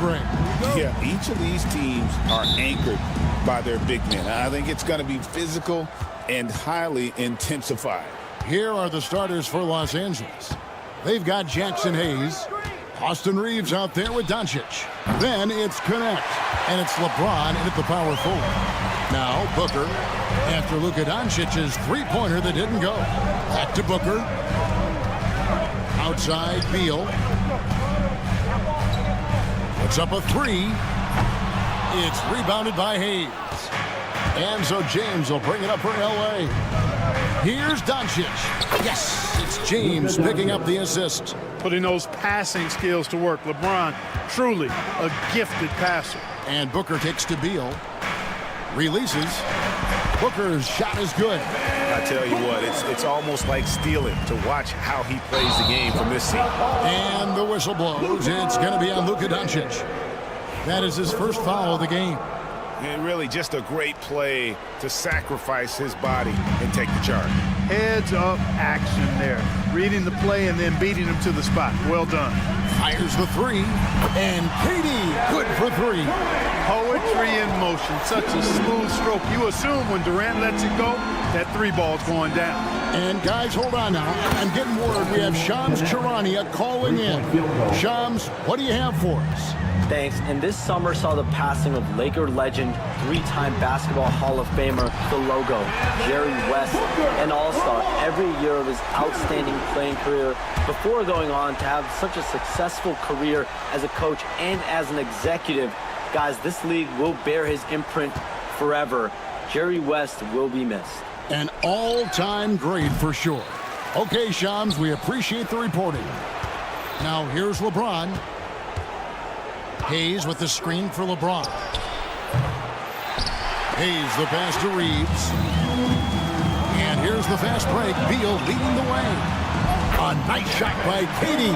break. Yeah, each of these teams are anchored by their big men. I think it's going to be physical and highly intensified. Here are the starters for Los Angeles. They've got Jackson Hayes. Austin Reeves out there with Doncic. Then it's Connect, and it's LeBron in at the power forward. Now Booker, after Luka Doncic's three-pointer that didn't go. Back to Booker. Outside Beal. Puts up a three. It's rebounded by Hayes. And so James will bring it up for L.A. Here's Doncic. Yes, it's James picking up the assist. Putting those passing skills to work. LeBron, truly a gifted passer. And Booker takes to Beal. Releases. Booker's shot is good. I tell you what, it's almost like stealing to watch how he plays the game from this seat. And the whistle blows. It's going to be on Luka Doncic. That is his first foul of the game. And really just a great play to sacrifice his body and take the charge. Heads-up action there. Reading the play and then beating him to the spot. Well done. Fires the three. And KD, good for three. Poetry in motion. Such a smooth stroke. You assume when Durant lets it go, that three ball's going down. And guys, hold on now. I'm getting word we have Shams Charania calling in. Shams, what do you have for us? Thanks. And this summer saw the passing of Laker legend, three-time Basketball Hall of Famer, the logo, Jerry West, an all-star every year of his outstanding playing career before going on to have such a successful career as a coach and as an executive. Guys, this league will bear his imprint forever. Jerry West will be missed. An all-time great for sure. Okay, Shams, we appreciate the reporting. Now here's LeBron. Hayes with the screen for LeBron. Hayes the pass to Reeves. And here's the fast break. Beal leading the way. A nice shot by KD.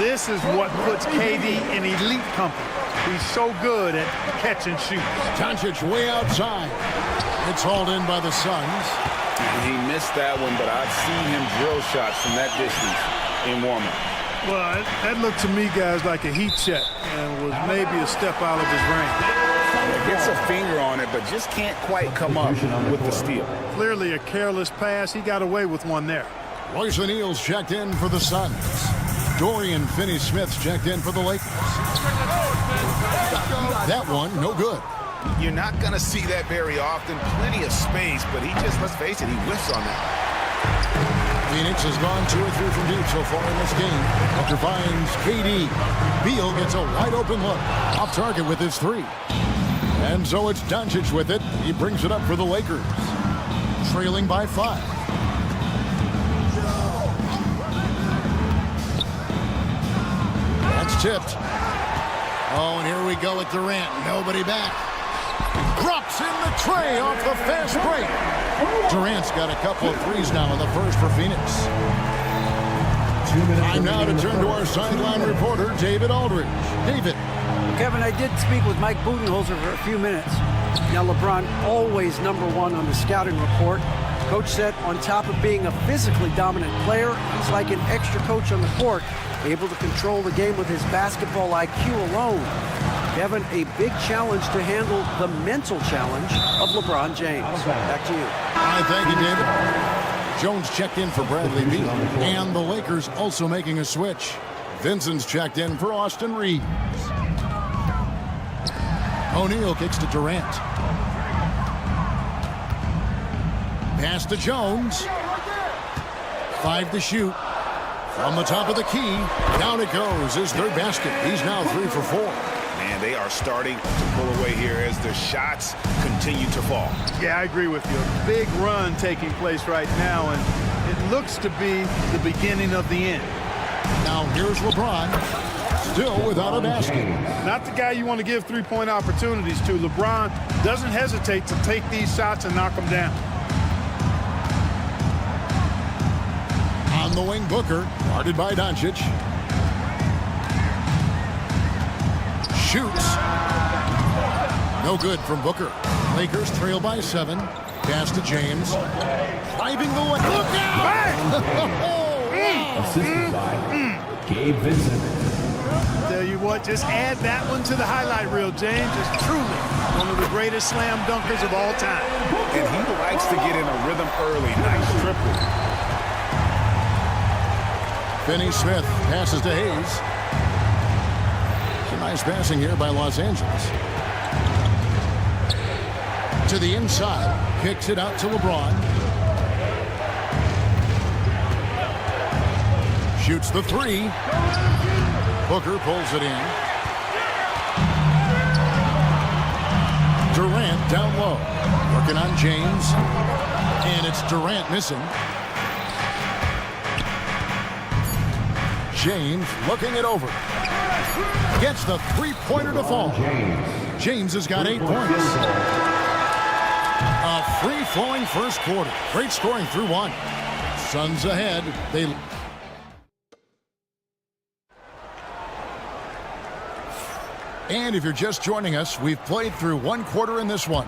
This is what puts KD in elite company. He's so good at catch and shoot. Doncic way outside. It's hauled in by the Suns. He missed that one, but I've seen him drill shots from that distance in warm-up. Well, that looked to me, guys, like a heat check and was maybe a step out of his range. Gets a finger on it, but just can't quite come up with the steal. Clearly a careless pass. He got away with one there. Royce O'Neal's checked in for the Suns. Dorian Finney-Smith's checked in for the Lakers. That one, no good. You're not going to see that very often. Plenty of space, but he just, let's face it, he whiffs on that. Phoenix has gone 2 or 3 from deep so far in this game. Booker finds KD. Beal gets a wide open look. Off target with his three. And so it's Doncic with it. He brings it up for the Lakers. Trailing by 5. That's tipped. Oh, and here we go with Durant. Nobody back. Drops in the tray off the fast break. Durant's got a couple of threes now in the first for Phoenix. Time now to turn to our sideline reporter, David Aldridge. David. Kevin, I did speak with Mike Budenholzer for a few minutes. Now, LeBron always #1 on the scouting report. Coach said on top of being a physically dominant player, he's like an extra coach on the court, able to control the game with his basketball IQ alone. Kevin, a big challenge to handle the mental challenge of LeBron James. Back to you. All right, thank you, David. Jones checked in for Bradley Beal. And the Lakers also making a switch. Vincent's checked in for Austin Reeves. O'Neal kicks to Durant. Pass to Jones. 5 to shoot. From the top of the key, down it goes. His third basket. He's now 3 for 4. Man, they are starting to pull away here as the shots continue to fall. Yeah, I agree with you. A big run taking place right now, and it looks to be the beginning of the end. Now here's LeBron, still without a basket. Not the guy you want to give three-point opportunities to. LeBron doesn't hesitate to take these shots and knock them down. On the wing, Booker, guarded by Doncic. Shoots. No good from Booker. Lakers trail by 7. Pass to James. Driving the lane. Look out! Assisted by Gabe Vincent. Tell you what, just add that one to the highlight reel, James. It's truly one of the greatest slam dunkers of all time. And he likes to get in a rhythm early. Nice triple. Finney Smith passes to Hayes. Some nice passing here by Los Angeles. To the inside. Kicks it out to LeBron. Shoots the three. Booker pulls it in. Durant down low. Working on James. And it's Durant missing. James looking it over. Gets the three-pointer to fall. James has got 8 points. A free-flowing first quarter. Great scoring through one. Suns ahead. And if you're just joining us, we've played through one quarter in this one.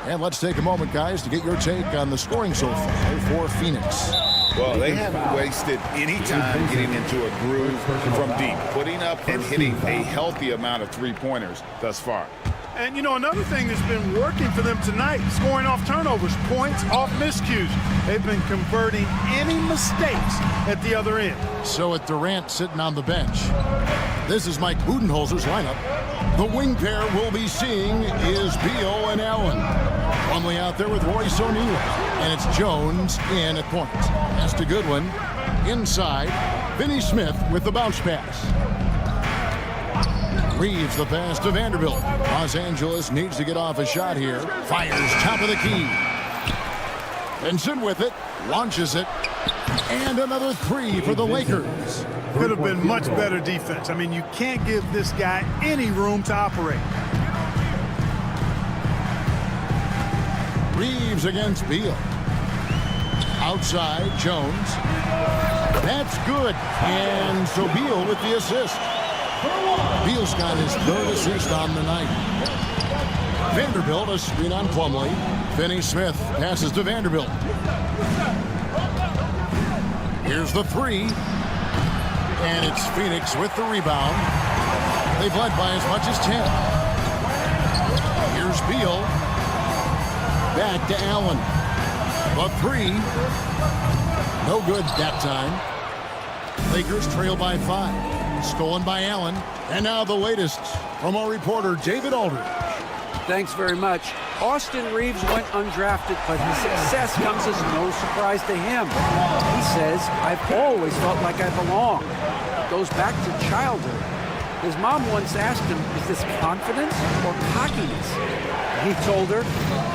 And let's take a moment, guys, to get your take on the scoring so far for Phoenix. Well, they haven't wasted any time getting into a groove from deep, putting up and hitting a healthy amount of three-pointers thus far. And, you know, another thing that's been working for them tonight, scoring off turnovers, points off miscues. They've been converting any mistakes at the other end. So with Durant sitting on the bench, this is Mike Budenholzer's lineup. The wing pair we'll be seeing is Beal and Allen. Plumlee out there with Royce O'Neal. And it's Jones in at point. That's the good one. Inside, Finney Smith with the bounce pass. Reeves the pass to Vanderbilt. Los Angeles needs to get off a shot here. Fires top of the key. Vincent with it. Launches it. And another three for the Lakers. Could have been much better defense. I mean, you can't give this guy any room to operate. Reeves against Beal. Outside, Jones. That's good. And so Beal with the assist. Beal's got his third assist on the night. Vanderbilt, a screen on Plumlee. Finney Smith passes to Vanderbilt. Here's the three. And it's Phoenix with the rebound. They've led by as much as 10. Here's Beal. Back to Allen. The three. No good that time. Lakers trail by 5. Stolen by Allen. And now the latest from our reporter, David Aldridge. Thanks very much. Austin Reeves went undrafted, but his success comes as no surprise to him. He says, "I've always felt like I belong." Goes back to childhood. His mom once asked him, "Is this confidence or cockiness?" He told her,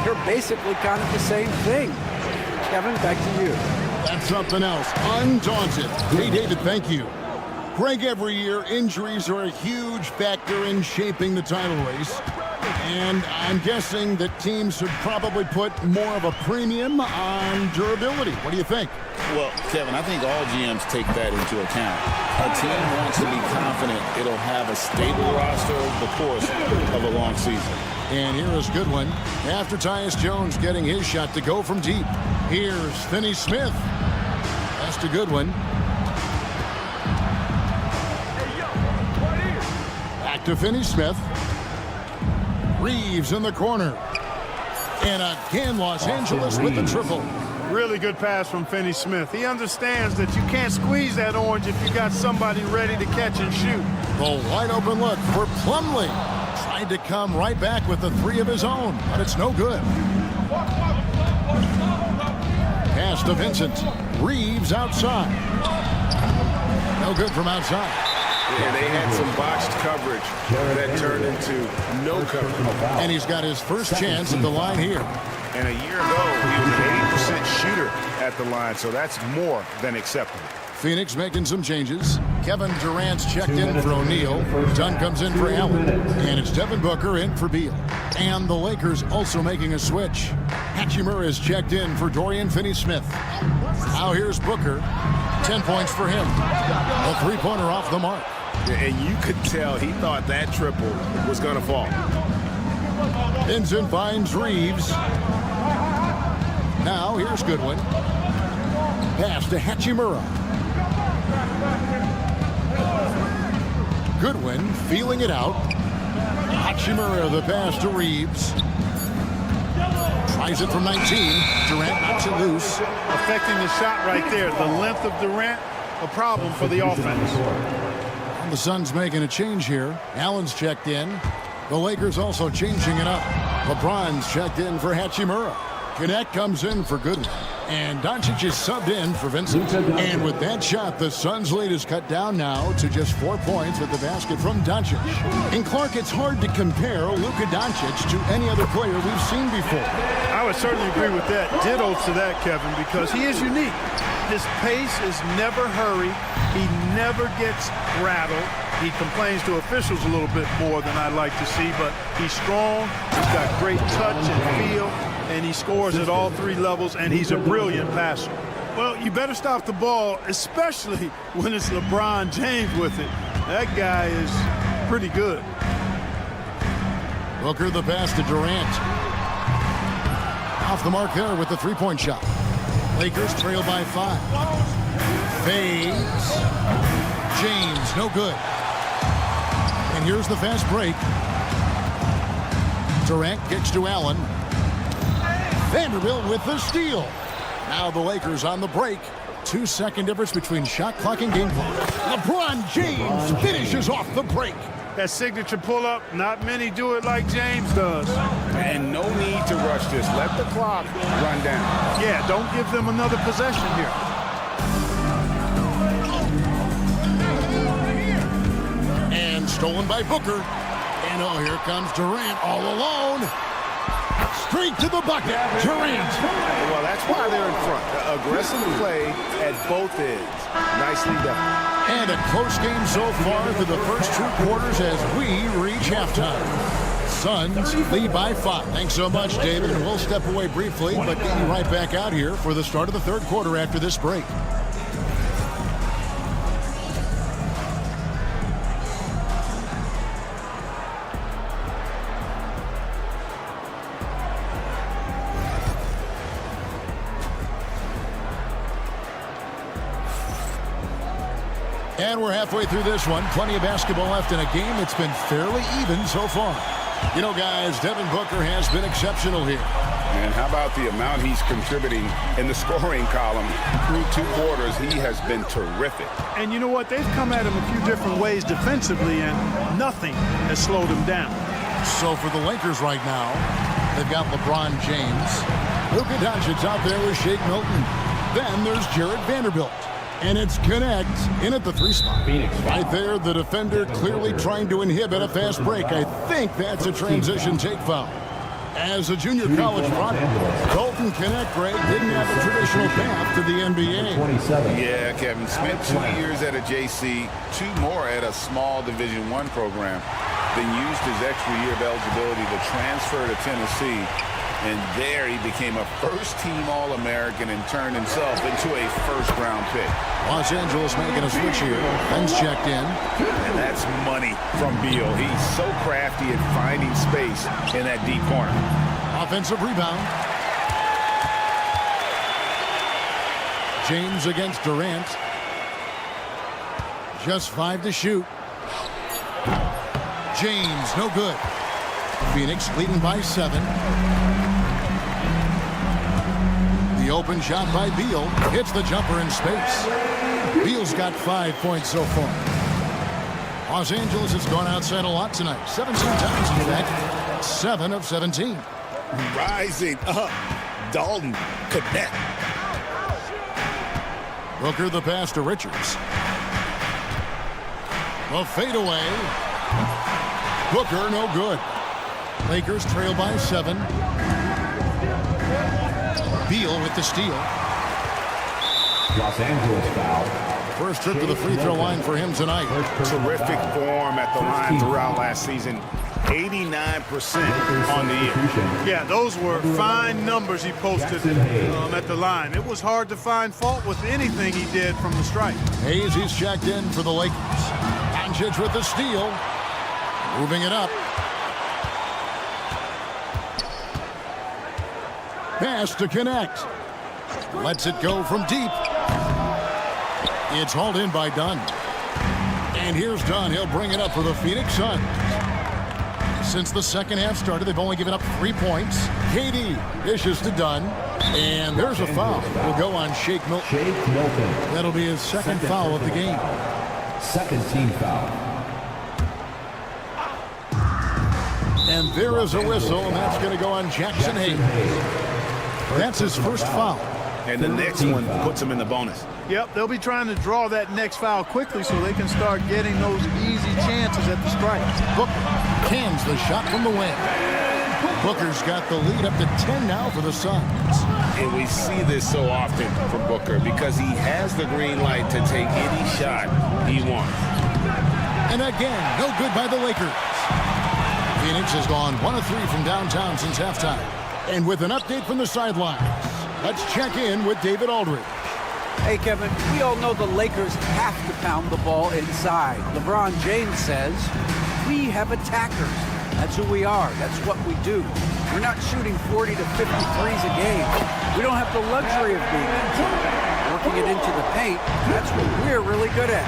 "You're basically kind of the same thing." Kevin, back to you. That's something else. Undaunted. Hey, David, thank you. Greg, every year, injuries are a huge factor in shaping the title race. And I'm guessing that teams should probably put more of a premium on durability. What do you think? Well, Kevin, I think all GMs take that into account. A team wants to be confident it'll have a stable roster over the course of a long season. And here is a good one. After Tyus Jones getting his shot to go from deep. Here's Finney Smith. That's the good one. Back to Finney Smith. Reeves in the corner. And again, Los Angeles with the triple. Really good pass from Finney Smith. He understands that you can't squeeze that orange if you got somebody ready to catch and shoot. The wide open look for Plumlee. Tried to come right back with the three of his own, but it's no good. Pass to Vincent. Reeves outside. No good from outside. Yeah, they had some botched coverage that turned into no coverage. And he's got his first chance at the line here. And a year ago, he was an 80% shooter at the line, so that's more than acceptable. Phoenix making some changes. Kevin Durant's checked in for O'Neal. Dunn comes in for Allen. And it's Devin Booker in for Beal. And the Lakers also making a switch. Hachimura is checked in for Dorian Finney-Smith. Now here's Booker. 10 points for him. A three-pointer off the mark. And you could tell he thought that triple was going to fall. Vincent finds Reeves. Now here's Goodwin. Pass to Hachimura. Goodwin feeling it out. Hachimura the pass to Reeves. Tries it from 19. Durant knocks it loose. Affecting the shot right there. The length of Durant, a problem for the offense. And the Suns making a change here. Allen's checked in. The Lakers also changing it up. LeBron's checked in for Hachimura. Connect comes in for Goodwin. And Doncic is subbed in for Vincent. And with that shot, the Suns' lead is cut down now to just 4 points with the basket from Doncic. And Clark, it's hard to compare Luka Doncic to any other player we've seen before. I would certainly agree with that. Ditto to that, Kevin, because he is unique. His pace is never hurried. He never gets rattled. He complains to officials a little bit more than I'd like to see, but he's strong. He's got great touch and feel, and he scores at all 3 levels, and he's a brilliant passer. Well, you better stop the ball, especially when it's LeBron James with it. That guy is pretty good. Booker the pass to Durant. Off the mark there with the three-point shot. Lakers trail by 5. Fades. James, no good. And here's the fast break. Durant kicks to Allen. Vanderbilt with the steal. Now the Lakers on the break. 2-second difference between shot clock and game clock. LeBron James finishes off the break. That signature pull-up, not many do it like James does. And no need to rush this. Let the clock run down. Yeah, don't give them another possession here. And stolen by Booker. And oh, here comes Durant all alone. Straight to the bucket. Durant. Well, that's why they're in front. Aggressive play at both ends. Nicely done. And a close game so far through the first 2 quarters as we reach halftime. Suns lead by 5. Thanks so much, David. And we'll step away briefly, but get you right back out here for the start of the third quarter after this break. And we're halfway through this one. Plenty of basketball left in a game that's been fairly even so far. You know, guys, Devin Booker has been exceptional here. And how about the amount he's contributing in the scoring column through 2 quarters? He has been terrific. And you know what? They've come at him a few different ways defensively, and nothing has slowed him down. So for the Lakers right now, they've got LeBron James. Luka Doncic out there with Shake Milton. Then there's Jared Vanderbilt. And it's Connect in at the 3 spot. Right there, the defender clearly trying to inhibit a fast break. I think that's a transition take foul. As a junior college product, Colton Connect, Greg, didn't have a traditional path to the NBA. Yeah, Kevin. Spent 2 years at a JC, 2 more at a small Division I program. Then used his extra year of eligibility to transfer to Tennessee. And there he became a first-team All-American and turned himself into a first-round pick. Los Angeles making a switch here. Ben's checked in. And that's money from Beal. He's so crafty at finding space in that deep corner. Offensive rebound. James against Durant. Just 5 to shoot. James, no good. Phoenix leading by 7. The open shot by Beal hits the jumper in space. Beal's got 5 points so far. Los Angeles has gone outside a lot tonight. 17 times in fact. 7 of 17. Rising up. Dalton Connect. Booker the pass to Richards. The fadeaway. Booker no good. Lakers trail by 7. Beal with the steal. Los Angeles foul. First trip to the free throw line for him tonight. Terrific form at the line throughout last season. 89% on the year. Yeah, those were fine numbers he posted at the line. It was hard to find fault with anything he did from the stripe. Hayes, he's checked in for the Lakers. Doncic with the steal. Moving it up. Pass to Connect. Lets it go from deep. It's hauled in by Dunn. And here's Dunn. He'll bring it up for the Phoenix Suns. Since the second half started, they've only given up 3 points. KD dishes to Dunn. And there's a foul. Will go on Shake Milton. That'll be his second foul of the game. Second team foul. And there is a whistle, and that's going to go on Jackson Hayes. That's his first foul. And the next one puts him in the bonus. Yep, they'll be trying to draw that next foul quickly so they can start getting those easy chances at the strikes. Booker cans the shot from the wing. Booker's got the lead up to 10 now for the Suns. And we see this so often from Booker because he has the green light to take any shot he wants. And again, no good by the Lakers. Phoenix has gone 1 of 3 from downtown since halftime. And with an update from the sidelines, let's check in with David Aldridge. Hey, Kevin, we all know the Lakers have to pound the ball inside. LeBron James says, we have attackers. That's who we are. That's what we do. We're not shooting 40 to 50 threes a game. We don't have the luxury of being that team. Working it into the paint, that's what we're really good at.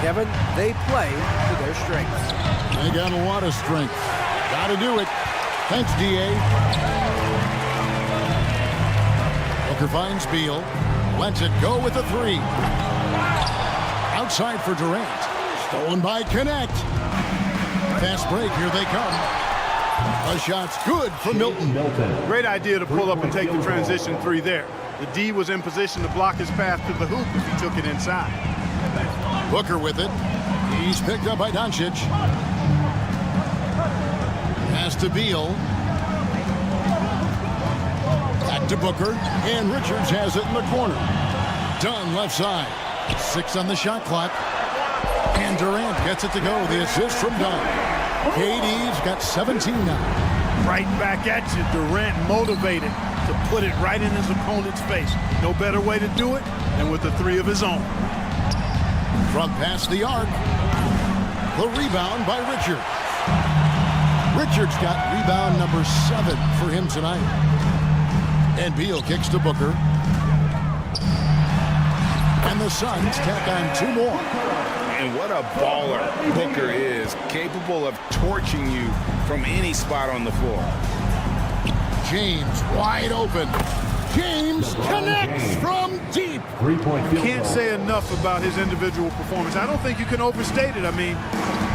Kevin, they play to their strengths. They got a lot of strength. Got to do it. Thanks, D.A. Booker finds Beal. Lets it go with a 3. Outside for Durant. Stolen by Connect. Fast break. Here they come. A shot's good for Milton. Great idea to pull up and take the transition 3 there. The D was in position to block his path to the hoop if he took it inside. Booker with it. He's picked up by Doncic. Pass to Beal. Back to Booker. And Richards has it in the corner. Dunn left side. 6 on the shot clock. And Durant gets it to go. The assist from Dunn. KD's got 17 now. Right back at you. Durant motivated to put it right in his opponent's face. No better way to do it than with a 3 of his own. From past the arc. The rebound by Richards. Richards got rebound number 7 for him tonight. And Beal kicks to Booker. And the Suns tack on 2 more. And what a baller Booker is, capable of torching you from any spot on the floor. James wide open. James connects from deep. 3-point field Can't goal. say enough about his individual performance. I don't think you can overstate it. I mean,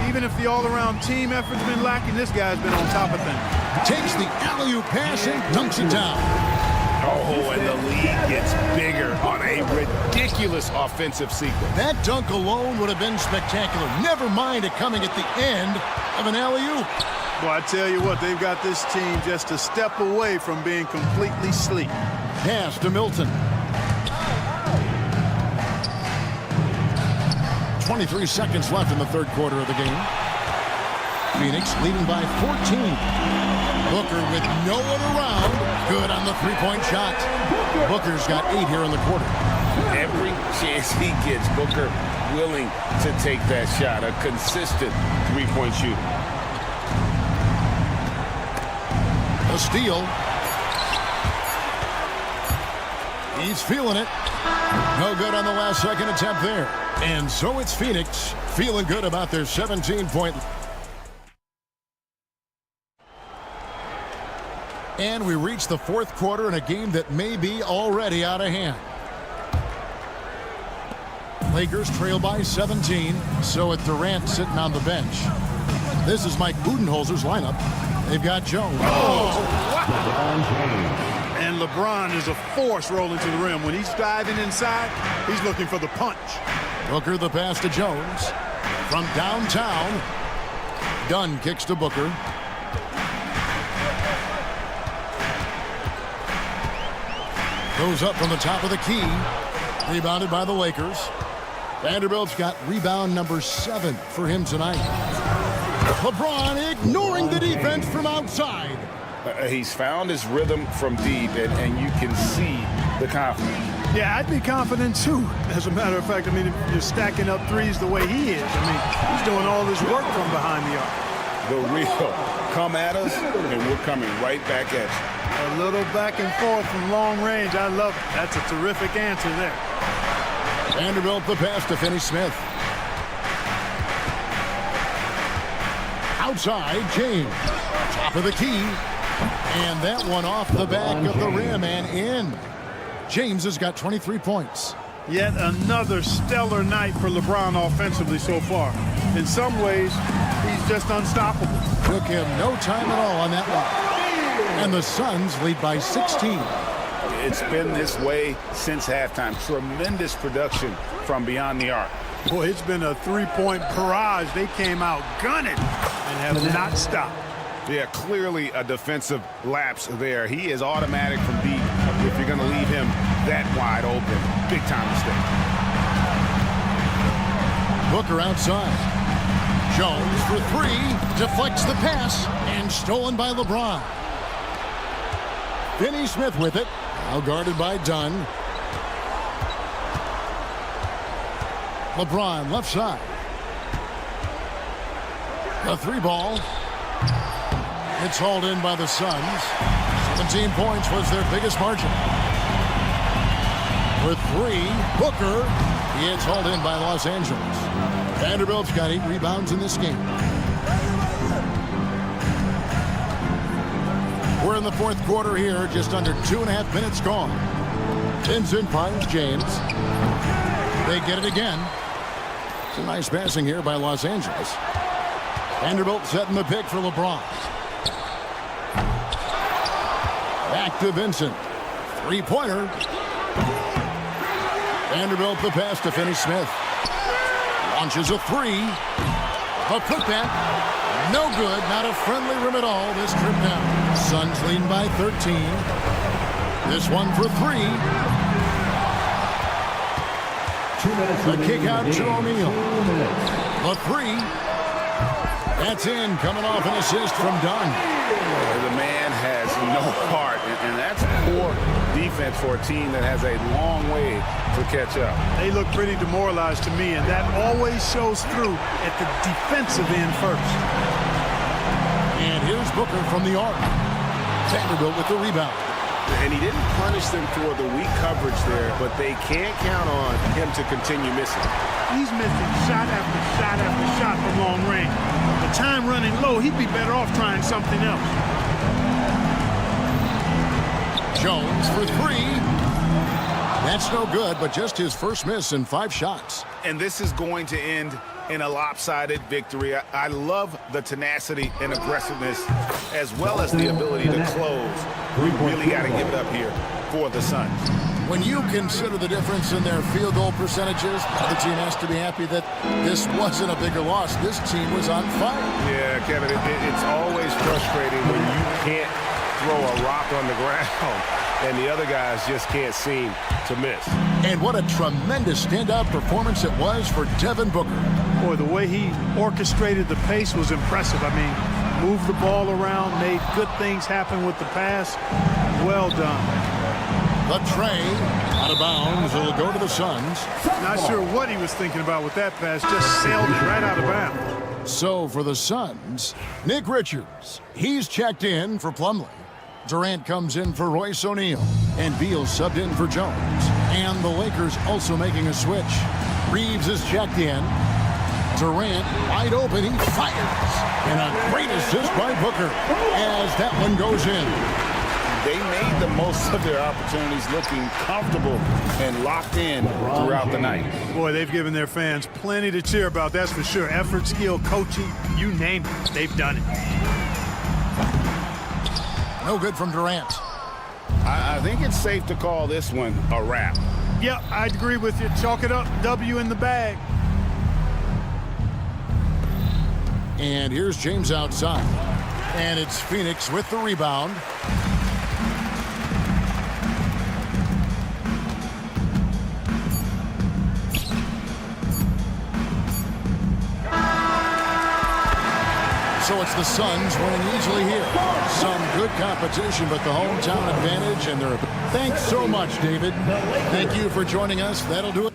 even if the all-around team effort's been lacking, this guy's been on top of things. Takes the alley-oop pass and dunks it down. Oh, and the lead gets bigger on a ridiculous offensive sequence. That dunk alone would have been spectacular. Never mind it coming at the end of an alley-oop. Well, I tell you what, they've got this team just a step away from being completely asleep. Pass to Milton. 23 seconds left in the third quarter of the game. Phoenix leading by 14. Booker with no one around. Good on the three-point shot. Booker's got 8 here in the quarter. Every chance he gets, Booker willing to take that shot. A consistent three-point shooter. A steal. He's feeling it. No good on the last second attempt there. And so it's Phoenix feeling good about their 17-point. And we reach the fourth quarter in a game that may be already out of hand. Lakers trail by 17, so it's Durant sitting on the bench. This is Mike Budenholzer's lineup. They've got Jones. And LeBron is a force rolling to the rim. When he's diving inside, he's looking for the punch. Booker the pass to Jones. From downtown, Dunn kicks to Booker. Goes up from the top of the key. Rebounded by the Lakers. Vanderbilt's got rebound number 7 for him tonight. LeBron ignoring the defense from outside. He's found his rhythm from deep, and you can see the confidence. Yeah, I'd be confident too. As a matter of fact, I mean, if you're stacking up threes the way he is, I mean, he's doing all this work from behind the arc. The real come at us, and we're coming right back at you. A little back and forth from long range. I love it. That's a terrific answer there. Vanderbilt the pass to Finney-Smith. Outside, James. Top of the key. And that one off the back of the rim and in. James has got 23 points. Yet another stellar night for LeBron offensively so far. In some ways, he's just unstoppable. Took him no time at all on that one. And the Suns lead by 16. It's been this way since halftime. Tremendous production from beyond the arc. Boy, it's been a three-point barrage. They came out gunning and have not stopped. Yeah, clearly a defensive lapse there. He is automatic from deep if you're going to leave him that wide open. Big time mistake. Booker outside. Jones for three. Deflects the pass and stolen by LeBron. Finney Smith with it. Now guarded by Dunn. LeBron left side. The three ball. It's hauled in by the Suns. 17 points was their biggest margin. For three, Booker. It's hauled in by Los Angeles. Vanderbilt's got 8 rebounds in this game. We're in the fourth quarter here, just under 2.5 minutes gone. Vincent finds James. They get it again. It's a nice passing here by Los Angeles. Vanderbilt setting the pick for LeBron. Back to Vincent. Three-pointer. Vanderbilt the pass to Finney Smith. Launches a three. A putback. No good. Not a friendly rim at all this trip down. Suns lead by 13. This one for three. The kick out to O'Neal. The three. That's in. Coming off an assist from Dunn. The man has no heart, and that's poor defense for a team that has a long way to catch up. They look pretty demoralized to me, and that always shows through at the defensive end first. And here's Booker from the arc. Vanderbilt with the rebound. And he didn't punish them for the weak coverage there, but they can't count on him to continue missing. He's missing shot after shot after shot from long range. The time running low, he'd be better off trying something else. Jones for three. That's no good, but just his first miss in 5 shots. And this is going to end in a lopsided victory. I love the tenacity and aggressiveness as well as the ability to close. We really got to give it up here for the Suns. When you consider the difference in their field goal percentages, the team has to be happy that this wasn't a bigger loss. This team was on fire. Yeah, Kevin, it's always frustrating when you can't throw a rock on the ground and the other guys just can't seem to miss. And what a tremendous standout performance it was for Devin Booker. Boy, the way he orchestrated the pace was impressive. I mean, moved the ball around, made good things happen with the pass. Well done. The tray out of bounds. It'll go to the Suns. Not sure what he was thinking about with that pass. Just sailed it right out of bounds. So for the Suns, Nick Richards. He's checked in for Plumlee. Durant comes in for Royce O'Neal. And Beal subbed in for Jones. And the Lakers also making a switch. Reeves is checked in. Durant wide open. He fires. And a great assist by Booker as that one goes in. They made the most of their opportunities, looking comfortable and locked in throughout the night. Boy, they've given their fans plenty to cheer about, that's for sure. Effort, skill, coaching, you name it, they've done it. No good from Durant. I think it's safe to call this one a wrap. Yep, I'd agree with you. Chalk it up, W in the bag. And here's James outside. And it's Phoenix with the rebound. So it's the Suns winning easily here. Some good competition, but the hometown advantage, and they're... Thanks so much, David. Thank you for joining us. That'll do it.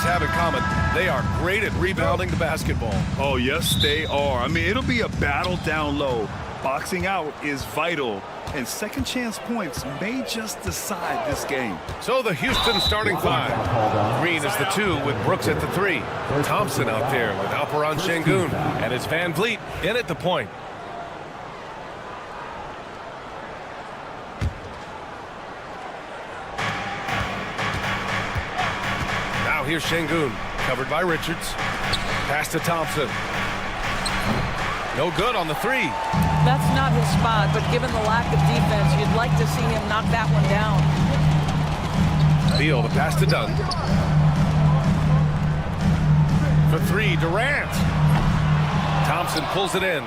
have in common. They are great at rebounding the basketball. Oh, yes, they are. I mean, it'll be a battle down low. Boxing out is vital, and second chance points may just decide this game. So the Houston starting five. Green is the 2 with Brooks at the 3. Thompson out there with Alperon Şengün. And it's Van Vliet in at the point. Now here's Şengün, covered by Richards. Pass to Thompson. No good on the 3. That's not his spot, but given the lack of defense, you'd like to see him knock that one down. Beal, the pass to Dunn. For 3, Durant. Thompson pulls it in.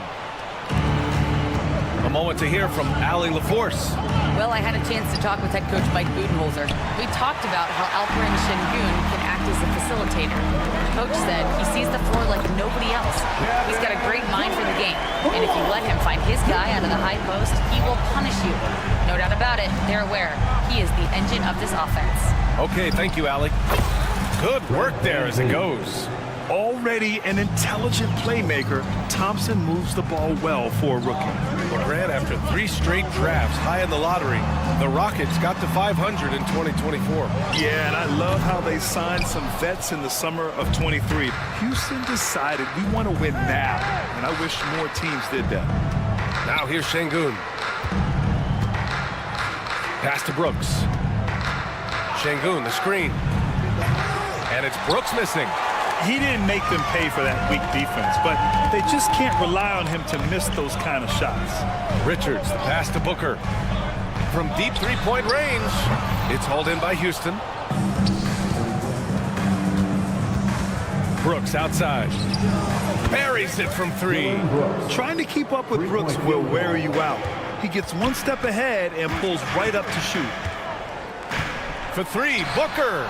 A moment to hear from Allie LaForce. Well, I had a chance to talk with head coach Mike Budenholzer. We talked about how Alperon Şengün can act as a facilitator. Coach said he sees the floor like nobody else. He's got a great mind for the game. And if you let him find his guy out of the high post, he will punish you. No doubt about it, they're aware. He is the engine of this offense. Okay, thank you, Allie. Good work there as it goes. Already an intelligent playmaker, Thompson moves the ball well for a rookie. Grant, after 3 straight drafts high in the lottery, the Rockets got to 500 in 2024. Yeah, and I love how they signed some vets in the summer of 23. Houston decided we want to win now, and I wish more teams did that. Now here's Şengün. Pass to Brooks. Şengün, the screen. And it's Brooks missing. He didn't make them pay for that weak defense, but they just can't rely on him to miss those kind of shots. Richards, the pass to Booker. From deep 3-point range, it's hauled in by Houston. Brooks outside. Buries it from 3. Trying to keep up with Brooks will wear you out. He gets one step ahead and pulls right up to shoot. For 3, Booker.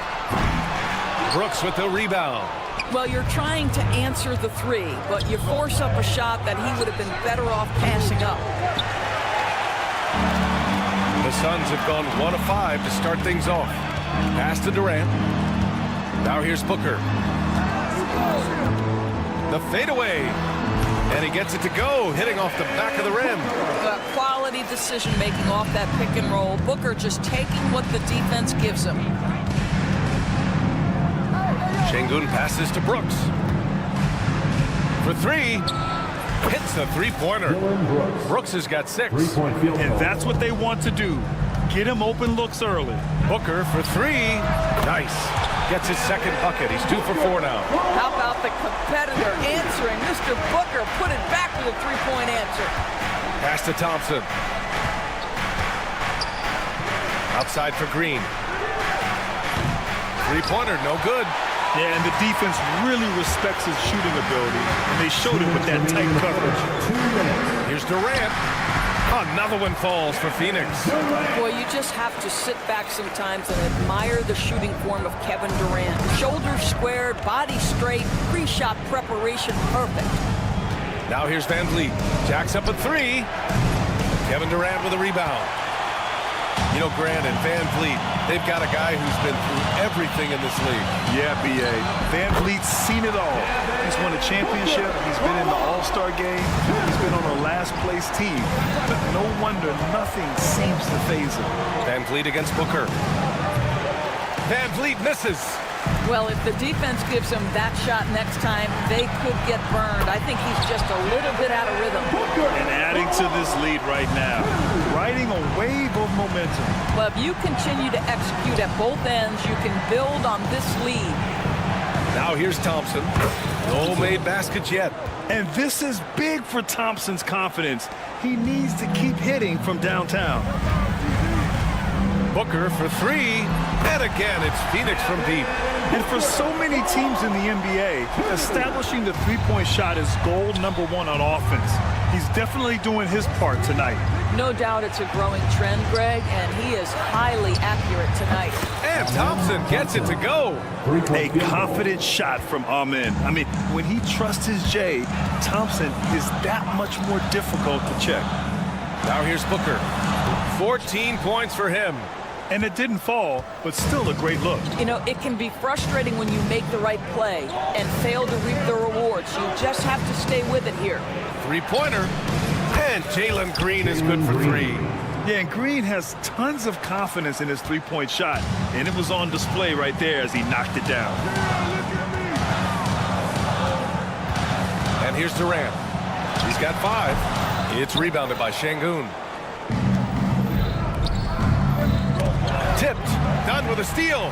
Brooks with the rebound. Well, you're trying to answer the 3, but you force up a shot that he would have been better off passing up. The Suns have gone 1 of 5 to start things off. Pass to Durant. Now here's Booker. The fadeaway. And he gets it to go, hitting off the back of the rim. Quality decision-making off that pick and roll. Booker just taking what the defense gives him. Şengün passes to Brooks. For 3. Hits the 3-pointer. Brooks has got 6. And that's what they want to do. Get him open looks early. Booker for 3. Nice. Gets his second bucket. He's 2 for 4 now. How about the competitor answering? Mr. Booker put it back with a 3-point answer. Pass to Thompson. Outside for Green. 3-pointer, no good. Yeah, and the defense really respects his shooting ability, and they showed it with that tight coverage. Here's Durant. Another one falls for Phoenix. Boy, you just have to sit back sometimes and admire the shooting form of Kevin Durant. Shoulders squared, body straight, pre-shot preparation perfect. Now here's Van Vliet. Jacks up at 3. Kevin Durant with a rebound. You know, Grant and Van Vliet, they've got a guy who's been through everything in this league. Yeah, B.A. Van Vliet's seen it all. He's won a championship. He's been in the All-Star game. He's been on a last-place team. But no wonder nothing seems to faze him. Van Vliet against Booker. Van Vliet misses. Well, if the defense gives him that shot next time, they could get burned. I think he's just a little bit out of rhythm. And adding to this lead right now, riding a wave of momentum. Well, if you continue to execute at both ends, you can build on this lead. Now here's Thompson. No made baskets yet. And this is big for Thompson's confidence. He needs to keep hitting from downtown. Booker for 3. And again, it's Phoenix from deep. And for so many teams in the NBA, establishing the three-point shot is goal number 1 on offense. He's definitely doing his part tonight. No doubt it's a growing trend, Greg, and he is highly accurate tonight. And Thompson gets it to go. A confident shot from Amen. I mean, when he trusts his J, Thompson is that much more difficult to check. Now here's Booker. 14 points for him. And it didn't fall, but still a great look. You know, it can be frustrating when you make the right play and fail to reap the rewards. You just have to stay with it here. Three-pointer. And Jalen Green is good for three. Yeah, and Green has tons of confidence in his three-point shot, and it was on display right there as he knocked it down. And here's Durant. He's got 5. It's rebounded by Şengün. Tipped. Done with a steal.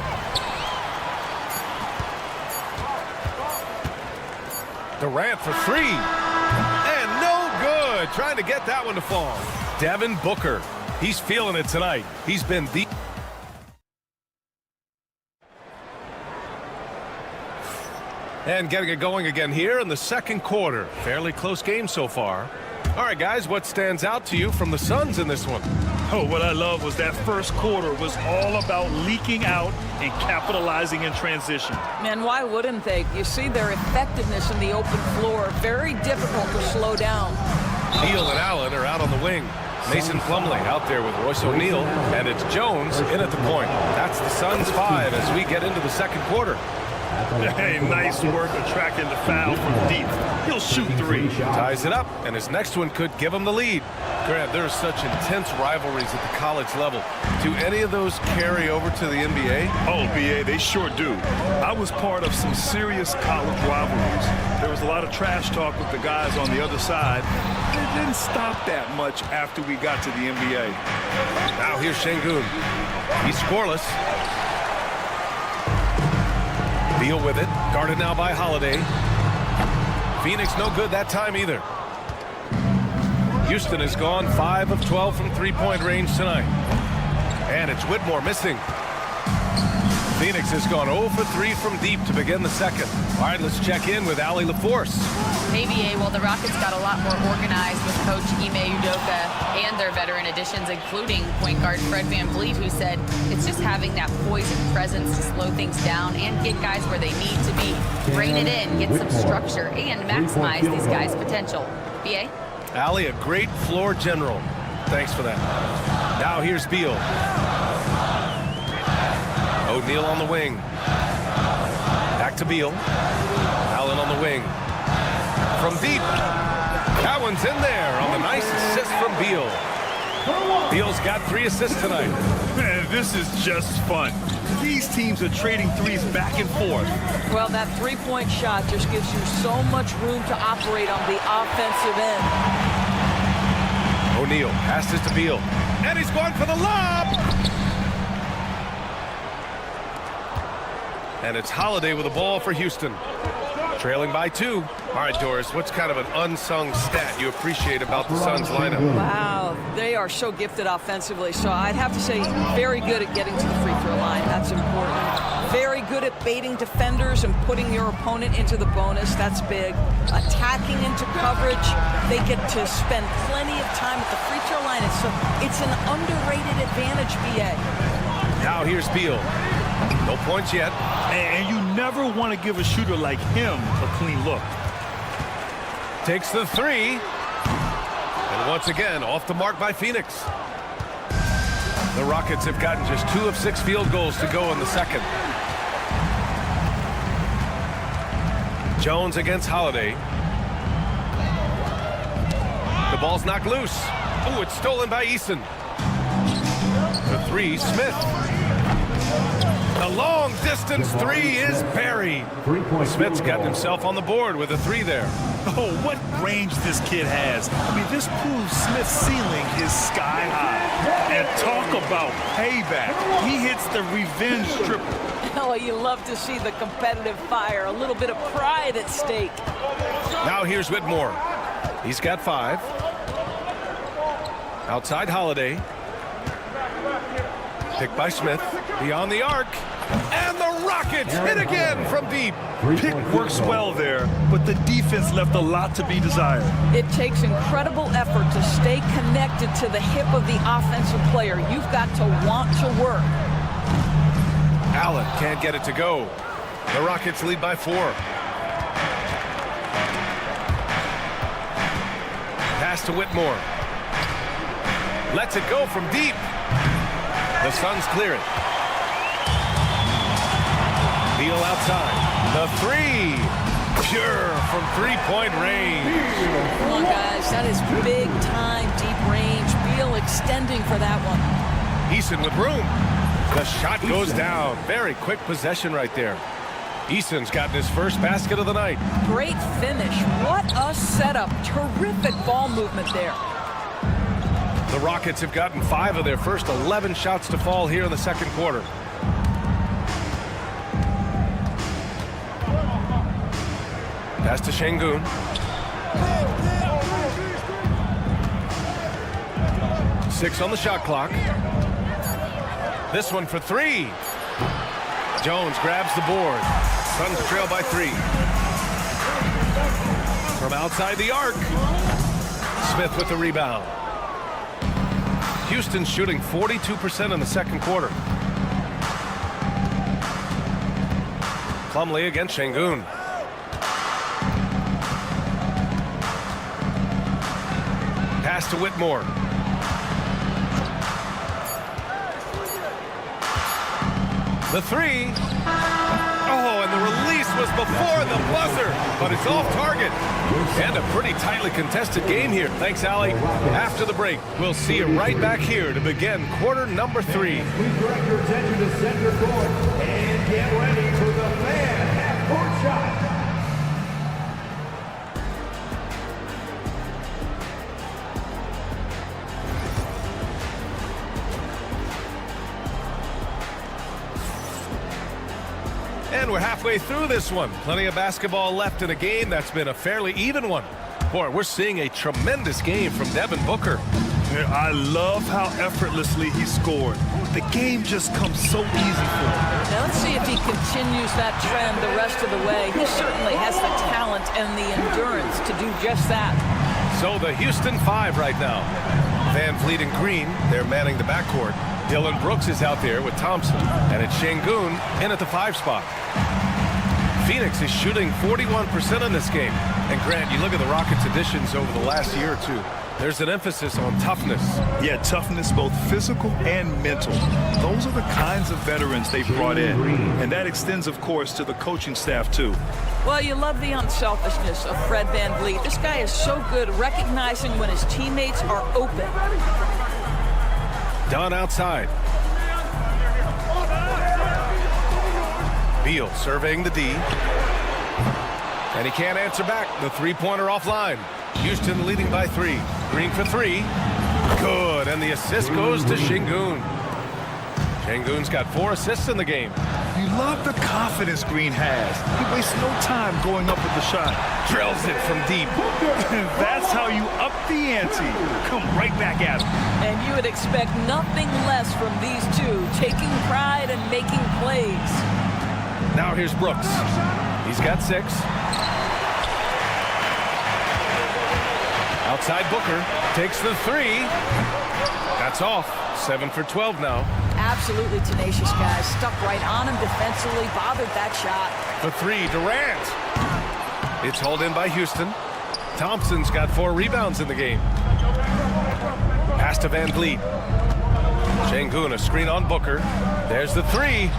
Durant for 3. And no good. Trying to get that one to fall. Devin Booker. He's feeling it tonight. He's been the... And getting it going again here in the second quarter. Fairly close game so far. All right, guys, what stands out to you from the Suns in this one? Oh, what I love was that first quarter was all about leaking out and capitalizing in transition. Man, why wouldn't they? You see their effectiveness in the open floor. Very difficult to slow down. Neal and Allen are out on the wing. Mason Plumlee out there with Royce O'Neal, and it's Jones in at the point. That's the Suns' 5 as we get into the second quarter. Hey, nice work attracting the foul from deep. He'll shoot 3. Ties it up, and his next one could give him the lead. Grant, there are such intense rivalries at the college level. Do any of those carry over to the NBA? Oh, BA, they sure do. I was part of some serious college rivalries. There was a lot of trash talk with the guys on the other side. It didn't stop that much after we got to the NBA. Now here's Şengün. He's scoreless. Beal with it. Guarded now by Holiday. Phoenix no good that time either. Houston has gone 5 of 12 from three-point range tonight. And it's Whitmore missing. Phoenix has gone 0 for 3 from deep to begin the second. All right, let's check in with Allie LaForce. ABA, well, the Rockets got a lot more organized with Coach Ime Udoka and their veteran additions, including point guard Fred VanVleet, who said it's just having that poise and presence to slow things down and get guys where they need to be. Rein it in, get some structure, and maximize these guys' potential. BA? Allie, a great floor general. Thanks for that. Now here's Beal. O'Neal on the wing. Back to Beal. Allen on the wing. From deep. That one's in there on the nice assist from Beal. Beal's got 3 assists tonight. Man, this is just fun. These teams are trading threes back and forth. Well, that three-point shot just gives you so much room to operate on the offensive end. O'Neal passes to Beal. And he's going for the lob. And it's Holiday with the ball for Houston. Trailing by 2. All right, Doris, what's kind of an unsung stat you appreciate about the Suns lineup? Wow, they are so gifted offensively. So I'd have to say very good at getting to the free throw line. That's important. Very good at baiting defenders and putting your opponent into the bonus. That's big. Attacking into coverage. They get to spend plenty of time at the free throw line. It's an underrated advantage, BA. Now here's Beal. No points yet. And you never want to give a shooter like him a clean look. Takes the 3. And once again, off the mark by Phoenix. The Rockets have gotten just 2 of 6 field goals to go in the second. Jones against Holiday. The ball's knocked loose. Oh, it's stolen by Eason. The 3, Smith. The long-distance 3 is buried. Smith's gotten himself on the board with a 3 there. Oh, what range this kid has. I mean, this proves Smith's ceiling is sky high. And talk about payback. He hits the revenge triple. Oh, you love to see the competitive fire. A little bit of pride at stake. Now here's Whitmore. He's got 5. Outside Holiday. Picked by Smith. Beyond the arc. And the Rockets hit again from deep. Pick works well there, but the defense left a lot to be desired. It takes incredible effort to stay connected to the hip of the offensive player. You've got to want to work. Allen can't get it to go. The Rockets lead by 4. Pass to Whitmore. Lets it go from deep. The Suns clear it. Beal outside. The three. Pure from three-point range. Come on, guys. That is big-time deep range. Beal extending for that one. Eason with room. The shot goes down. Very quick possession right there. Eason's gotten his first basket of the night. Great finish. What a setup. Terrific ball movement there. The Rockets have gotten 5 of their first 11 shots to fall here in the second quarter. Pass to Şengün. Six on the shot clock. This one for three. Jones grabs the board. Suns trail by 3. From outside the arc. Smith with the rebound. Houston's shooting 42% in the second quarter. Plumlee against Şengün. Pass to Whitmore. The three. Oh, and the release was before the buzzer, but it's off target. And a pretty tightly contested game here. Thanks, Allie. After the break, we'll see you right back here to begin quarter number 3. Please direct your attention to center court and get ready for the fan half-court shot. And we're halfway through this one. Plenty of basketball left in a game that's been a fairly even one. Boy, we're seeing a tremendous game from Devin Booker. I love how effortlessly he scored. The game just comes so easy for him. Now let's see if he continues that trend the rest of the way. He certainly has the talent and the endurance to do just that. So the Houston 5 right now. Van Vliet and Green, they're manning the backcourt. Dylan Brooks is out there with Thompson. And it's Şengün in at the 5 spot. Phoenix is shooting 41% in this game. And Grant, you look at the Rockets' additions over the last year or two. There's an emphasis on toughness. Yeah, toughness, both physical and mental. Those are the kinds of veterans they've brought in. And that extends, of course, to the coaching staff, too. Well, you love the unselfishness of Fred Van Vliet. This guy is so good recognizing when his teammates are open. Dunn outside. Beal surveying the D. And he can't answer back. The three-pointer offline. Houston leading by 3. Green for 3. Good. And the assist goes to Şengün. Şengün's got 4 assists in the game. You love the confidence Green has. He wastes no time going up with the shot. Drills it from deep. That's how you up the ante. Come right back at him. And you would expect nothing less from these two, taking pride and making plays. Now here's Brooks. He's got 6. Outside Booker. Takes the 3. That's off. 7 for 12 now. Absolutely tenacious guys. Stuck right on him defensively. Bothered that shot. For 3, Durant. It's hauled in by Houston. Thompson's got 4 rebounds in the game. Pass to Van Vliet. Şengün, a screen on Booker. There's the 3.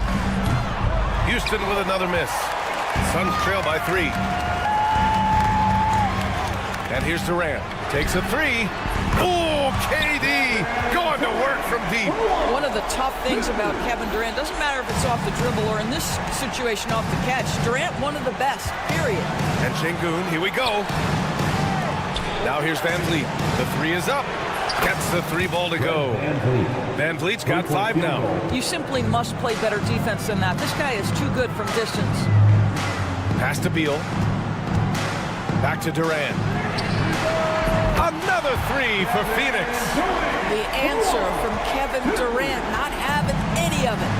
Houston with another miss. Suns trail by 3. And here's Durant. Takes a 3. Oh, KD going to work from deep. One of the tough things about Kevin Durant, doesn't matter if it's off the dribble or in this situation off the catch, Durant one of the best, period. And Şengün, here we go. Now here's Van Vliet. The 3 is up. Gets the 3 ball to go. Van Vliet's got 5 now. You simply must play better defense than that. This guy is too good from distance. Pass to Beal. Back to Durant. Another 3 for Phoenix. The answer from Kevin Durant, not having any of it.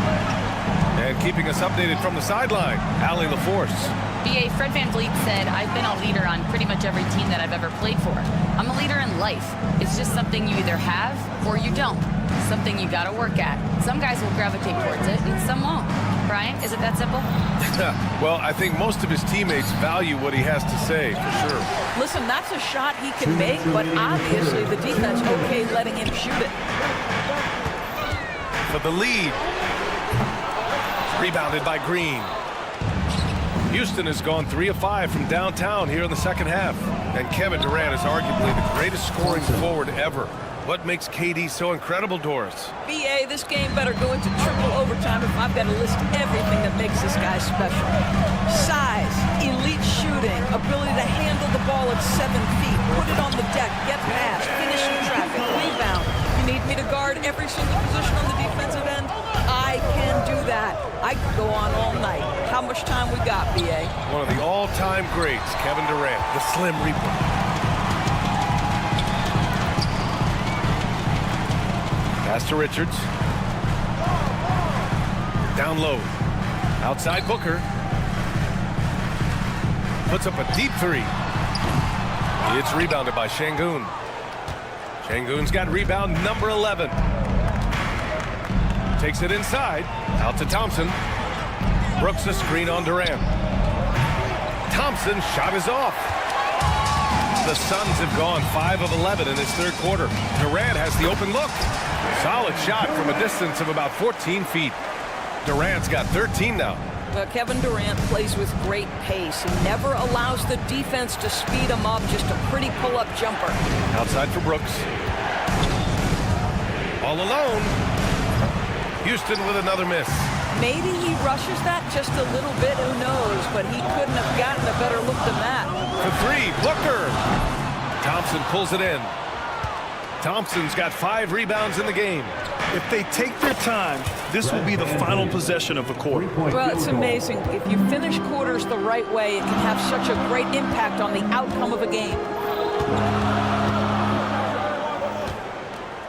And keeping us updated from the sideline, Allie LaForce. B.A. Fred Van Vliet said, I've been a leader on pretty much every team that I've ever played for. I'm a leader in life. It's just something you either have or you don't. Something you gotta work at. Some guys will gravitate towards it and some won't. Brian, is it that simple? Well, I think most of his teammates value what he has to say, for sure. Listen, that's a shot he can make, but obviously the defense okay letting him shoot it. for the lead. Rebounded by Green. Houston has gone 3 of 5 from downtown here in the second half. And Kevin Durant is arguably the greatest scoring forward ever. What makes KD so incredible, Doris? BA, this game better go into triple overtime if I've got to list everything that makes this guy special. Size, elite shooting, ability to handle the ball at 7 feet, put it on the deck, get past, finish in traffic, rebound. You need me to guard every single position on the defensive end? I can do that. I could go on all night. How much time we got, BA? One of the all-time greats, Kevin Durant, the Slim Reaper. Pass to Richards. Down low. Outside Booker. Puts up a deep 3. It's rebounded by Şengün. Şengün's got rebound number 11. Takes it inside. Out to Thompson. Brooks a screen on Durant. Thompson shot is off. The Suns have gone 5 of 11 in this third quarter. Durant has the open look. Solid shot from a distance of about 14 feet. Durant's got 13 now. Well, Kevin Durant plays with great pace. He never allows the defense to speed him up. Just a pretty pull-up jumper. Outside for Brooks. All alone. Houston with another miss. Maybe he rushes that just a little bit. Who knows? But he couldn't have gotten a better look than that. For 3, Booker. Thompson pulls it in. Thompson's got 5 rebounds in the game. If they take their time, this will be the final possession of the quarter. Well, it's amazing. If you finish quarters the right way, it can have such a great impact on the outcome of a game.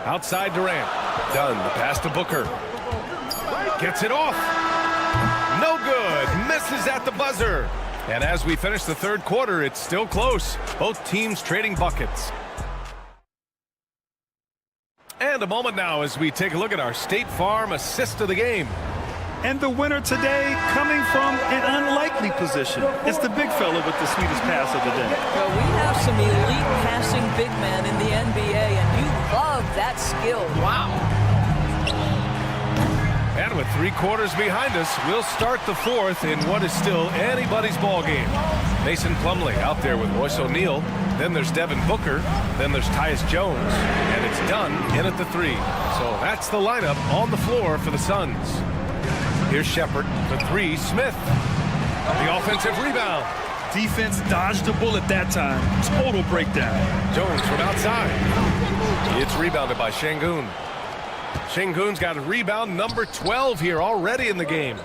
Outside Durant. Done. The pass to Booker. Gets it off. No good. Misses at the buzzer. And as we finish the third quarter, it's still close. Both teams trading buckets. And a moment now as we take a look at our State Farm assist of the game. And the winner today coming from an unlikely position. It's the big fella with the sweetest pass of the day. Well, we have some elite passing big men in the NBA, and you love that skill. Wow. And with 3 quarters behind us, we'll start the fourth in what is still anybody's ball game. Mason Plumlee out there with Royce O'Neal. Then there's Devin Booker. Then there's Tyus Jones. And it's done in at the 3. So that's the lineup on the floor for the Suns. Here's Shepherd for 3. Smith. The offensive rebound. Defense dodged a bullet that time. Total breakdown. Jones from outside. It's rebounded by Şengün. Şengün's got a rebound number 12 here already in the game.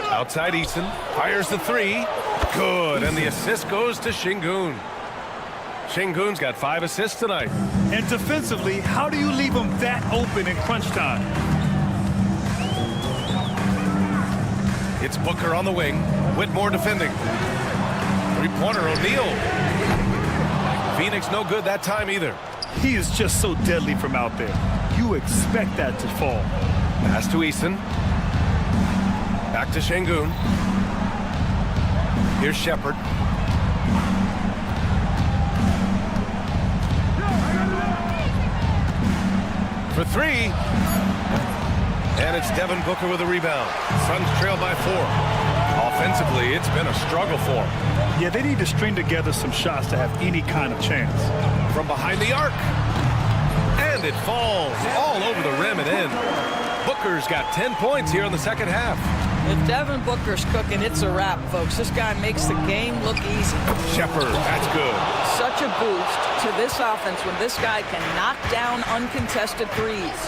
Outside Eason. Fires the 3. Good. And the assist goes to Şengün. Şengün's got 5 assists tonight. And defensively, how do you leave him that open in crunch time? It's Booker on the wing. Whitmore defending. 3-pointer O'Neal. Phoenix no good that time either. He is just so deadly from out there. You expect that to fall. Pass to Eason. Back to Şengün. Here's Shepherd. For 3. And it's Devin Booker with a rebound. Suns trail by 4. Offensively, it's been a struggle for them. Yeah, they need to string together some shots to have any kind of chance. From behind the arc. And it falls all over the rim and in. Booker's got 10 points here in the second half. If Devin Booker's cooking, it's a wrap, folks. This guy makes the game look easy. Shepherd, that's good. Such a boost to this offense when this guy can knock down uncontested threes.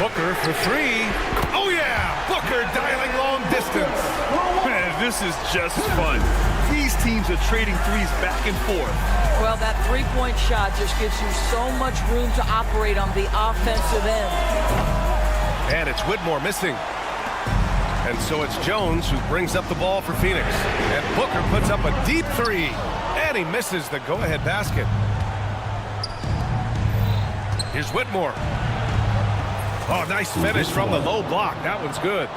Booker for 3. Oh, yeah! Booker dialing long distance. Man, this is just fun. These teams are trading threes back and forth. Well, that three-point shot just gives you so much room to operate on the offensive end. And it's Whitmore missing. And so it's Jones who brings up the ball for Phoenix. And Booker puts up a deep 3. And he misses the go-ahead basket. Here's Whitmore. Oh, nice finish from the low block. That one's good.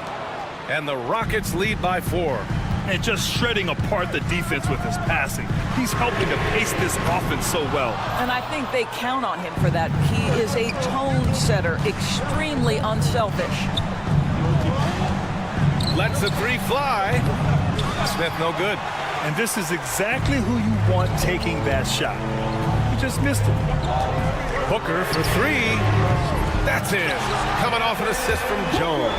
And the Rockets lead by 4. and just shredding apart the defense with his passing. He's helping to pace this offense so well. And I think they count on him for that. He is a tone setter, extremely unselfish. Lets the three fly. Smith no good. And this is exactly who you want taking that shot. He just missed it. Booker for three. That's in. Coming off an assist from Jones.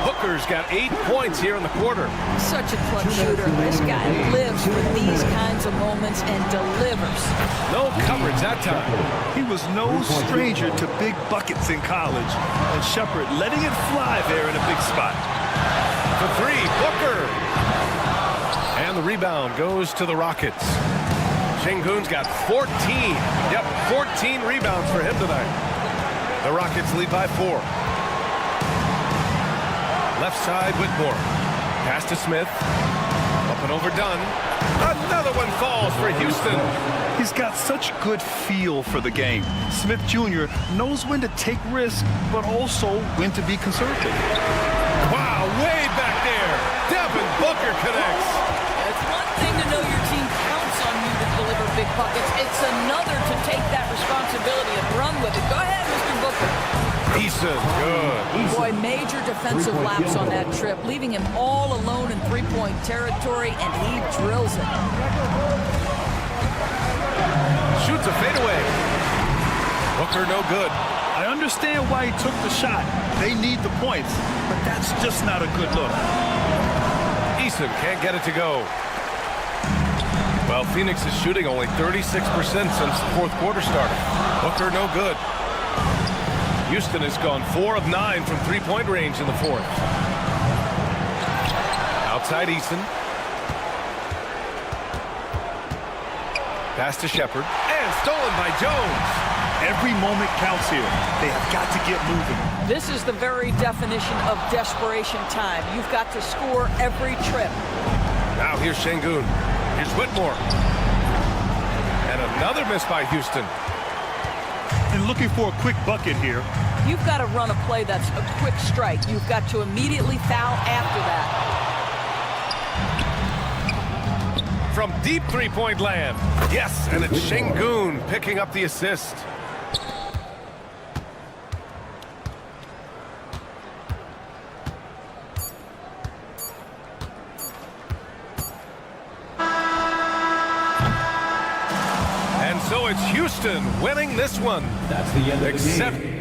Booker's got 8 points here in the quarter. Such a clutch shooter. This guy lives for these kinds of moments and delivers. No coverage that time. He was no stranger to big buckets in college, and Shepard letting it fly there in a big spot. For three, Booker. And the rebound goes to the Rockets. Şengün's got 14. Yep, 14 rebounds for him tonight. The Rockets lead by 4. Left side, Whitmore. Pass to Smith. Up and overdone. Another one falls for Houston. He's got such good feel for the game. Smith Jr. knows when to take risks, but also when to be conservative. Wow, way back there. Devin Booker connects. It's one thing to know your team counts on you to deliver big buckets. It's another to take that responsibility and run with it. Go ahead, Mr. Booker. Eason, good. Boy, major defensive lapse on that trip, leaving him all alone in three-point territory, and he drills it. Shoots a fadeaway. Booker no good. I understand why he took the shot. They need the points, but that's just not a good look. Eason can't get it to go. Well, Phoenix is shooting only 36% since the fourth quarter started. Booker no good. Houston has gone 4 of 9 from three-point range in the fourth. Outside Eason. Pass to Shepard. And stolen by Jones. Every moment counts here. They have got to get moving. This is the very definition of desperation time. You've got to score every trip. Now here's Şengün. Here's Whitmore. And another miss by Houston. And looking for a quick bucket here. You've got to run a play that's a quick strike. You've got to immediately foul after that. From deep three-point land. Yes, and it's Şengün picking up the assist. And so it's Houston winning this one. That's the end of the game.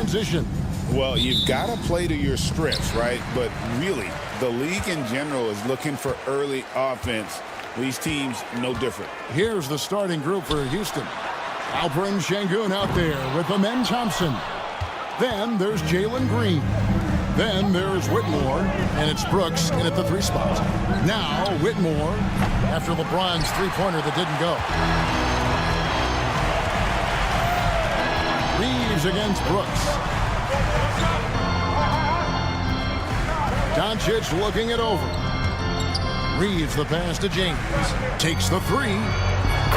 transition. Well, you've got to play to your strengths, right? But really, the league in general is looking for early offense. These teams, no different. Here's the starting group for Houston. Alperen Şengün out there with Amen Thompson. Then there's Jalen Green. Then there's Whitmore, and it's Brooks in at the 3 spot. Now Whitmore after LeBron's three-pointer that didn't go. Reeves against Brooks. Doncic looking it over. Reeves the pass to James. Takes the 3.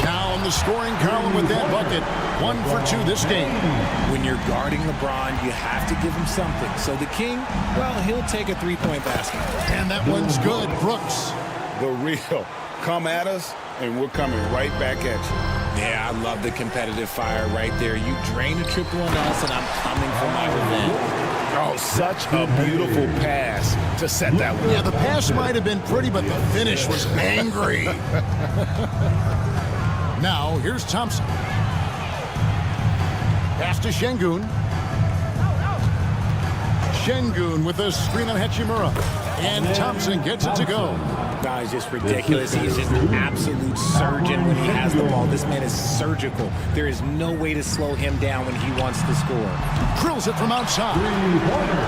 Now in the scoring column with that bucket. 1 for 2 this game. When you're guarding LeBron, you have to give him something. So the King, well, he'll take a 3-point basket. And that one's good. Brooks. The real. Come at us, and we're coming right back at you. Yeah, I love the competitive fire right there. You drain a triple on us, and I'm coming for my revenge. Oh, such a beautiful pass to set that one. Yeah, the pass might have been pretty, but the finish was angry. Now, here's Thompson. Pass to Şengün. Şengün with a screen on Hachimura. And Thompson gets it to go. Guy is just ridiculous. He is just an absolute surgeon when he has the ball. This man is surgical. There is no way to slow him down when he wants to score. Drills it from outside.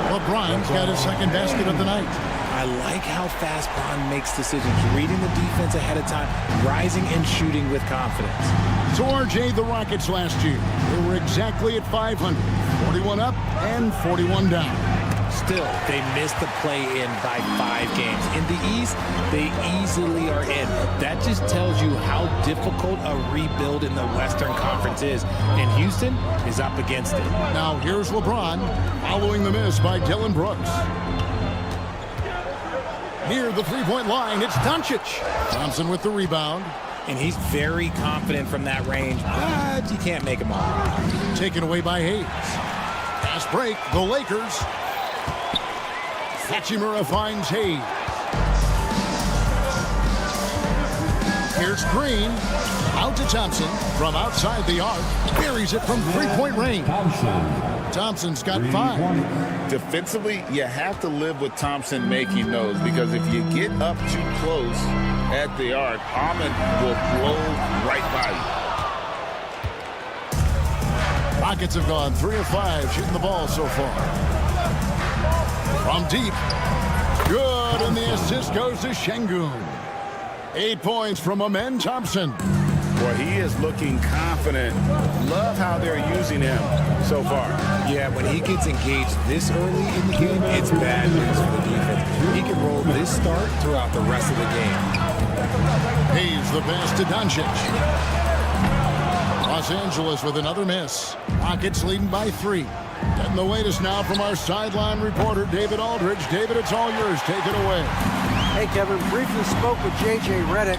LeBron's got his second basket of the night. I like how fast Bron makes decisions, reading the defense ahead of time, rising and shooting with confidence. So RJ, the Rockets last year, they were exactly at 500. 41 up and 41 down. Still, they missed the play-in by 5 games. In the East, they easily are in. That just tells you how difficult a rebuild in the Western Conference is. And Houston is up against it. Now here's LeBron following the miss by Dillon Brooks. Near the 3-point line, it's Doncic. Thompson with the rebound. And he's very confident from that range, but you can't make him all. Taken away by Hayes. Fast break, the Lakers. Hachimura finds Hayes. Here's Green. Out to Thompson from outside the arc. Buries it from 3-point range. Thompson's got 5. Defensively, you have to live with Thompson making those, because if you get up too close at the arc, Ahmed will blow right by you. Rockets have gone 3 of 5 shooting the ball so far. From deep. Good, and the assist goes to Şengün. 8 points from Amen Thompson. Boy, he is looking confident. Love how they're using him so far. Yeah, when he gets engaged this early in the game, it's bad news for the defense. He can roll this start throughout the rest of the game. Hayes the pass to Doncic. Los Angeles with another miss. Rockets leading by 3. Getting the latest now from our sideline reporter, David Aldridge. David, it's all yours. Take it away. Hey, Kevin, briefly spoke with J.J. Redick.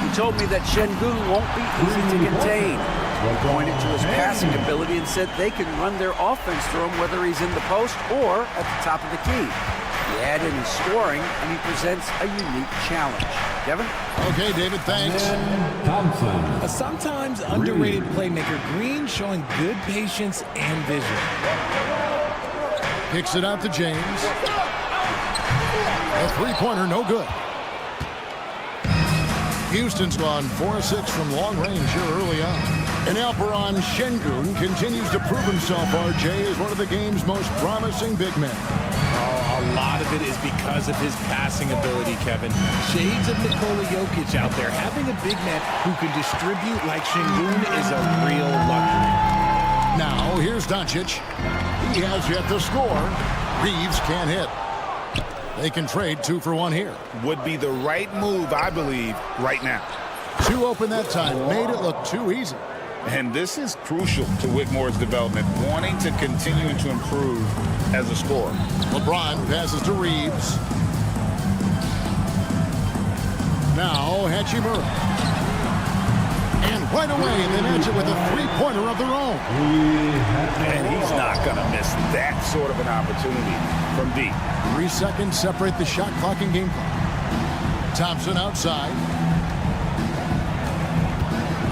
He told me that Şengün won't be easy to contain. He pointed to his passing ability and said they can run their offense through him whether he's in the post or at the top of the key. He added in scoring, and he presents a unique challenge. Kevin? Okay, David, thanks. A sometimes underrated playmaker, Green showing good patience and vision. Kicks it out to James. A 3-pointer, no good. Houston's gone 4 of 6 from long range here early on. And Alperen Şengün continues to prove himself, RJ, as one of the game's most promising big men. A lot of it is because of his passing ability, Kevin. Shades of Nikola Jokic out there. Having a big man who can distribute like Şengün is a real luxury. Now, here's Doncic. He has yet to score. Reeves can't hit. They can trade 2 for 1 here. Would be the right move, I believe, right now. 2 open that time. Made it look too easy. And this is crucial to Whitmore's development, wanting to continue to improve as a scorer. LeBron passes to Reeves. Now, Hachimura. And right away, they match it with a 3-pointer of their own. And he's not going to miss that sort of an opportunity from deep. 3 seconds separate the shot clock and game clock. Thompson outside.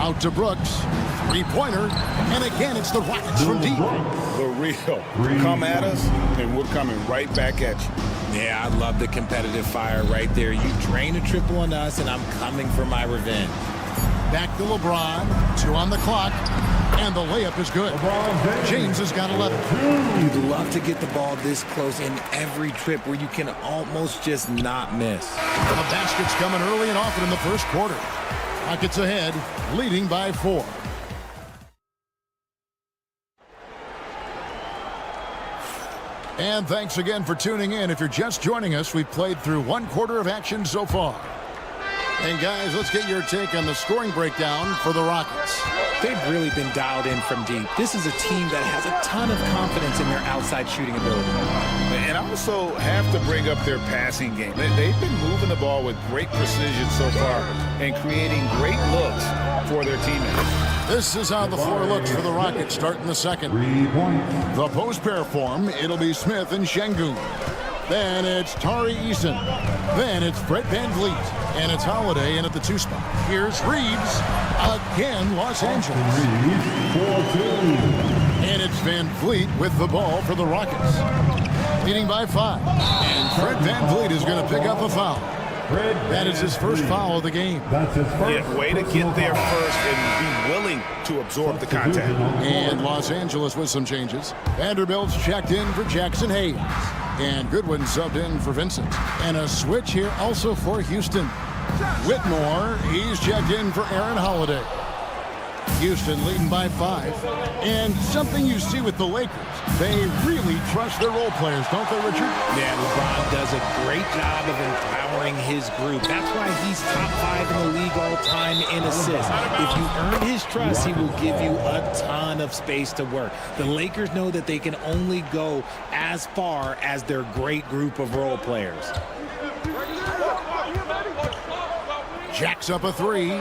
Out Out to Brooks. Three-pointer. And again, it's the Rockets from deep. The real. Come at us, and we're coming right back at you. Yeah, I love the competitive fire right there. You drain a triple on us, and I'm coming for my revenge. Back to LeBron. 2 on the clock. And the layup is good. James has got 11. You'd love to get the ball this close in every trip where you can almost just not miss. The basket's coming early and often in the first quarter. Rockets ahead, leading by 4. And thanks again for tuning in. If you're just joining us, we've played through 1 quarter of action so far. And guys, let's get your take on the scoring breakdown for the Rockets. They've really been dialed in from deep. This is a team that has a ton of confidence in their outside shooting ability. And I also have to bring up their passing game. They've been moving the ball with great precision so far and creating great looks for their teammates. This is how the floor looks for the Rockets starting the second. The post pair form, it'll be Smith and Şengün. Then it's Tari Eason. Then it's Brett VanVleet. And it's Holiday in at the 2 spot. Here's Reeves. Again, Los Angeles. And it's VanVleet with the ball for the Rockets. Leading by 5. And Brett VanVleet is going to pick up a foul. That is his first foul of the game. Yeah, way to get there first and be willing to absorb the contact. And Los Angeles with some changes. Vanderbilt's checked in for Jackson Hayes. And Goodwin subbed in for Vincent. And a switch here also for Houston. Whitmore, he's checked in for Aaron Holiday. Houston leading by 5. And something you see with the Lakers, they really trust their role players, don't they, Richard? Yeah, LeBron does a great job of empowering his group. That's why he's top 5 in the league all time in assists. If you earn his trust, he will give you a ton of space to work. The Lakers know that they can only go as far as their great group of role players. Jacks up a 3.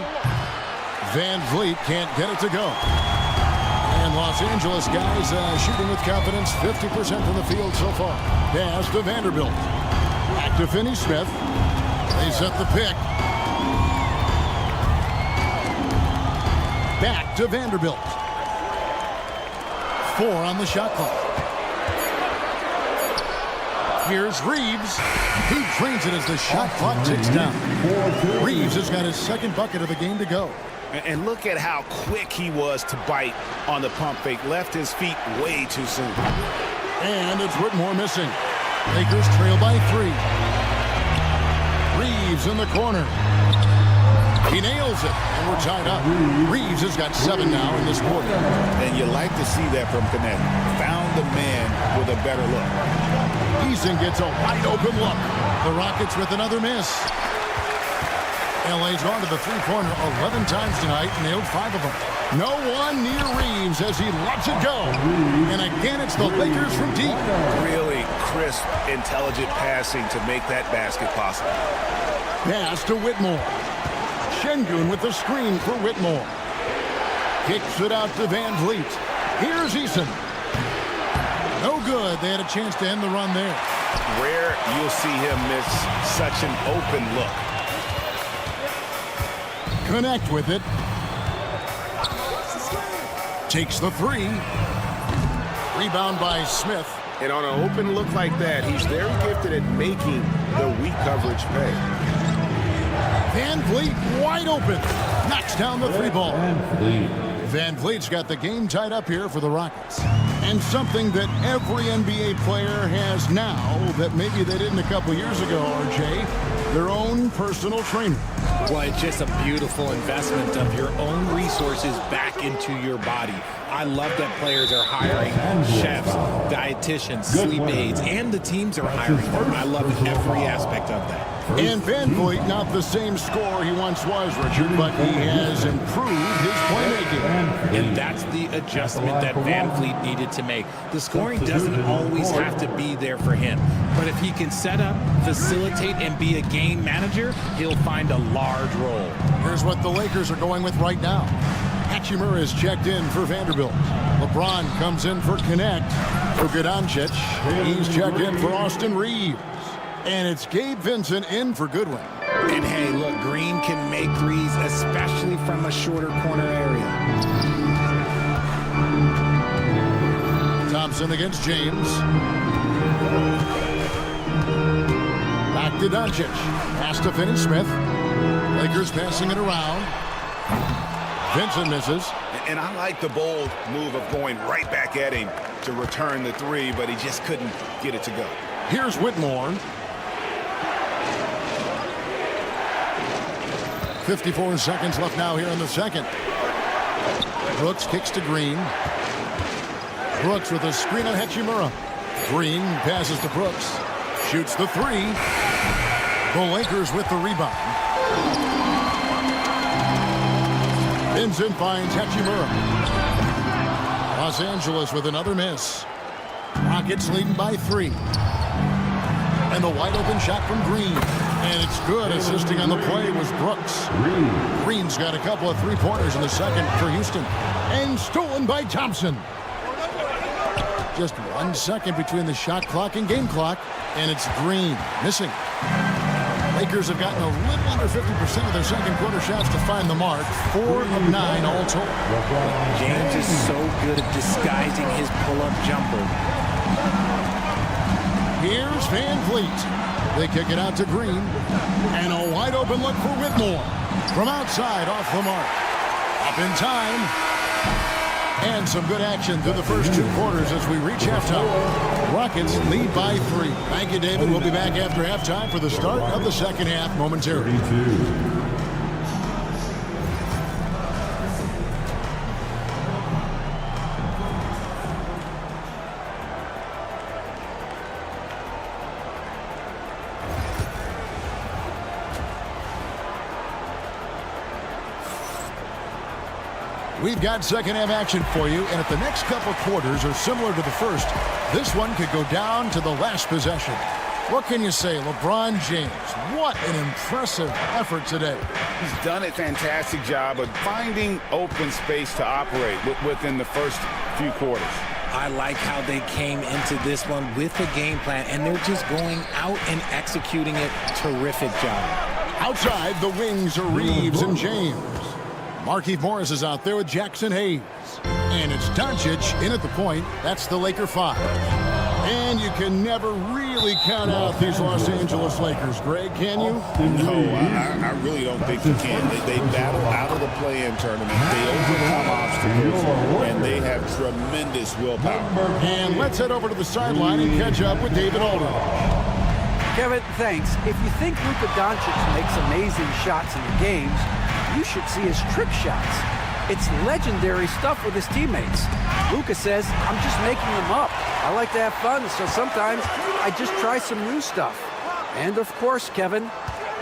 VanVleet can't get it to go. And Los Angeles guys shooting with confidence, 50% from the field so far. Pass to Vanderbilt. Back to Finney-Smith. They set the pick. Back to Vanderbilt. 4 on the shot clock. Here's Reeves. He drains it as the shot clock ticks down. Reeves has got his second bucket of the game to go. And look at how quick he was to bite on the pump fake. Left his feet way too soon. And it's Whitmore missing. Lakers trail by 3. Reeves in the corner. He nails it, and we're tied up. Reeves has got 7 now in this quarter. And you like to see that from Connect. Found the man with a better look. Eason gets a wide-open look. The Rockets with another miss. LA's gone to the three-pointer 11 times tonight, nailed 5 of them. No one near Reeves as he lets it go. And again, it's the Lakers from deep. Really crisp, intelligent passing to make that basket possible. Pass to Whitmore. Şengün with the screen for Whitmore. Kicks it out to VanVleet. Here's Eason. No good. They had a chance to end the run there. Rare you'll see him miss such an open look. Connect with it. Takes the 3. Rebound by Smith. And on an open look like that, he's very gifted at making the weak coverage pay. VanVleet wide open. Knocks down the 3 ball. VanVleet's got the game tied up here for the Rockets. And something that every NBA player has now that maybe they didn't a couple years ago, RJ, their own personal trainer. Well, it's just a beautiful investment of your own resources back into your body. I love that players are hiring chefs, dietitians, sleep aides, and the teams are hiring them. I love every aspect of that. And VanVleet, not the same scorer he once was, Richard, but he has improved his playmaking. And that's the adjustment that VanVleet needed to make. The scoring doesn't always have to be there for him. But if he can set up, facilitate, and be a game manager, he'll find a large role. Here's what the Lakers are going with right now. Hachimura is checked in for Vanderbilt. LeBron comes in for Connect for Doncic. He's checked in for Austin Reeves. And it's Gabe Vincent in for Goodwin. And hey, look, Green can make threes, especially from a shorter corner area. Thompson against James. Back to Doncic. Pass to Finney-Smith. Lakers passing it around. Vincent misses. And I like the bold move of going right back at him to return the three, but he just couldn't get it to go. Here's Whitmore. 54 seconds left now here in the second. Brooks kicks to Green. Brooks with a screen on Hachimura. Green passes to Brooks. Shoots the three. The Lakers with the rebound. Vincent finds Hachimura. Los Angeles with another miss. Rockets leading by 3. And the wide open shot from Green. And it's good. Assisting on the play was Brooks. Green's got a couple of three-pointers in the second for Houston. And stolen by Thompson. Just 1 second between the shot clock and game clock. And it's Green missing. Lakers have gotten a little under 50% of their second quarter shots to find the mark. 4 of 9 all told. James is so good at disguising his pull-up jumper. Here's Van Vliet. They kick it out to Green. And a wide open look for Whitmore. From outside, off the mark. Up in time. And some good action through the first 2 quarters as we reach halftime. Rockets lead by 3. Thank you, David. We'll be back after halftime for the start of the second half momentarily. We've got second half action for you, and if the next couple quarters are similar to the first, this one could go down to the last possession. What can you say, LeBron James? What an impressive effort today. He's done a fantastic job of finding open space to operate within the first few quarters. I like how they came into this one with a game plan, and they're just going out and executing it. Terrific job. Outside, the wings are Reeves and James. Markieff Morris is out there with Jackson Hayes. And it's Doncic in at the point. That's the Laker 5. And you can never really count out these Los Angeles Lakers, Greg, can you? No, I really don't think you can. They battle out of the play-in tournament. They overcome obstacles, and they have tremendous willpower. And let's head over to the sideline and catch up with David Aldridge. Kevin, thanks. If you think Luka Doncic makes amazing shots in the games, you should see his trick shots. It's legendary stuff with his teammates. Luka says, I'm just making them up. I like to have fun, so sometimes I just try some new stuff. And of course, Kevin,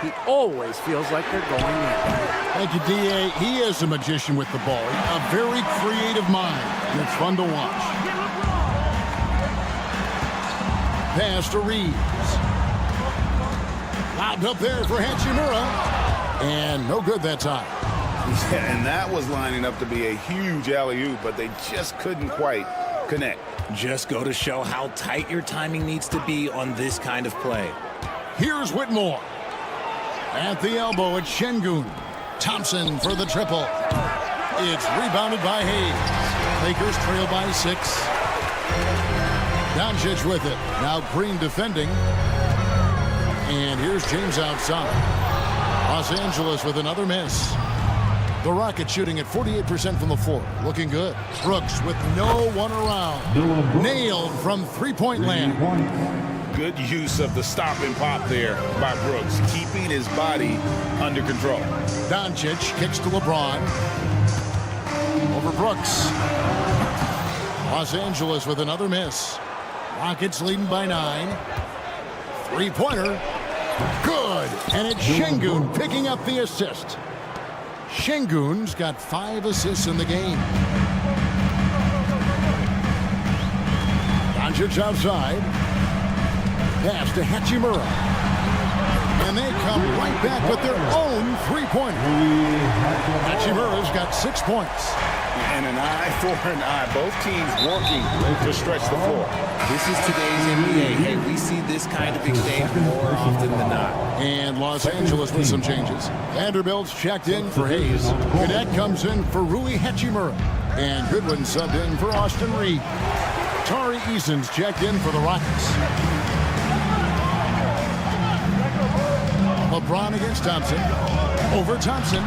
he always feels like they're going in. Thank you, D.A. He is a magician with the ball. A very creative mind, and it's fun to watch. Pass to Reeves. Lobbed up there for Hachimura. And no good that time. Yeah, and that was lining up to be a huge alley-oop, but they just couldn't quite connect. Just go to show how tight your timing needs to be on this kind of play. Here's Whitmore. At the elbow, it's Şengün. Thompson for the triple. It's rebounded by Hayes. Lakers trail by 6. Doncic with it. Now Green defending. And here's James outside. Los Angeles with another miss. The Rockets shooting at 48% from the floor. Looking good. Brooks with no one around. Nailed from three-point land. Good use of the stop and pop there by Brooks, keeping his body under control. Doncic kicks to LeBron. Over Brooks. Los Angeles with another miss. Rockets leading by 9. Three-pointer. Good. And it's Şengün picking up the assist. Şengün's got 5 assists in the game. Doncic outside. Pass to Hachimura. And they come right back with their own three-pointer. Hachimura's got 6 points. And an eye for an eye. Both teams working to stretch the floor. This is today's NBA. Hey, we see this kind of exchange more often than not. And Los Angeles with some changes. Vanderbilt's checked in for Hayes. Cadet comes in for Rui Hachimura. And Goodwin subbed in for Austin Reed. Tari Eason's checked in for the Rockets. LeBron against Thompson. Over Thompson.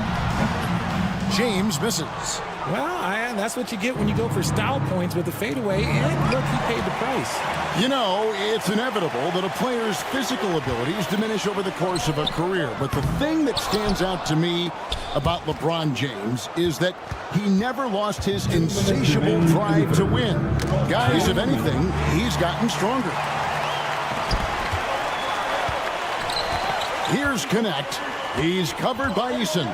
James misses. Well, that's what you get when you go for style points with a fadeaway. And look, he paid the price. You know, it's inevitable that a player's physical abilities diminish over the course of a career. But the thing that stands out to me about LeBron James is that he never lost his insatiable drive to win. Guys, if anything, he's gotten stronger. Here's Connect. He's covered by Eason.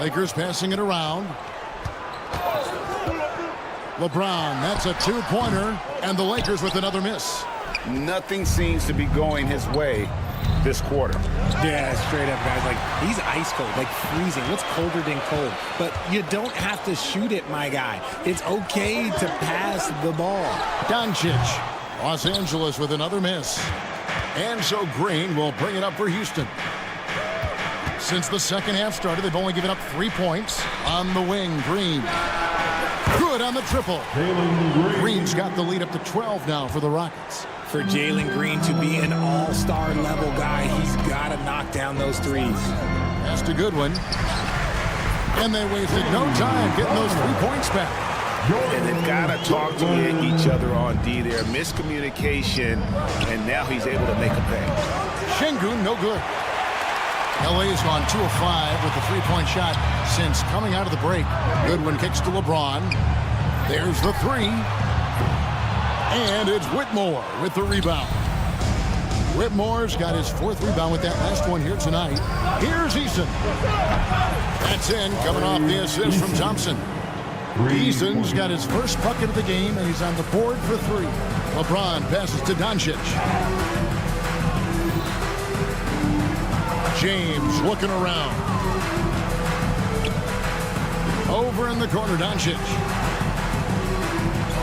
Lakers passing it around. LeBron, that's a two-pointer, and the Lakers with another miss. Nothing seems to be going his way this quarter. Yeah, straight up, guys. Like, he's ice cold, like freezing. What's colder than cold? But you don't have to shoot it, my guy. It's okay to pass the ball. Doncic, Los Angeles with another miss. And so Green will bring it up for Houston. Since the second half started, they've only given up 3 points. On the wing, Green. Good on the triple. Green's got the lead up to 12 now for the Rockets. For Jalen Green to be an all-star level guy, he's got to knock down those threes. Pass to Goodwin. And they wasted no time getting those 3 points back. And they've got to talk to each other on D there. Miscommunication, and now he's able to make a pay. Şengün, no good. LA's gone 2 of 5 with the 3-point shot since coming out of the break. Goodwin kicks to LeBron. There's the 3. And it's Whitmore with the rebound. Whitmore's got his 4th rebound with that last one here tonight. Here's Eason. That's in, coming off the assist from Thompson. Eason's got his first bucket of the game, and he's on the board for 3. LeBron passes to Doncic. James looking around. Over in the corner, Doncic.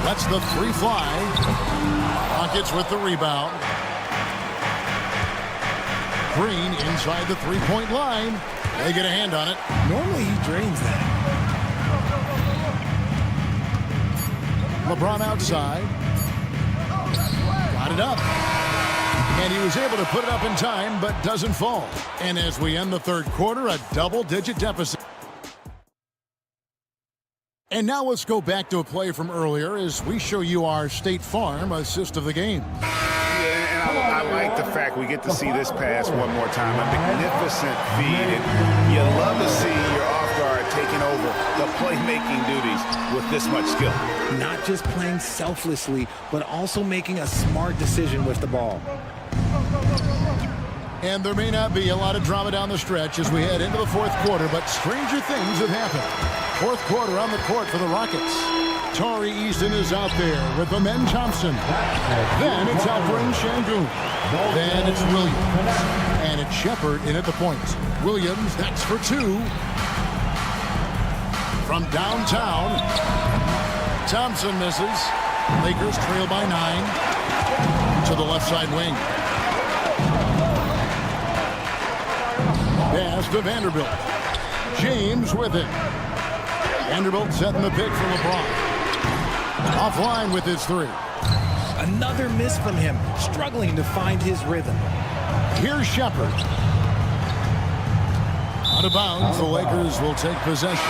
Lets the 3 fly. Rockets with the rebound. Green inside the 3-point line. They get a hand on it. Normally he drains that. LeBron outside. Got it up. And he was able to put it up in time, but doesn't fall. And as we end the third quarter, a double-digit deficit. And now let's go back to a play from earlier as we show you our State Farm assist of the game. Yeah, and I like the fact we get to see this pass one more time. A magnificent feed. And you love to see your off-guard taking over the playmaking duties with this much skill. Not just playing selflessly, but also making a smart decision with the ball. And there may not be a lot of drama down the stretch as we head into the fourth quarter, but stranger things have happened. Fourth quarter on the court for the Rockets. Tari Eason is out there with Amen Thompson. Then it's Alperen Şengün. Then it's Williams. And it's Shepard in at the point. Williams, that's for 2. From downtown, Thompson misses. Lakers trail by 9 to the left side wing. Pass to Vanderbilt. James with it. Vanderbilt setting the pick for LeBron. Offline with his 3. Another miss from him, struggling to find his rhythm. Here's Shepard. Out of bounds, the Lakers will take possession.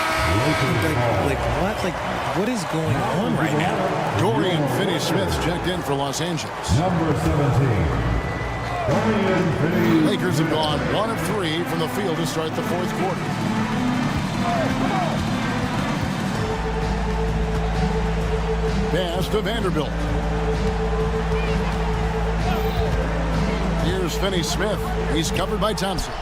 What is going on right now? Dorian Finney-Smith's checked in for Los Angeles. Number 17. Lakers have gone 1 of 3 from the field to start the fourth quarter. Pass to Vanderbilt. Here's Finney-Smith. He's covered by Thompson.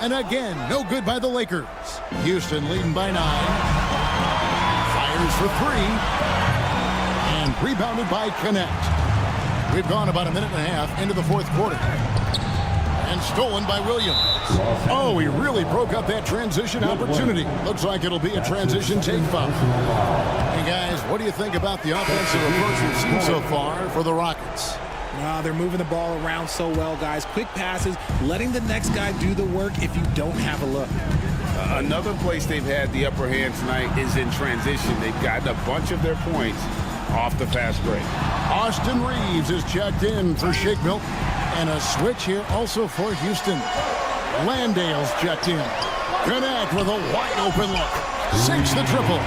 And again, no good by the Lakers. Houston leading by 9. Fires for 3. And rebounded by Connect. We've gone about a minute and a half into the fourth quarter. And stolen by Williams. Oh, he really broke up that transition opportunity. Looks like it'll be a transition take foul. Hey, guys, what do you think about the offensive approach we've seen so far for the Rockets? They're moving the ball around so well, guys. Quick passes, letting the next guy do the work if you don't have a look. Another place they've had the upper hand tonight is in transition. They've gotten a bunch of their points off the fast break. Austin Reeves is checked in for Shake Milton. And a switch here also for Houston. Landale's checked in. Connect with a wide open look. Sinks the triple.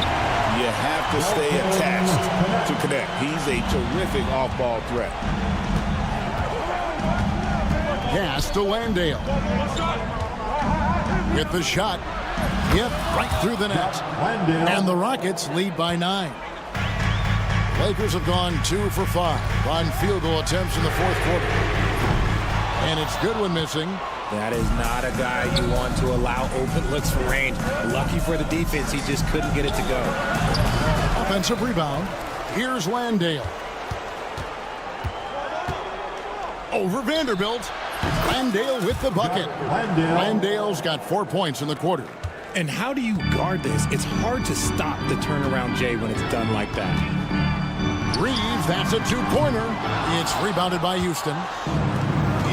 You have to stay attached to Connect. He's a terrific off-ball threat. Pass to Landale. With the shot. Yep, right through the net. And the Rockets lead by 9. Lakers have gone 2 for 5 on field goal attempts in the fourth quarter. And it's Goodwin missing. That is not a guy you want to allow open looks for range. Lucky for the defense, he just couldn't get it to go. Offensive rebound. Here's Landale. Over Vanderbilt. Landale with the bucket. Landale's got 4 points in the quarter. And how do you guard this? It's hard to stop the turnaround Jay when it's done like that. Reeves, that's a 2-pointer. It's rebounded by Houston.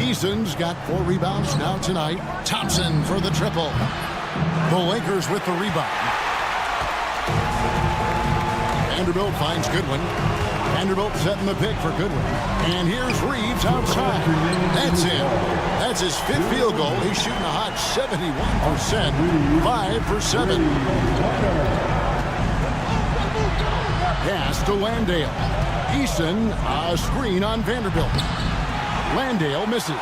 Eason's got 4 rebounds now tonight. Thompson for the triple. The Lakers with the rebound. Vanderbilt finds Goodwin. Vanderbilt setting the pick for Goodwin. And here's Reeves outside. That's him. That's his 5th field goal. He's shooting a hot 71%. 5 for 7. Pass to Landale. Eason, a screen on Vanderbilt. Landale misses.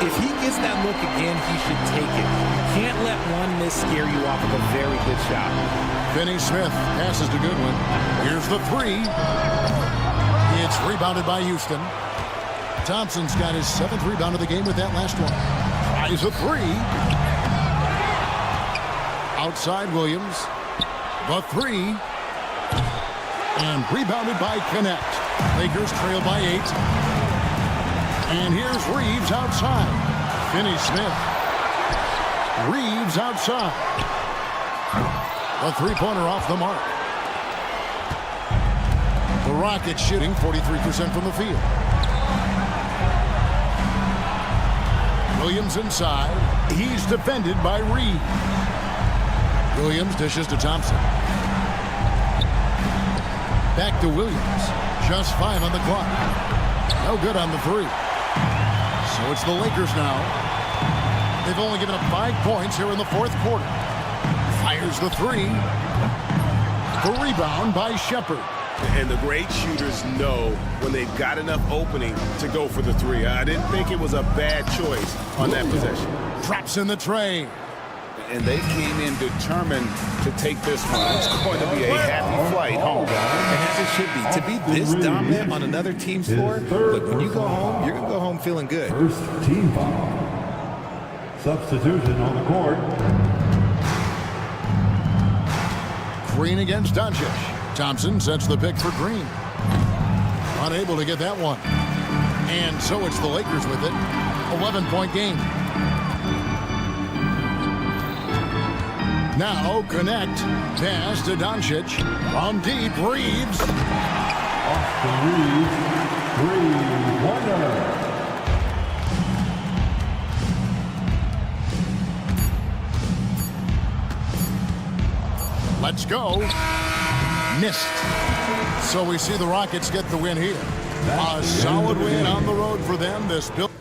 If he gets that look again, he should take it. Can't let one miss scare you off of a very good shot. Finney Smith passes to Goodwin. Here's the 3. It's rebounded by Houston. Thompson's got his 7th rebound of the game with that last one. Tries a 3. Outside Williams. The 3. And rebounded by Connect. Lakers trail by 8. And here's Reeves outside. Finney Smith. Reeves outside. A 3-pointer off the mark. The Rockets shooting 43% from the field. Williams inside. He's defended by Reed. Williams dishes to Thompson. Back to Williams. Just 5 on the clock. No good on the 3. So it's the Lakers now. They've only given up 5 points here in the fourth quarter. Fires the 3. The rebound by Shepard. And the great shooters know when they've got enough opening to go for the 3. I didn't think it was a bad choice on that possession. Drops in the tray. And they came in determined to take this one. It's going to be a happy flight home. And as it should be. To be this dominant on another team's floor, look, when you go home, you're going to go home feeling good. First team foul. Substitution on the court. Green against Doncic. Thompson sets the pick for Green. Unable to get that one. And so it's the Lakers with it. 11-point game. Now Connect. Pass to Doncic. From deep, Reeves. Austin Reeves. 3-pointer. Let's go. Missed. So we see the Rockets get the win here. A solid win on the road for them. This build.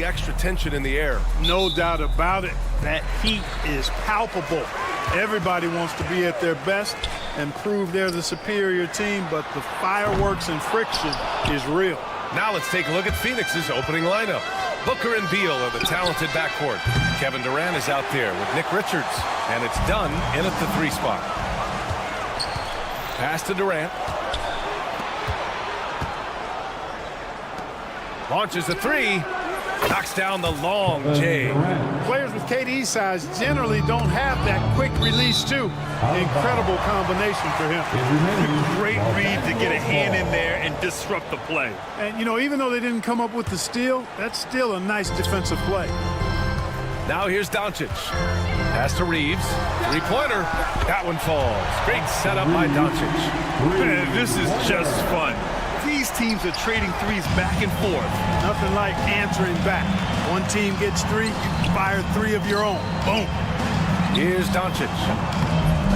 extra tension in the air. No doubt about it. That heat is palpable. Everybody wants to be at their best and prove they're the superior team, but the fireworks and friction is real. Now let's take a look at Phoenix's opening lineup. Booker and Beal are the talented backcourt. Kevin Durant is out there with Nick Richards, and it's done in at the 3 spot. Pass to Durant. Launches a 3. Knocks down the long J. Players with KD's size generally don't have that quick release too. Incredible combination for him. Great read to get a hand in there and disrupt the play. And, you know, even though they didn't come up with the steal, that's still a nice defensive play. Now here's Doncic. Pass to Reeves. 3-pointer. That one falls. Great setup by Doncic. Man, this is just fun. These teams are trading threes back and forth. Nothing like answering back. One team gets 3, you fire 3 of your own. Boom. Here's Doncic.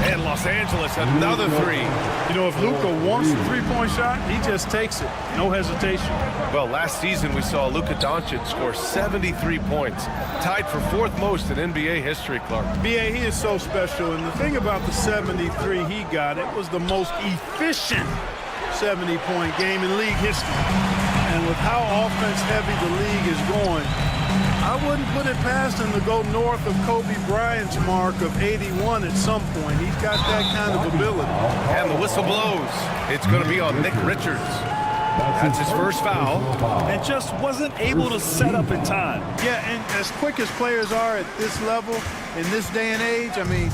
And Los Angeles, another 3. You know, if Luka wants the three-point shot, he just takes it. No hesitation. Well, last season we saw Luka Doncic score 73 points. Tied for 4th most in NBA history, Clark. B.A., he is so special. And the thing about the 73 he got, it was the most efficient 70-point game in league history. And with how offense-heavy the league is going, I wouldn't put it past him to go north of Kobe Bryant's mark of 81 at some point. He's got that kind of ability. And the whistle blows. It's going to be on Nick Richards. That's his first foul. And just wasn't able to set up in time. Yeah, and as quick as players are at this level, in this day and age, I mean,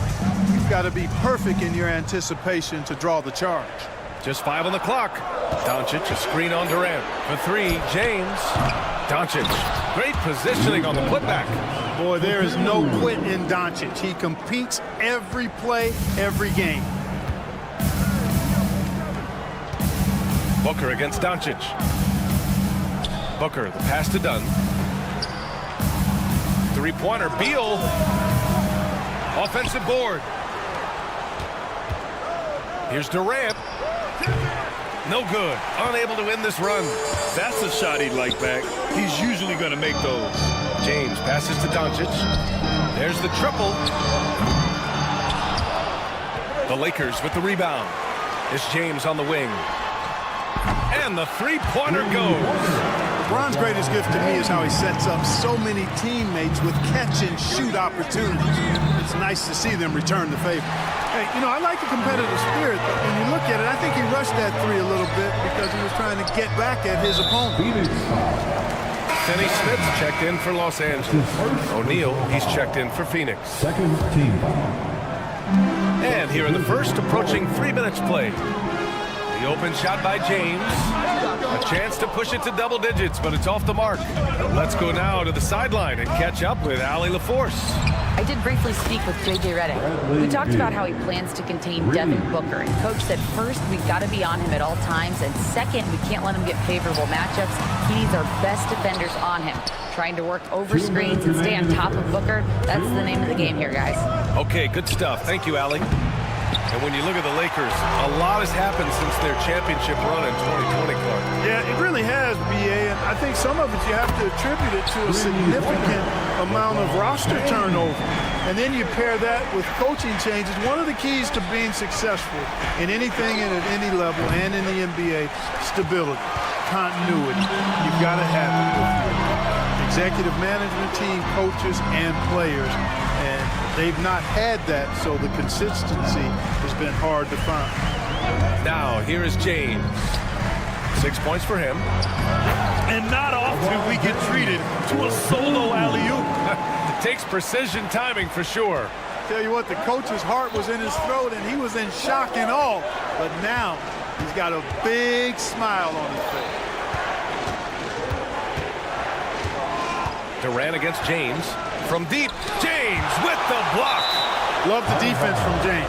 you've got to be perfect in your anticipation to draw the charge. Just 5 on the clock. Doncic, a screen on Durant. For 3, James. Doncic, great positioning on the putback. Boy, there is no quit in Doncic. He competes every play, every game. Booker against Doncic. Booker, the pass to Dunn. 3-pointer, Beal. Offensive board. Here's Durant. No good. Unable to win this run. That's a shot he'd like back. He's usually going to make those. James passes to Doncic. There's the triple. The Lakers with the rebound. It's James on the wing. And the 3-pointer goes. LeBron's greatest gift to me is how he sets up so many teammates with catch-and-shoot opportunities. It's nice to see them return the favor. Hey, you know, I like the competitive spirit. When you look at it, I think he rushed that 3 a little bit because he was trying to get back at his opponent. Finney Smith checked in for Los Angeles. O'Neal, he's checked in for Phoenix. Second team. And here in the first, approaching 3 minutes played. The open shot by James. A chance to push it to double digits, but it's off the mark. Let's go now to the sideline and catch up with Allie LaForce. I did briefly speak with J.J. Redick. We talked about how he plans to contain Devin Booker. And Coach said, first, we've got to be on him at all times. And second, we can't let him get favorable matchups. He needs our best defenders on him. Trying to work over screens and stay on top of Booker. That's the name of the game here, guys. Okay, good stuff. Thank you, Allie. And when you look at the Lakers, a lot has happened since their championship run in 2020, Clark. Yeah, it really has, B.A., and I think some of it you have to attribute it to a significant amount of roster turnover. And then you pair that with coaching changes. One of the keys to being successful in anything and at any level and in the NBA, stability, continuity. You've got to have it with your executive management team, coaches, and players. And they've not had that, so the consistency has been hard to find. Now, here is James. 6 points for him. And not often we get treated to a solo alley-oop. Takes precision timing for sure. Tell you what, the coach's heart was in his throat, and he was in shock and awe. But now, he's got a big smile on his face. Durant against James. From deep, James with the block. Love the defense from James.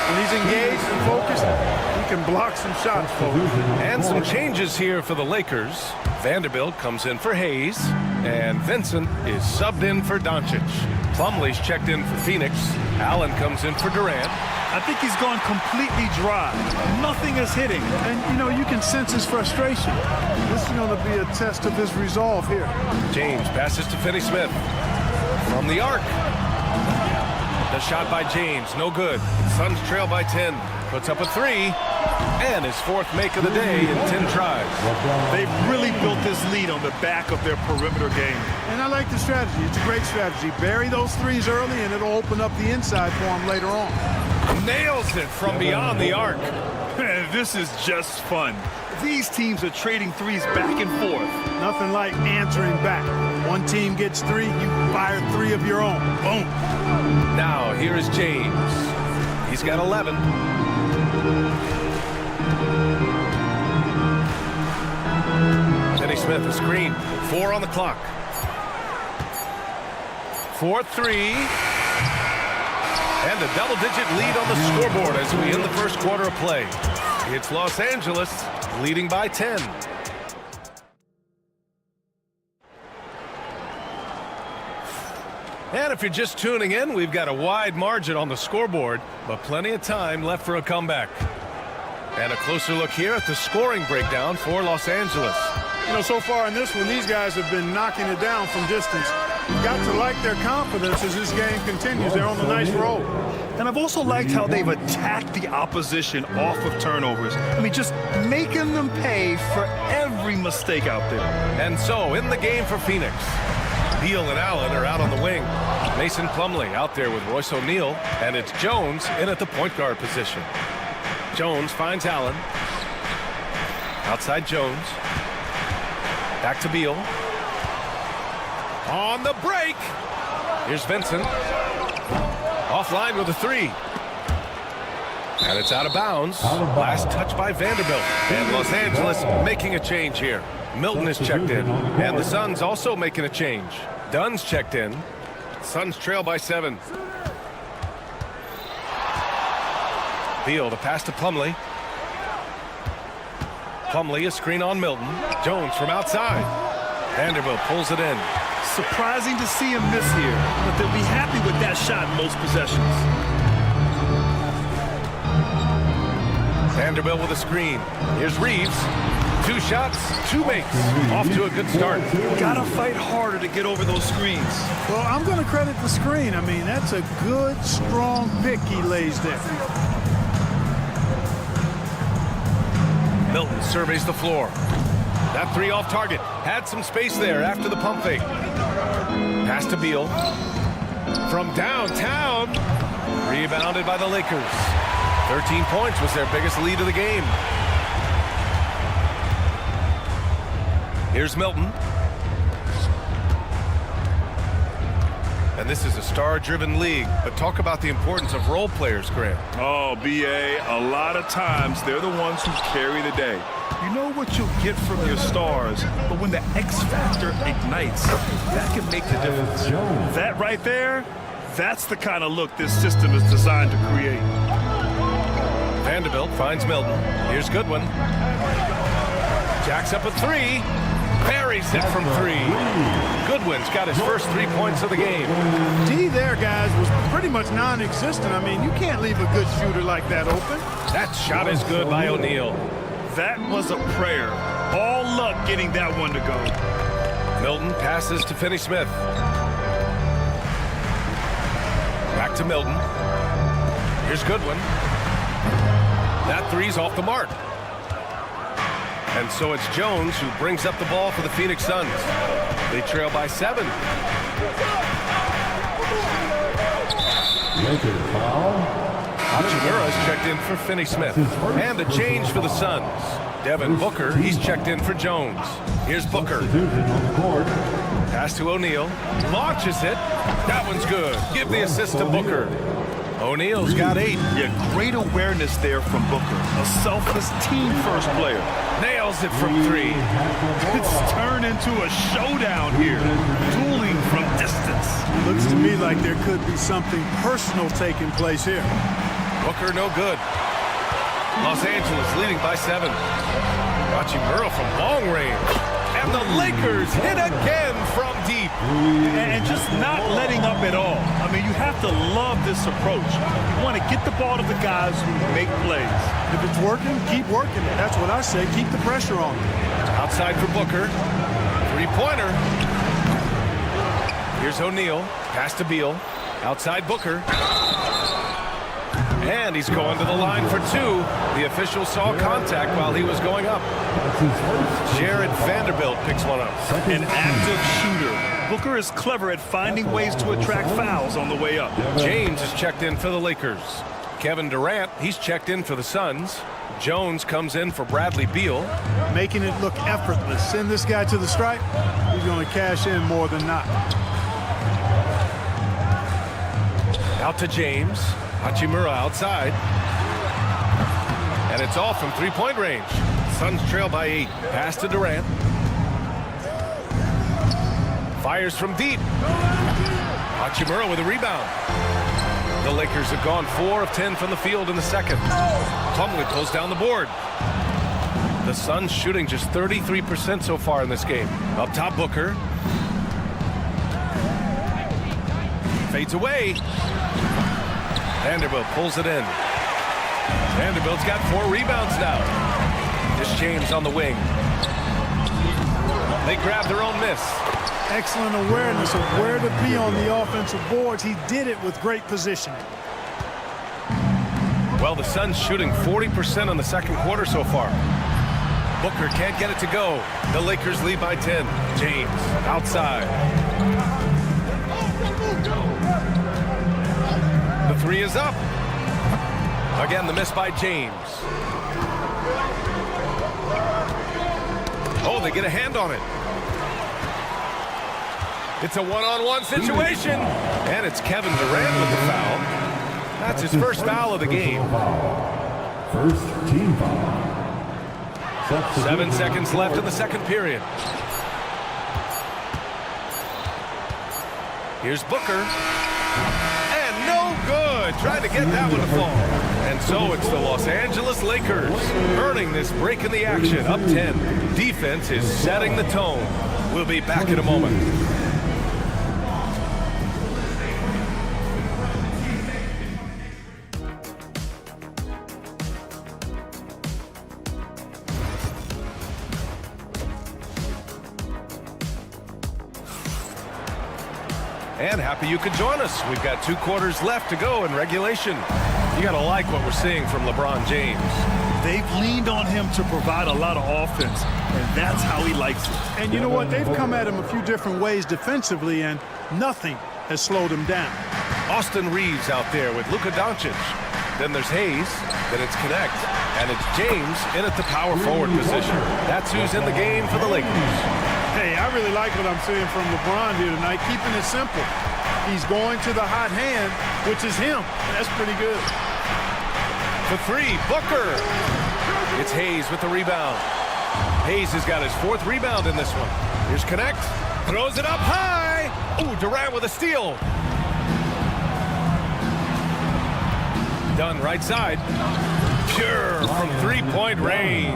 When he's engaged and focused, he can block some shots, folks. And some changes here for the Lakers. Vanderbilt comes in for Hayes, and Vincent is subbed in for Doncic. Plumlee's checked in for Phoenix. Allen comes in for Durant. I think he's gone completely dry. Nothing is hitting. And, you know, you can sense his frustration. This is going to be a test of his resolve here. James passes to Finney-Smith. From the arc. The shot by James, no good. Suns trail by 10. Puts up a 3. And his 4th make of the day in 10 tries. They've really built this lead on the back of their perimeter game. And I like the strategy. It's a great strategy. Bury those threes early, and it'll open up the inside for him later on. Nails it from beyond the arc. This is just fun. These teams are trading threes back and forth. Nothing like answering back. One team gets 3, you fire 3 of your own. Boom. Now, here is James. He's got 11. Finney-Smith, a screen. 4 on the clock. 4-3. And a double-digit lead on the scoreboard as we end the first quarter of play. It's Los Angeles leading by 10. And if you're just tuning in, we've got a wide margin on the scoreboard, but plenty of time left for a comeback. And a closer look here at the scoring breakdown for Los Angeles. You know, so far in this one, these guys have been knocking it down from distance. You've got to like their confidence as this game continues. They're on a nice roll. And I've also liked how they've attacked the opposition off of turnovers. I mean, just making them pay for every mistake out there. And so, in the game for Phoenix, Beal and Allen are out on the wing. Mason Plumlee out there with Royce O'Neal, and it's Jones in at the point guard position. Jones finds Allen. Outside Jones. Back to Beal. On the break. Here's Vincent. Offline with a 3. And it's out of bounds. Last touch by Vanderbilt. And Los Angeles making a change here. Milton is checked in. And the Suns also making a change. Dunn's checked in. Suns trail by 7. Beal, the pass to Plumlee. Plumlee, a screen on Milton. Jones from outside. Vanderbilt pulls it in. Surprising to see him miss here, but they'll be happy with that shot in most possessions. Vanderbilt with a screen. Here's Reeves. 2 shots, 2 makes. Off to a good start. Gotta fight harder to get over those screens. Well, I'm going to credit the screen. I mean, that's a good, strong pick he lays there. Milton surveys the floor. That 3 off target. Had some space there after the pump fake. Pass to Beal. From downtown. Rebounded by the Lakers. 13 points was their biggest lead of the game. Here's Milton. And this is a star-driven league, but talk about the importance of role players, Grant. Oh, B.A., a lot of times they're the ones who carry the day. You know what you'll get from your stars, but when the X factor ignites, that can make the difference. That right there, that's the kind of look this system is designed to create. Vanderbilt finds Milton. Here's Goodwin. Jacks up a 3. Buries it from 3. Goodwin's got his first 3 points of the game. D there, guys, was pretty much non-existent. I mean, you can't leave a good shooter like that open. That shot is good by O'Neal. That was a prayer. All luck getting that one to go. Milton passes to Finney-Smith. Back to Milton. Here's Goodwin. That 3's off the mark. And so it's Jones who brings up the ball for the Phoenix Suns. They trail by 7. Hachimura's checked in for Finney-Smith. And a change for the Suns. Devin Booker, he's checked in for Jones. Here's Booker. Pass to O'Neal. Launches it. That one's good. Give the assist to Booker. O'Neal's got 8. Yeah, great awareness there from Booker. A selfless team-first player. Nails it from 3. It's turned into a showdown here. Dueling from distance. Looks to me like there could be something personal taking place here. Booker no good. Los Angeles leading by 7. Hachimura from long range. And the Lakers hit again from deep. and just not letting up at all. I mean, you have to love this approach. You want to get the ball to the guys who make plays. If it's working, keep working it. That's what I say. Keep the pressure on. Outside for Booker. Three-pointer. Here's O'Neal. Pass to Beal. Outside Booker. And he's going to the line for two. The official saw contact while he was going up. Jared Vanderbilt picks one up. An active shooter. Booker is clever at finding ways to attract fouls on the way up. James is checked in for the Lakers. Kevin Durant, he's checked in for the Suns. Jones comes in for Bradley Beal. Making it look effortless. Send this guy to the stripe. He's going to cash in more than not. Out to James. Hachimura outside. And it's off from three-point range. Suns trail by 8. Pass to Durant. Fires from deep. Hachimura with a rebound. The Lakers have gone 4 of 10 from the field in the second. Plumlee pulls down the board. The Suns shooting just 33% so far in this game. Up top, Booker. Fades away. Vanderbilt pulls it in. Vanderbilt's got 4 rebounds now. This James on the wing. They grab their own miss. Excellent awareness of where to be on the offensive boards. He did it with great positioning. Well, the Suns shooting 40% on the second quarter so far. Booker can't get it to go. The Lakers lead by 10. James outside. The three is up. Again, the miss by James. Oh, they get a hand on it. It's a one-on-one situation. And it's Kevin Durant with the foul. That's his first foul of the game. First team foul. 7 seconds left in the second period. Here's Booker. And no good. Trying to get that one to fall. And so it's the Los Angeles Lakers earning this break in the action. Up 10. Defense is setting the tone. We'll be back in a moment. And happy you could join us. We've got 2 quarters left to go in regulation. You got to like what we're seeing from LeBron James. They've leaned on him to provide a lot of offense, and that's how he likes it. And you know what? They've come at him a few different ways defensively, and nothing has slowed him down. Austin Reeves out there with Luka Doncic. Then there's Hayes. Then it's Connect. And it's James in at the power forward position. That's who's in the game for the Lakers. Hey, I really like what I'm seeing from LeBron here tonight, keeping it simple. He's going to the hot hand, which is him. That's pretty good. For 3, Booker. It's Hayes with the rebound. Hayes has got his 4th rebound in this one. Here's Connect. Throws it up high. Ooh, Durant with a steal. Dunn right side. Pure from 3-point range.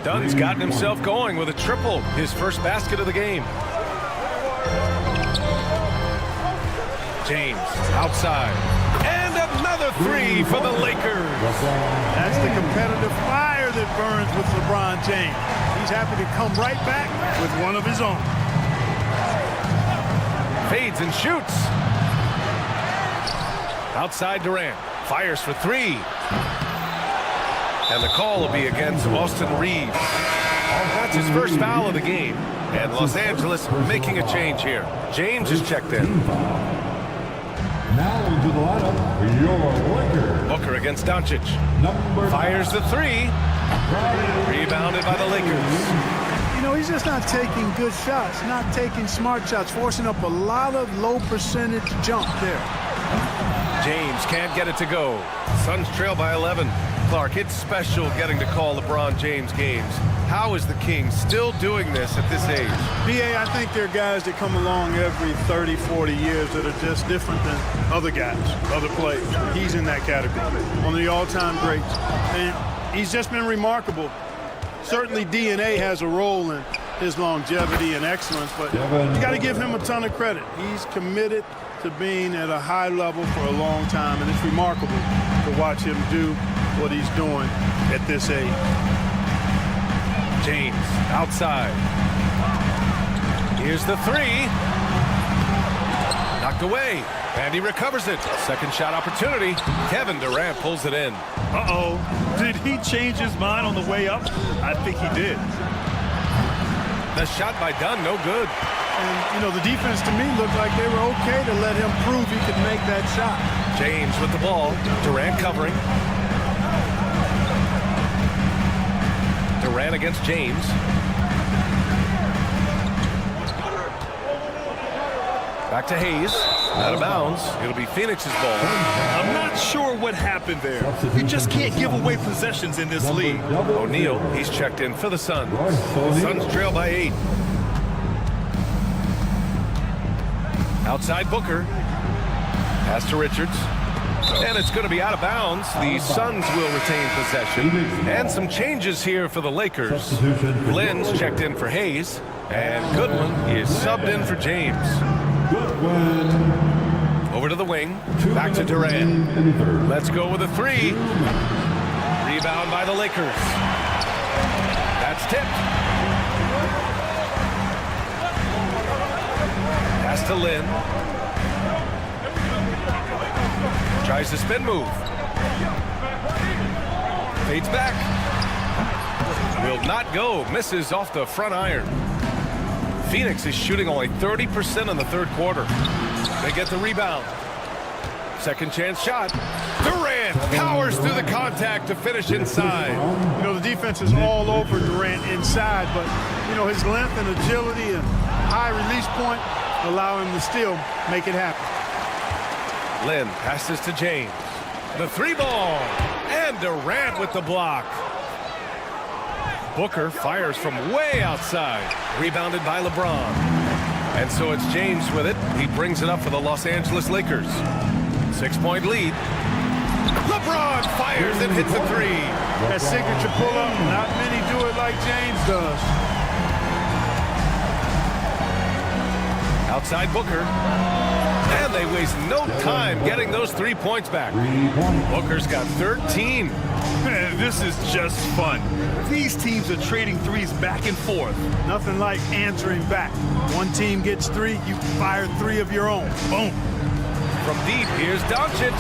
Dunn's gotten himself going with a triple, his first basket of the game. James outside. And another 3 for the Lakers. That's the competitive fire that burns with LeBron James. He's happy to come right back with one of his own. Fades and shoots. Outside Durant. Fires for 3. And the call will be against Austin Reeves. That's his first foul of the game. And Los Angeles making a change here. James is checked in. Now into the lineup for your Lakers. Booker against Doncic. Fires the 3. Rebounded by the Lakers. You know, he's just not taking good shots, not taking smart shots, forcing up a lot of low percentage jump there. James can't get it to go. Suns trail by 11. Clark, it's special getting to call LeBron James games. How is the King still doing this at this age? B.A., I think there are guys that come along every 30, 40 years that are just different than other guys, other players. He's in that category, one of the all-time greats. And he's just been remarkable. Certainly DNA has a role in his longevity and excellence, but you got to give him a ton of credit. He's committed to being at a high level for a long time, and it's remarkable to watch him do what he's doing at this age. James outside. Here's the three. Knocked away, and he recovers it. Second shot opportunity. Kevin Durant pulls it in. Uh-oh. Did he change his mind on the way up? I think he did. The shot by Dunn, no good. And, you know, the defense to me looked like they were okay to let him prove he could make that shot. James with the ball. Durant covering. Durant against James. Back to Hayes. Out of bounds. It'll be Phoenix's ball. I'm not sure what happened there. You just can't give away possessions in this league. O'Neal, he's checked in for the Suns. The Suns trail by 8. Outside Booker. Pass to Richards. And it's going to be out of bounds. The Suns will retain possession. And some changes here for the Lakers. Lynn's checked in for Hayes. And Goodwin is subbed in for James. Over to the wing. Back to Durant. Let's go with a three. Rebound by the Lakers. That's tipped. Pass to Lynn. Tries the spin move. Fades back. Will not go. Misses off the front iron. Phoenix is shooting only 30% in the third quarter. They get the rebound. Second chance shot. Durant powers through the contact to finish inside. You know, the defense is all over Durant inside, but, you know, his length and agility and high release point allow him to still make it happen. Lynn passes to James. The three ball. And Durant with the block. Booker fires from way outside. Rebounded by LeBron. And so it's James with it. He brings it up for the Los Angeles Lakers. 6-point lead. LeBron fires and hits a three. That signature pull-up, not many do it like James does. Outside Booker. And they waste no time getting those 3 points back. Booker's got 13. Man, this is just fun. These teams are trading threes back and forth. Nothing like answering back. One team gets 3, you fire 3 of your own. Boom. From deep, here's Doncic.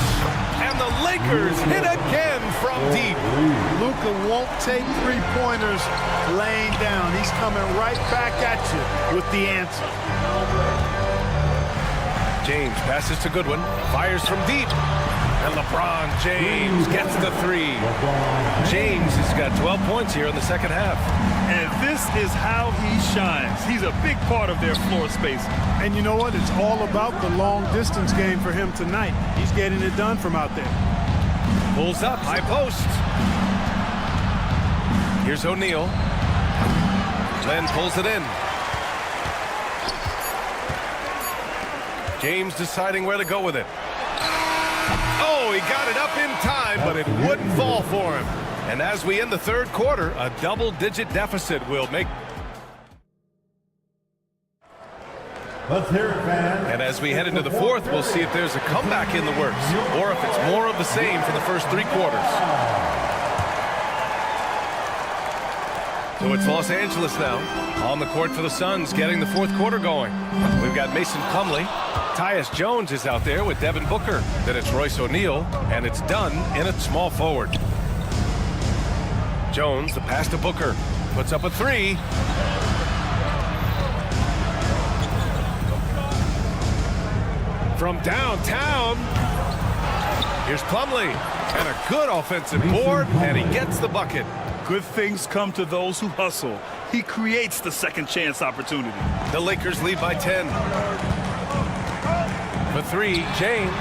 And the Lakers hit again from deep. Luka won't take 3-pointers laying down. He's coming right back at you with the answer. James passes to Goodwin. Fires from deep. And LeBron James gets the three. James has got 12 points here in the second half. And this is how he shines. He's a big part of their floor space. And you know what? It's all about the long distance game for him tonight. He's getting it done from out there. Pulls up, high post. Here's O'Neal. Glenn pulls it in. James deciding where to go with it. Oh, he got it up in time, but it wouldn't fall for him. And as we end the third quarter, a double-digit deficit will make. Let's hear it, fans. And as we head into the fourth, we'll see if there's a comeback in the works, or if it's more of the same for the first 3 quarters. So it's Los Angeles now, on the court for the Suns, getting the fourth quarter going. We've got Mason Plumlee. Tyus Jones is out there with Devin Booker. Then it's Royce O'Neal, and it's Dunn in at small forward. Jones, the pass to Booker, puts up a three. From downtown, here's Plumlee, and a good offensive board, and he gets the bucket. Good things come to those who hustle. He creates the second chance opportunity. The Lakers lead by 10. For three, James.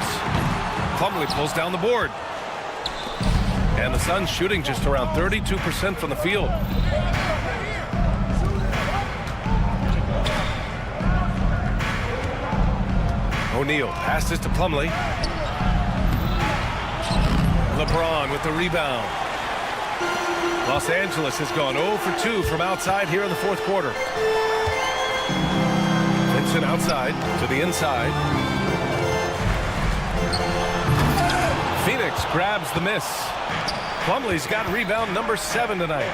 Plumlee pulls down the board. And the Suns shooting just around 32% from the field. O'Neal passes to Plumlee. LeBron with the rebound. Los Angeles has gone 0 for 2 from outside here in the fourth quarter. Vincent outside to the inside. Phoenix grabs the miss. Plumlee's got rebound number 7 tonight.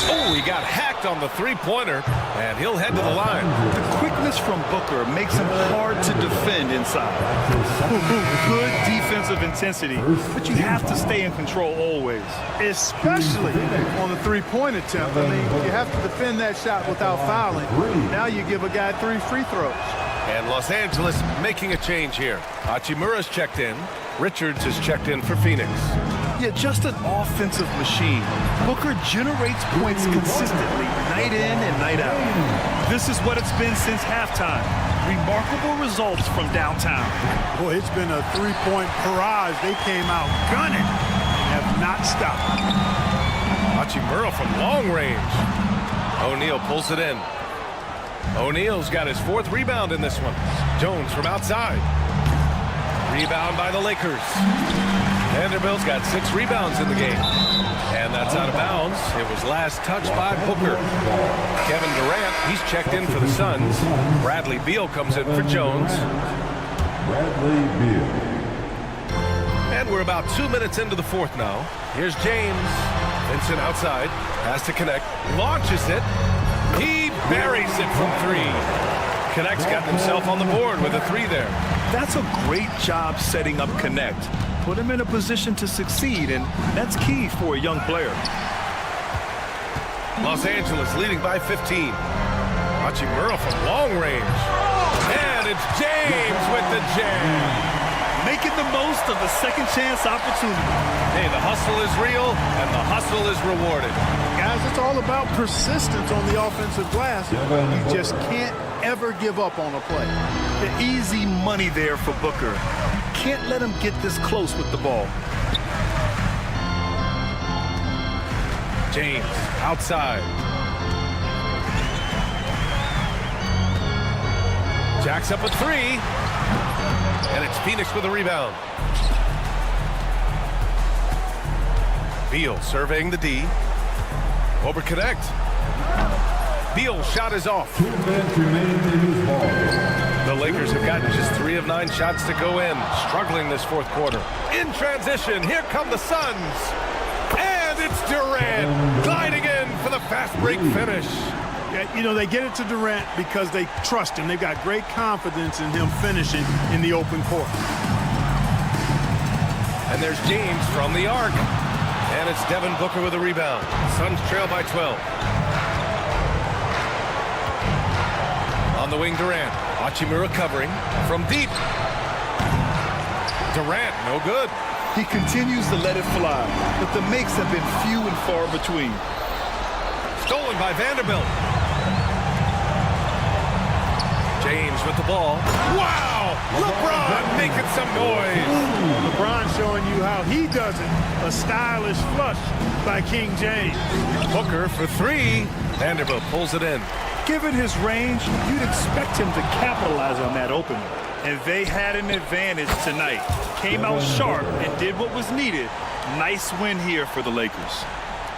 Oh, he got hacked on the three-pointer, and he'll head to the line. The quickness from Booker makes him hard to defend inside. Good defensive intensity, but you have to stay in control always. Especially on the three-point attempt. I mean, you have to defend that shot without fouling. Now you give a guy 3 free throws. And Los Angeles making a change here. Hachimura's checked in. Richards is checked in for Phoenix. Yeah, just an offensive machine. Booker generates points consistently, night in and night out. This is what it's been since halftime. Remarkable results from downtown. Boy, it's been a three-point barrage. They came out gunning and have not stopped. Hachimura from long range. O'Neal pulls it in. O'Neal's got his 4th rebound in this one. Jones from outside. Rebound by the Lakers. Vanderbilt's got 6 rebounds in the game. And that's out of bounds. It was last touched by Booker. Kevin Durant, he's checked in for the Suns. Bradley Beal comes in for Jones. Bradley Beal. And we're about 2 minutes into the fourth now. Here's James. Vincent outside. Has to connect. Launches it. He buries it from 3. Connect's got himself on the board with a 3 there. That's a great job setting up Connect. Put him in a position to succeed, and that's key for a young player. Los Angeles leading by 15. Hachimura from long range. And it's James with the jam. Making the most of a second chance opportunity. Hey, the hustle is real, and the hustle is rewarded. Guys, it's all about persistence on the offensive glass. You just can't ever give up on a play. The easy money there for Booker. Can't let him get this close with the ball. James outside. Jacks up a 3. And it's Phoenix with a rebound. Beal surveying the D. Over connect. Beal's shot is off. The Lakers have gotten just 3 of 9 shots to go in. Struggling this fourth quarter. In transition, here come the Suns. And it's Durant gliding in for the fast break finish. Yeah, you know, they get it to Durant because they trust him. They've got great confidence in him finishing in the open court. And there's James from the arc. And it's Devin Booker with a rebound. Suns trail by 12. On the wing, Durant. Hachimura covering from deep. Durant, no good. He continues to let it fly, but the makes have been few and far between. Stolen by Vanderbilt. James with the ball. Wow! LeBron making some noise. LeBron showing you how he does it. A stylish flush by King James. Booker for 3. Vanderbilt pulls it in. Given his range, you'd expect him to capitalize on that opening. And they had an advantage tonight. Came out sharp and did what was needed. Nice win here for the Lakers.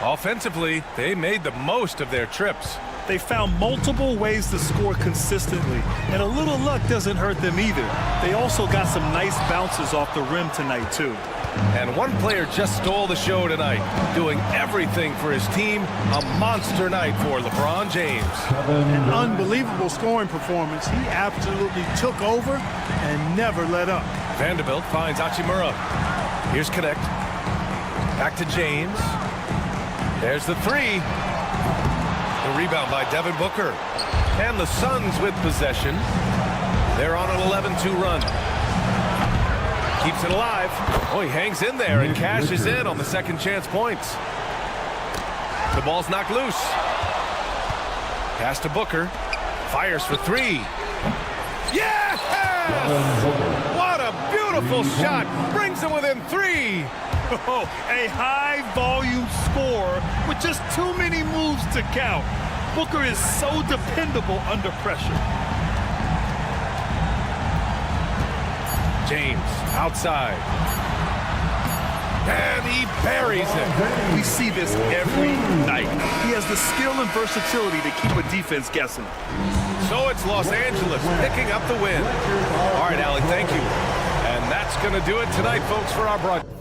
Offensively, they made the most of their trips. They found multiple ways to score consistently, and a little luck doesn't hurt them either. They also got some nice bounces off the rim tonight, too. And one player just stole the show tonight, doing everything for his team. A monster night for LeBron James. An unbelievable scoring performance. He absolutely took over and never let up. Vanderbilt finds Hachimura. Here's Connect. Back to James. There's the 3. The rebound by Devin Booker. And the Suns with possession. They're on an 11-2 run. Keeps it alive. Oh, he hangs in there and cashes in on the second chance points. The ball's knocked loose. Pass to Booker. Fires for 3. Yes! What a beautiful shot. Brings him within 3. Oh, a high-volume score with just too many moves to count. Booker is so dependable under pressure. James outside. And he buries it. We see this every night. He has the skill and versatility to keep a defense guessing. So it's Los Angeles picking up the win. All right, Allie, thank you. And that's going to do it tonight, folks, for our broadcast.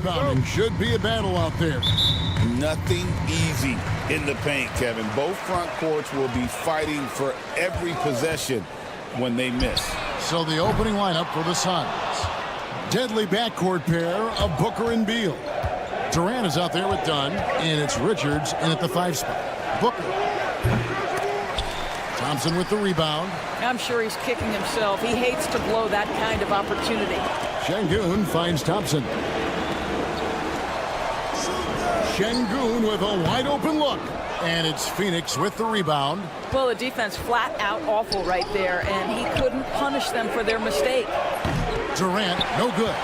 rebounding should be a battle out there. Nothing easy in the paint, Kevin. Both front courts will be fighting for every possession when they miss. So the opening lineup for the Suns. Deadly backcourt pair of Booker and Beal. Durant is out there with Dunn, and it's Richards in at the 5 spot. Booker. Thompson with the rebound. I'm sure he's kicking himself. He hates to blow that kind of opportunity. Şengün finds Thompson. Şengün with a wide open look. And it's Phoenix with the rebound. Well, the defense flat out awful right there, and he couldn't punish them for their mistake. Durant, no good.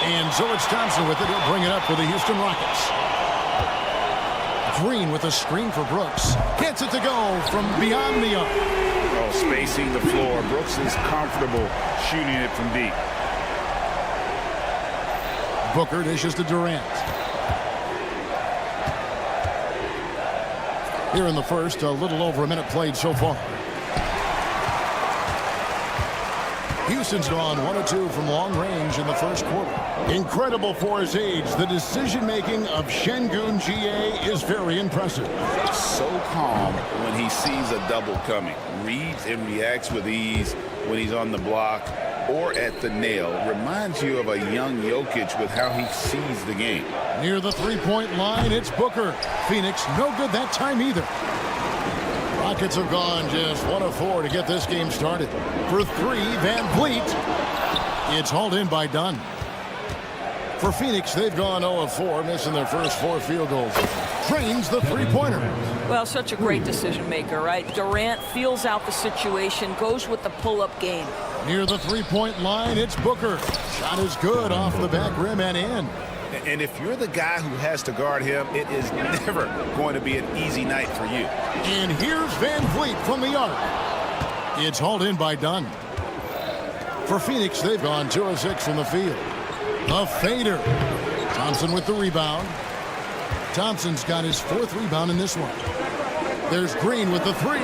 And so it's Thompson with it. He'll bring it up for the Houston Rockets. Green with a screen for Brooks. Gets it to go from beyond the arc. Oh, spacing the floor. Brooks is comfortable shooting it from deep. Booker dishes to Durant. Here in the first, a little over a minute played so far. Houston's gone 1 of 2 from long range in the first quarter. Incredible for his age. The decision-making of Şengün GA is very impressive. So calm when he sees a double coming. Reads and reacts with ease when he's on the block or at the nail. Reminds you of a young Jokic with how he sees the game. Near the three-point line, it's Booker. Phoenix, no good that time either. Rockets have gone just 1 of 4 to get this game started. For 3, Van Vliet. It's hauled in by Dunn. For Phoenix, they've gone 0 of 4, missing their first 4 field goals. Drains the three-pointer. Well, such a great decision maker, right? Durant feels out the situation, goes with the pull-up game. Near the three-point line, it's Booker. Shot is good off the back rim and in. And if you're the guy who has to guard him, it is never going to be an easy night for you. And here's Van Vliet from the arc. It's hauled in by Dunn. For Phoenix, they've gone 2 of 6 from the field. A fader. Thompson with the rebound. Thompson's got his 4th rebound in this one. There's Green with the 3.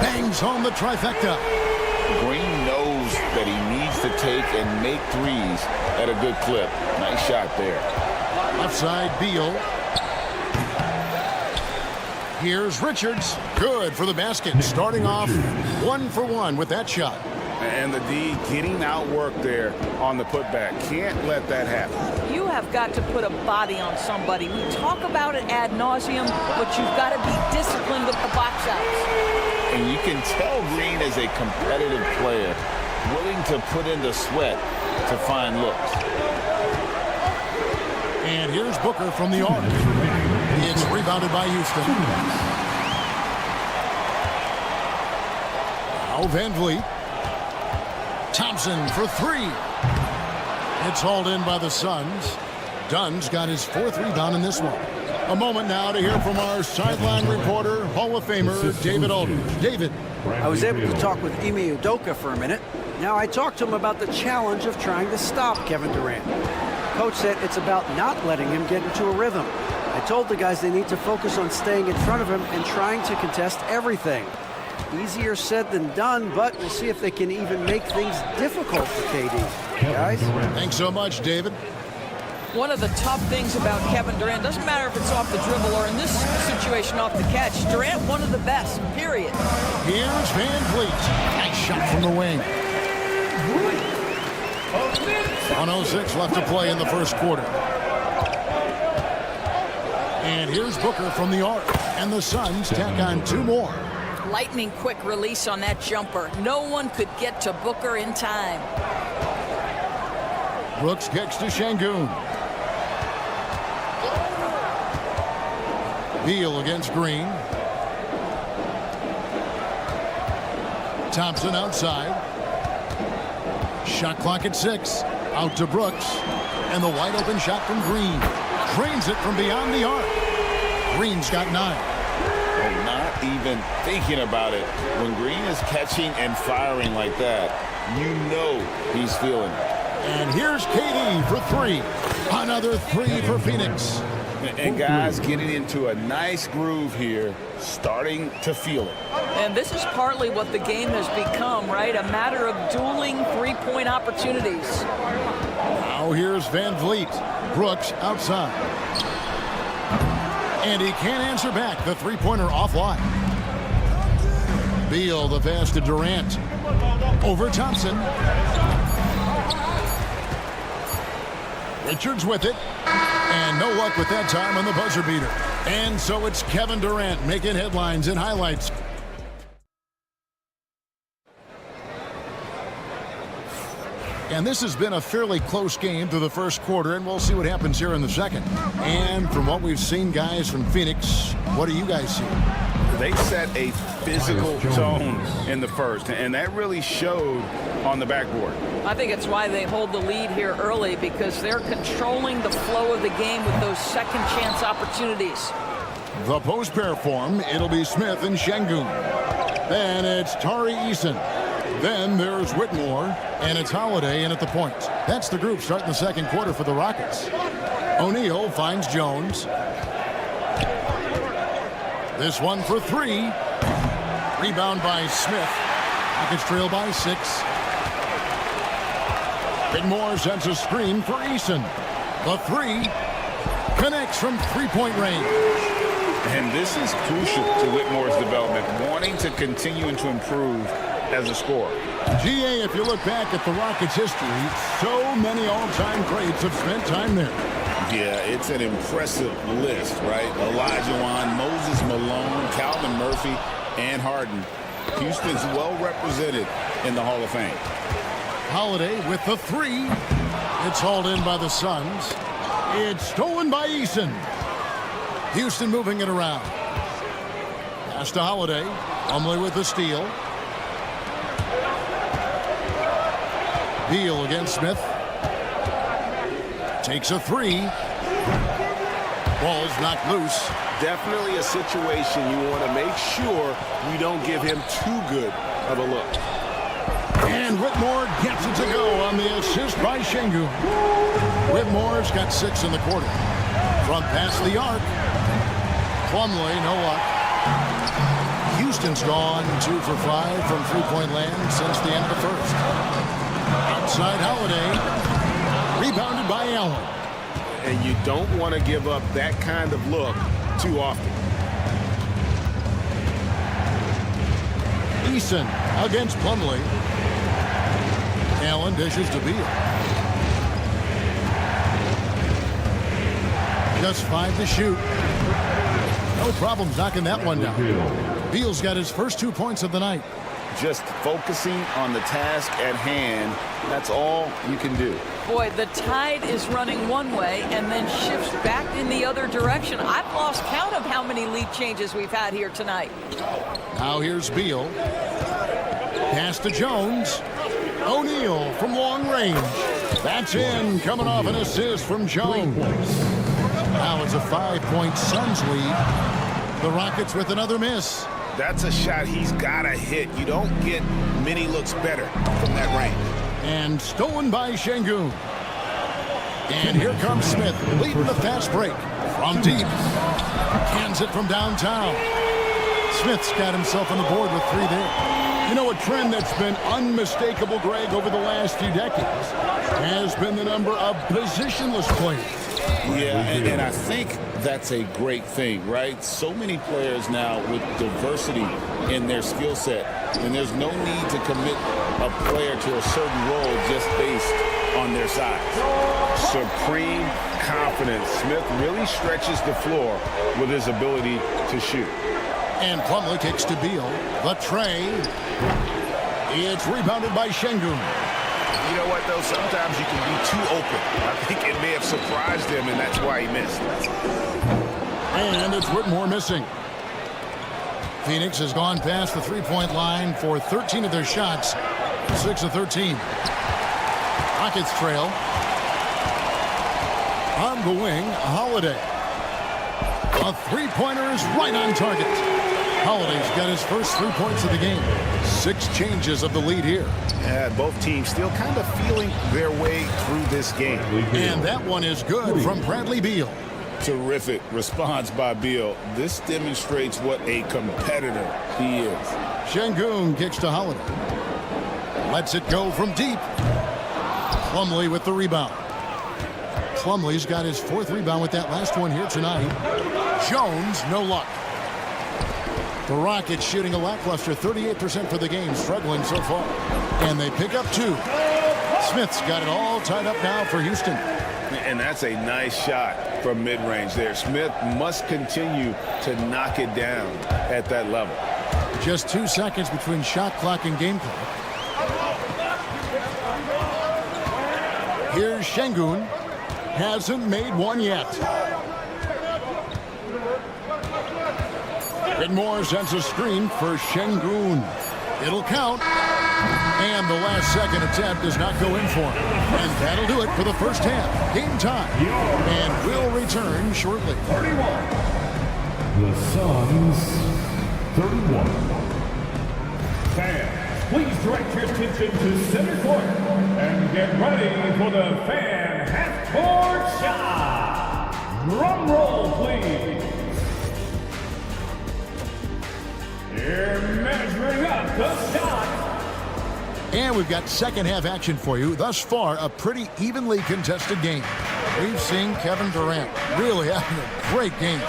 Bangs home the trifecta. Green knows that he needs to take and make threes at a good clip. Nice shot there. Left side, Beal. Here's Richards. Good for the basket. Starting off 1 for 1 with that shot. And the D getting outworked there on the putback. Can't let that happen. You have got to put a body on somebody. We talk about it ad nauseum, but you've got to be disciplined with the box outs. And you can tell Green is a competitive player, willing to put in the sweat to find looks. And here's Booker from the arc. It's rebounded by Houston. Now Van Vliet. Thompson for 3. It's hauled in by the Suns. Dunn's got his 4th rebound in this one. A moment now to hear from our sideline reporter, Hall of Famer David Aldridge. David. I was able to talk with Ime Udoka for a minute. Now I talked to him about the challenge of trying to stop Kevin Durant. Coach said it's about not letting him get into a rhythm. I told the guys they need to focus on staying in front of him and trying to contest everything. Easier said than done, but we'll see if they can even make things difficult for KD. Guys? Thanks so much, David. One of the tough things about Kevin Durant, doesn't matter if it's off the dribble or in this situation off the catch, Durant one of the best, period. Here's Van Vliet. Nice shot from the wing. 1:06 left to play in the first quarter. And here's Booker from the arc. And the Suns tack on 2 more. Lightning quick release on that jumper. No one could get to Booker in time. Brooks kicks to Şengün. Beal against Green. Thompson outside. Shot clock at 6. Out to Brooks. And the wide open shot from Green. Drains it from beyond the arc. Green's got 9. Oh, not even thinking about it. When Green is catching and firing like that, you know he's feeling it. And here's KD for 3. Another 3 for Phoenix. And guys getting into a nice groove here, starting to feel it. And this is partly what the game has become, right? A matter of dueling three-point opportunities. Now here's Van Vliet. Brooks outside. And he can't answer back. The three-pointer offline. Beal, the pass to Durant. Over Thompson. Richards with it. And no luck with that time on the buzzer beater. And so it's Kevin Durant making headlines and highlights. And this has been a fairly close game through the first quarter, and we'll see what happens here in the second. And from what we've seen, guys, from Phoenix, what do you guys see? They set a physical tone in the first, and that really showed on the backboard. I think it's why they hold the lead here early, because they're controlling the flow of the game with those second chance opportunities. The post pair form, it'll be Smith and Şengün. Then it's Tari Eason. Then there's Whitmore, and it's Holiday in at the point. That's the group starting the second quarter for the Rockets. O'Neal finds Jones. This one for three. Rebound by Smith. Rockets trail by 6. Whitmore sends a screen for Eason. The three connects from three-point range. And this is crucial to Whitmore's development, wanting to continue and to improve as a scorer. GA, if you look back at the Rockets' history, so many all-time greats have spent time there. Yeah, it's an impressive list, right? Olajuwon, Moses Malone, Calvin Murphy, and Harden. Houston's well represented in the Hall of Fame. Holiday with the three. It's hauled in by the Suns. It's stolen by Eason. Houston moving it around. Pass to Holiday. Plumlee with the steal. Beal against Smith. Takes a three. Ball's knocked loose. Definitely a situation you want to make sure you don't give him too good of a look. And Whitmore gets it to go on the assist by Şengün. Whitmore's got 6 in the quarter. Front past the arc. Plumlee, no luck. Houston's gone 2 for 5 from three-point land since the end of the first. Outside Holiday. Rebounded by Allen. And you don't want to give up that kind of look too often. Eason against Plumlee. Allen dishes to Beal. Just 5 to shoot. No problems knocking that one down. Beal's got his first 2 points of the night. Just focusing on the task at hand, that's all you can do. Boy, the tide is running one way and then shifts back in the other direction. I've lost count of how many lead changes we've had here tonight. Now here's Beal. Pass to Jones. O'Neal from long range. That's in, coming off an assist from Jones. Now it's a 5-point Suns lead. The Rockets with another miss. That's a shot he's got to hit. You don't get many looks better from that range. And stolen by Şengün. And here comes Smith, leading the fast break. From deep. Cans it from downtown. Smith's got himself on the board with 3 there. You know, a trend that's been unmistakable, Greg, over the last few decades has been the number of positionless players. Yeah, and I think that's a great thing, right? So many players now with diversity in their skill set, and there's no need to commit a player to a certain role just based on their size. Supreme confidence. Smith really stretches the floor with his ability to shoot. And Plumlee kicks to Beal. The tray. It's rebounded by Şengün. You know what, though? Sometimes you can be too open. I think it may have surprised him, and that's why he missed. And it's Whitmore missing. Phoenix has gone past the three-point line for 13 of their shots. 6 of 13. Rockets trail. On the wing, Holiday. A three-pointer is right on target. Holiday's got his first 3 points of the game. 6 changes of the lead here. Yeah, both teams still kind of feeling their way through this game. And that one is good from Bradley Beal. Terrific response by Beal. This demonstrates what a competitor he is. Şengün kicks to Holiday. Lets it go from deep. Plumlee with the rebound. Plumlee's got his 4th rebound with that last one here tonight. Jones, no luck. The Rockets shooting a lackluster 38% for the game, struggling so far. And they pick up 2. Smith's got it all tied up now for Houston. And that's a nice shot from mid-range there. Smith must continue to knock it down at that level. Just 2 seconds between shot clock and game clock. Here's Şengün. Hasn't made one yet. Whitmore sends a screen for Şengün. It'll count. And the last second attempt does not go in for him. And that'll do it for the first half. Game time. And we'll return shortly. 31. The Suns 31. Fans, please direct your attention to center court and get ready for the fan half-court shot. Drum roll, please. Here measuring up the shot. And we've got second half action for you. Thus far, a pretty evenly contested game. We've seen Kevin Durant really having a great game.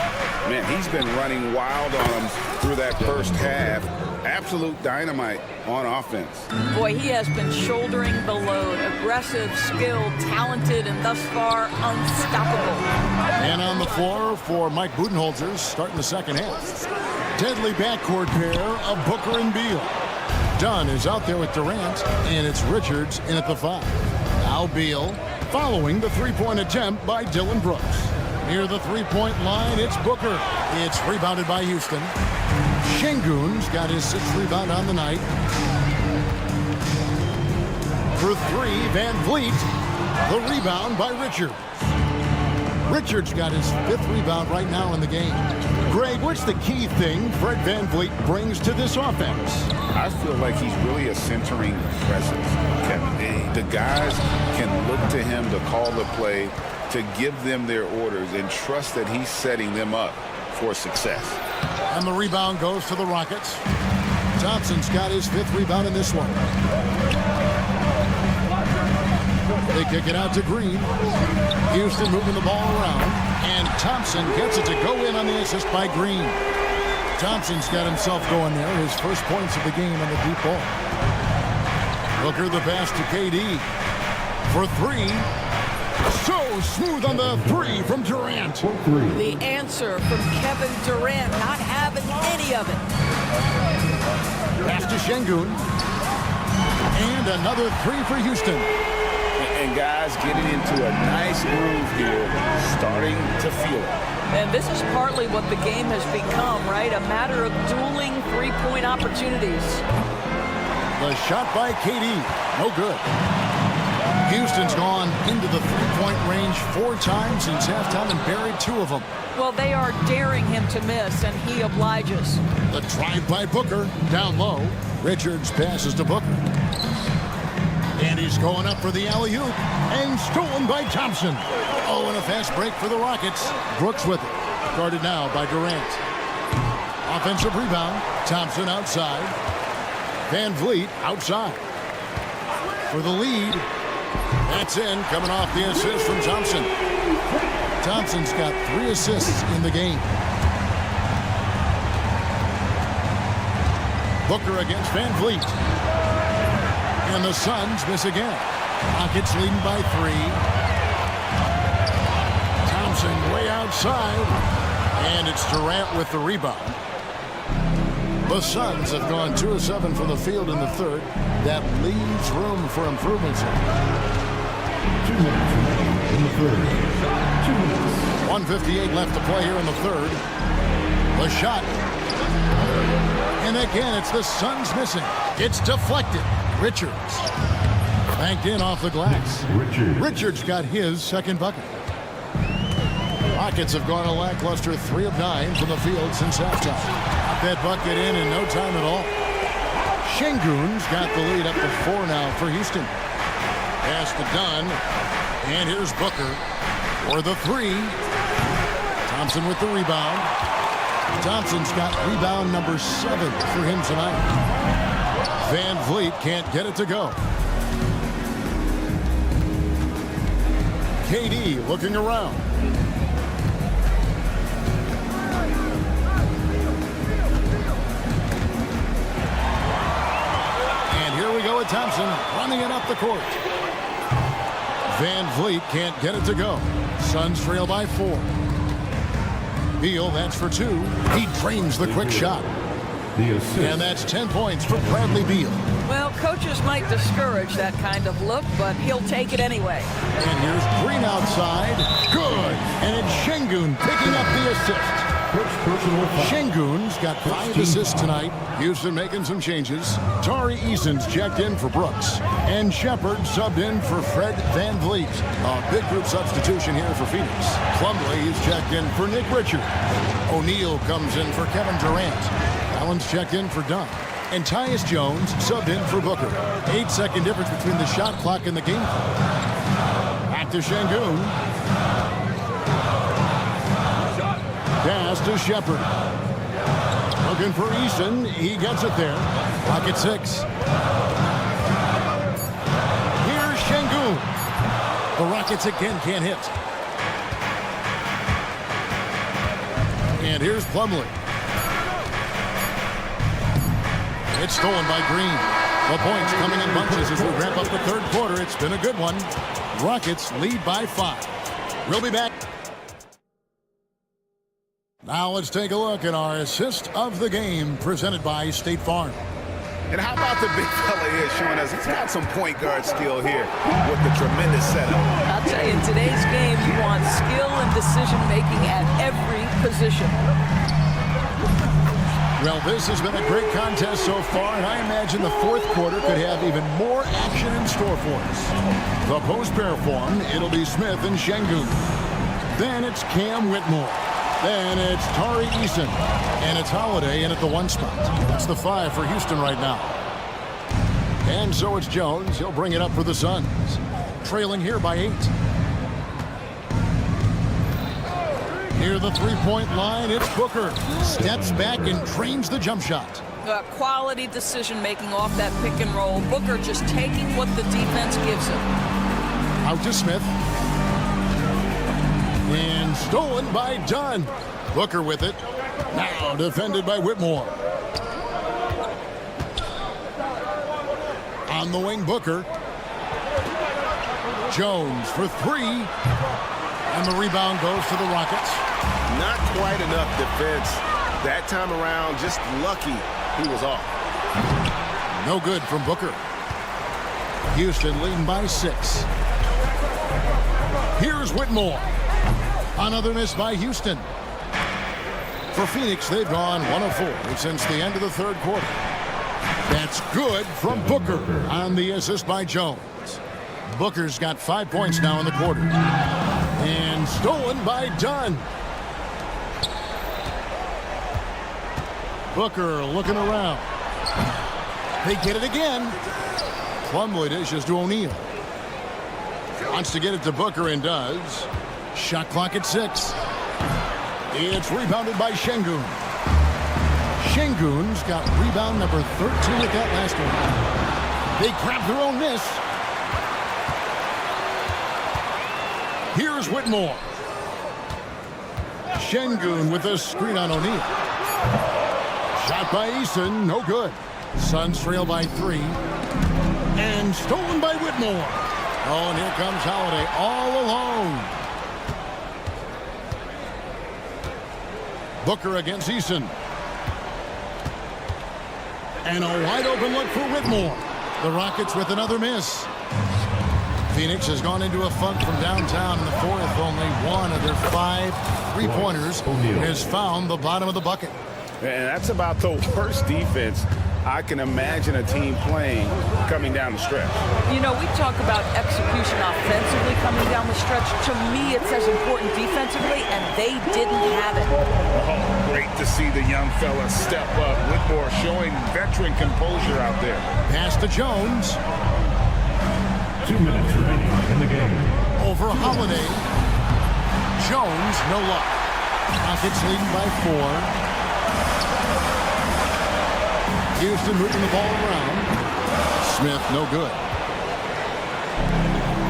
Man, he's been running wild on them through that first half. Absolute dynamite on offense. Boy, he has been shouldering the load. Aggressive, skilled, talented, and thus far unstoppable. And on the floor for Mike Budenholzer starting the second half. Deadly backcourt pair of Booker and Beal. Dunn is out there with Durant, and it's Richards in at the 5. Now Beal following the three-point attempt by Dylan Brooks. Near the three-point line, it's Booker. It's rebounded by Houston. Şengün's got his 6th rebound on the night. For 3, Van Vliet. The rebound by Richards. Richards got his 5th rebound right now in the game. Greg, what's the key thing Fred Van Vliet brings to this offense? I feel like he's really a centering presence, Kevin. The guys can look to him to call the play, to give them their orders, and trust that he's setting them up for success. And the rebound goes to the Rockets. Thompson's got his 5th rebound in this one. They kick it out to Green. Houston moving the ball around. And Thompson gets it to go in on the assist by Green. Thompson's got himself going there. His first points of the game on the deep ball. Booker the pass to KD. For 3. So smooth on the 3 from Durant. The answer from Kevin Durant, not having any of it. Pass to Şengün. And another 3 for Houston. And guys getting into a nice groove here, starting to feel it. And this is partly what the game has become, right? A matter of dueling three-point opportunities. The shot by KD, no good. Houston's gone into the three-point range 4 times since halftime and buried 2 of them. Well, they are daring him to miss, and he obliges. The drive by Booker, down low. Richards passes to Booker. And he's going up for the alley-oop, and stolen by Thompson. Oh, and a fast break for the Rockets. Brooks with it. Guarded now by Durant. Offensive rebound. Thompson outside. Van Vliet outside. For the lead. That's in, coming off the assist from Thompson. Thompson's got 3 assists in the game. Booker against Van Vliet. And the Suns miss again. Rockets leading by 3. Thompson way outside. And it's Durant with the rebound. The Suns have gone 2 of 7 from the field in the third. That leaves room for improvements. 2 minutes in the third. 2 minutes. 1:58 left to play here in the third. The shot. And again, it's the Suns missing. It's deflected. Richards. Banked in off the glass. Richards got his second bucket. Rockets have gone a lackluster 3 of 9 from the field since halftime. Got that bucket in no time at all. Şengün's got the lead up to 4 now for Houston. Pass to Dunn. And here's Booker for the 3. Thompson with the rebound. Thompson's got rebound number 7 for him tonight. Van Vliet can't get it to go. KD looking around. And here we go with Thompson running it up the court. Van Vliet can't get it to go. Suns trail by 4. Beal, that's for 2. He drains the quick shot. And that's 10 points for Bradley Beal. Well, coaches might discourage that kind of look, but he'll take it anyway. And here's Green outside. Good. And it's Şengün picking up the assist. Şengün's got 5 assists tonight. Houston making some changes. Tari Eason's checked in for Brooks. And Shepard subbed in for Fred Van Vliet. A big group substitution here for Phoenix. Plumlee is checked in for Nick Richard. O'Neal comes in for Kevin Durant. Allen's checked in for Dunn. And Tyus Jones subbed in for Booker. 8-second difference between the shot clock and the game clock. Back to Şengün. Pass to Shepard. Looking for Eason. He gets it there. Clock at 6. Here's Şengün. The Rockets again can't hit. And here's Plumlee. It's stolen by Green. The points coming in bunches as we wrap up the third quarter. It's been a good one. Rockets lead by 5. We'll be back. Now let's take a look at our assist of the game presented by State Farm. And how about the big fella here showing us he's got some point guard skill here with the tremendous setup. I'll tell you, in today's game, you want skill and decision-making at every position. Well, this has been a great contest so far, and I imagine the fourth quarter could have even more action in store for us. The post-pair form, it'll be Smith and Şengün. Then it's Cam Whitmore. Then it's Tari Eason. And it's Holiday in at the 1 spot. That's the 5 for Houston right now. And so it's Jones. He'll bring it up for the Suns. Trailing here by 8. Near the three-point line, it's Booker. Steps back and drains the jump shot. Quality decision-making off that pick and roll. Booker just taking what the defense gives him. Out to Smith. And stolen by Dunn. Booker with it. Now defended by Whitmore. On the wing, Booker. Jones for 3. And the rebound goes to the Rockets. Not quite enough defense that time around. Just lucky he was off. No good from Booker. Houston leading by 6. Here's Whitmore. Another miss by Houston. For Phoenix, they've gone 1 of 4 since the end of the third quarter. That's good from Booker on the assist by Jones. Booker's got 5 points now in the quarter. And stolen by Dunn. Booker looking around. They get it again. Plumlee dishes to O'Neal. Wants to get it to Booker and does. Shot clock at 6. It's rebounded by Şengün. Şengün's got rebound number 13 with that last one. They grab their own miss. Here's Whitmore. Şengün with a screen on O'Neal. Shot by Eason, no good. Suns trail by 3. And stolen by Whitmore. Oh, and here comes Holiday all alone. Booker against Eason. And a wide open look for Whitmore. The Rockets with another miss. Phoenix has gone into a funk from downtown in the fourth. Only one of their 5 3-pointers has found the bottom of the bucket. And that's about the worst defense I can imagine a team playing coming down the stretch. You know, we talk about execution offensively coming down the stretch. To me, it's as important defensively, and they didn't have it. Oh, great to see the young fella step up. Whitmore showing veteran composure out there. Pass to Jones. 2 minutes remaining in the game. Over Holiday. Jones, no luck. Rockets leading by 4. Houston moving the ball around. Smith, no good.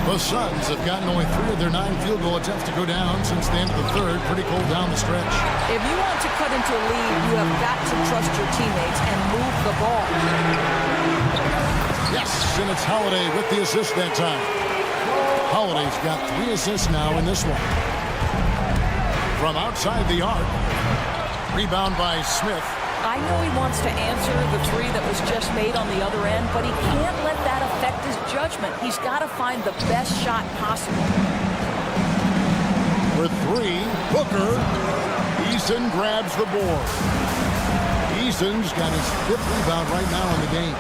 The Suns have gotten only 3 of their 9 field goal attempts to go down since the end of the third. Pretty cold down the stretch. If you want to cut into a lead, you have got to trust your teammates and move the ball. Yes, and it's Holiday with the assist that time. Holiday's got 3 assists now in this one. From outside the arc. Rebound by Smith. I know he wants to answer the 3 that was just made on the other end, but he can't let that affect his judgment. He's got to find the best shot possible. For 3, Booker. Eason grabs the board. Eason's got his 5th rebound right now in the game.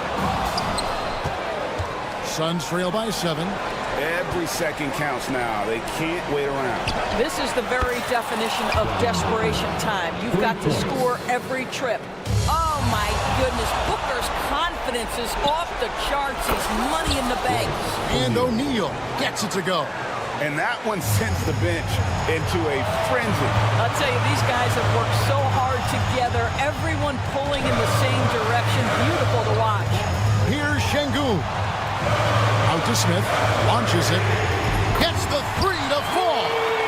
Suns trail by 7. Every second counts now. They can't wait around. This is the very definition of desperation time. You've got to score every trip. Oh, my goodness. Booker's confidence is off the charts. He's money in the bank. And O'Neal gets it to go. And that one sends the bench into a frenzy. I'll tell you, these guys have worked so hard together. Everyone pulling in the same direction. Beautiful to watch. Here's Şengün. Out to Smith, launches it, gets the 3 to fall.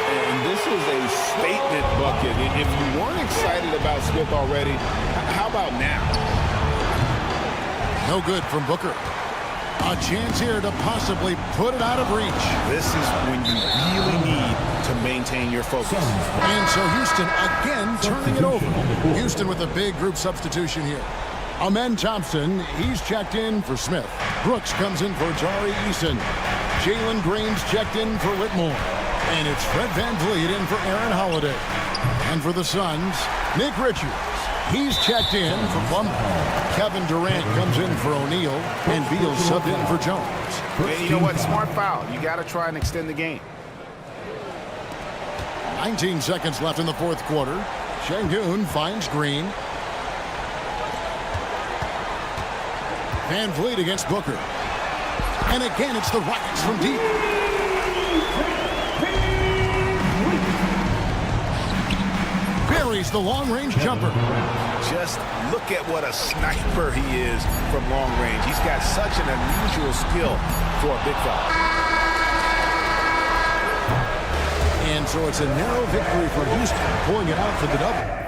And this is a statement bucket. If you weren't excited about Smith already, how about now? No good from Booker. A chance here to possibly put it out of reach. This is when you really need to maintain your focus. And so Houston again turning it over. Houston with a big group substitution here. Amen Thompson, he's checked in for Smith. Brooks comes in for Tari Eason. Jalen Green's checked in for Whitmore. And it's Fred VanVleet in for Aaron Holiday. And for the Suns, Nick Richards. He's checked in for Plumlee. Kevin Durant comes in for O'Neal. And Beal's subbed in for Jones. And you know what? Smart foul. You got to try and extend the game. 19 seconds left in the 4th quarter. Şengün finds Green. VanVleet against Booker. And again, it's the Rockets from deep. Buries the long-range jumper. Just look at what a sniper he is from long range. He's got such an unusual skill for a big fella. And so it's a narrow victory for Houston, pulling it out for the double.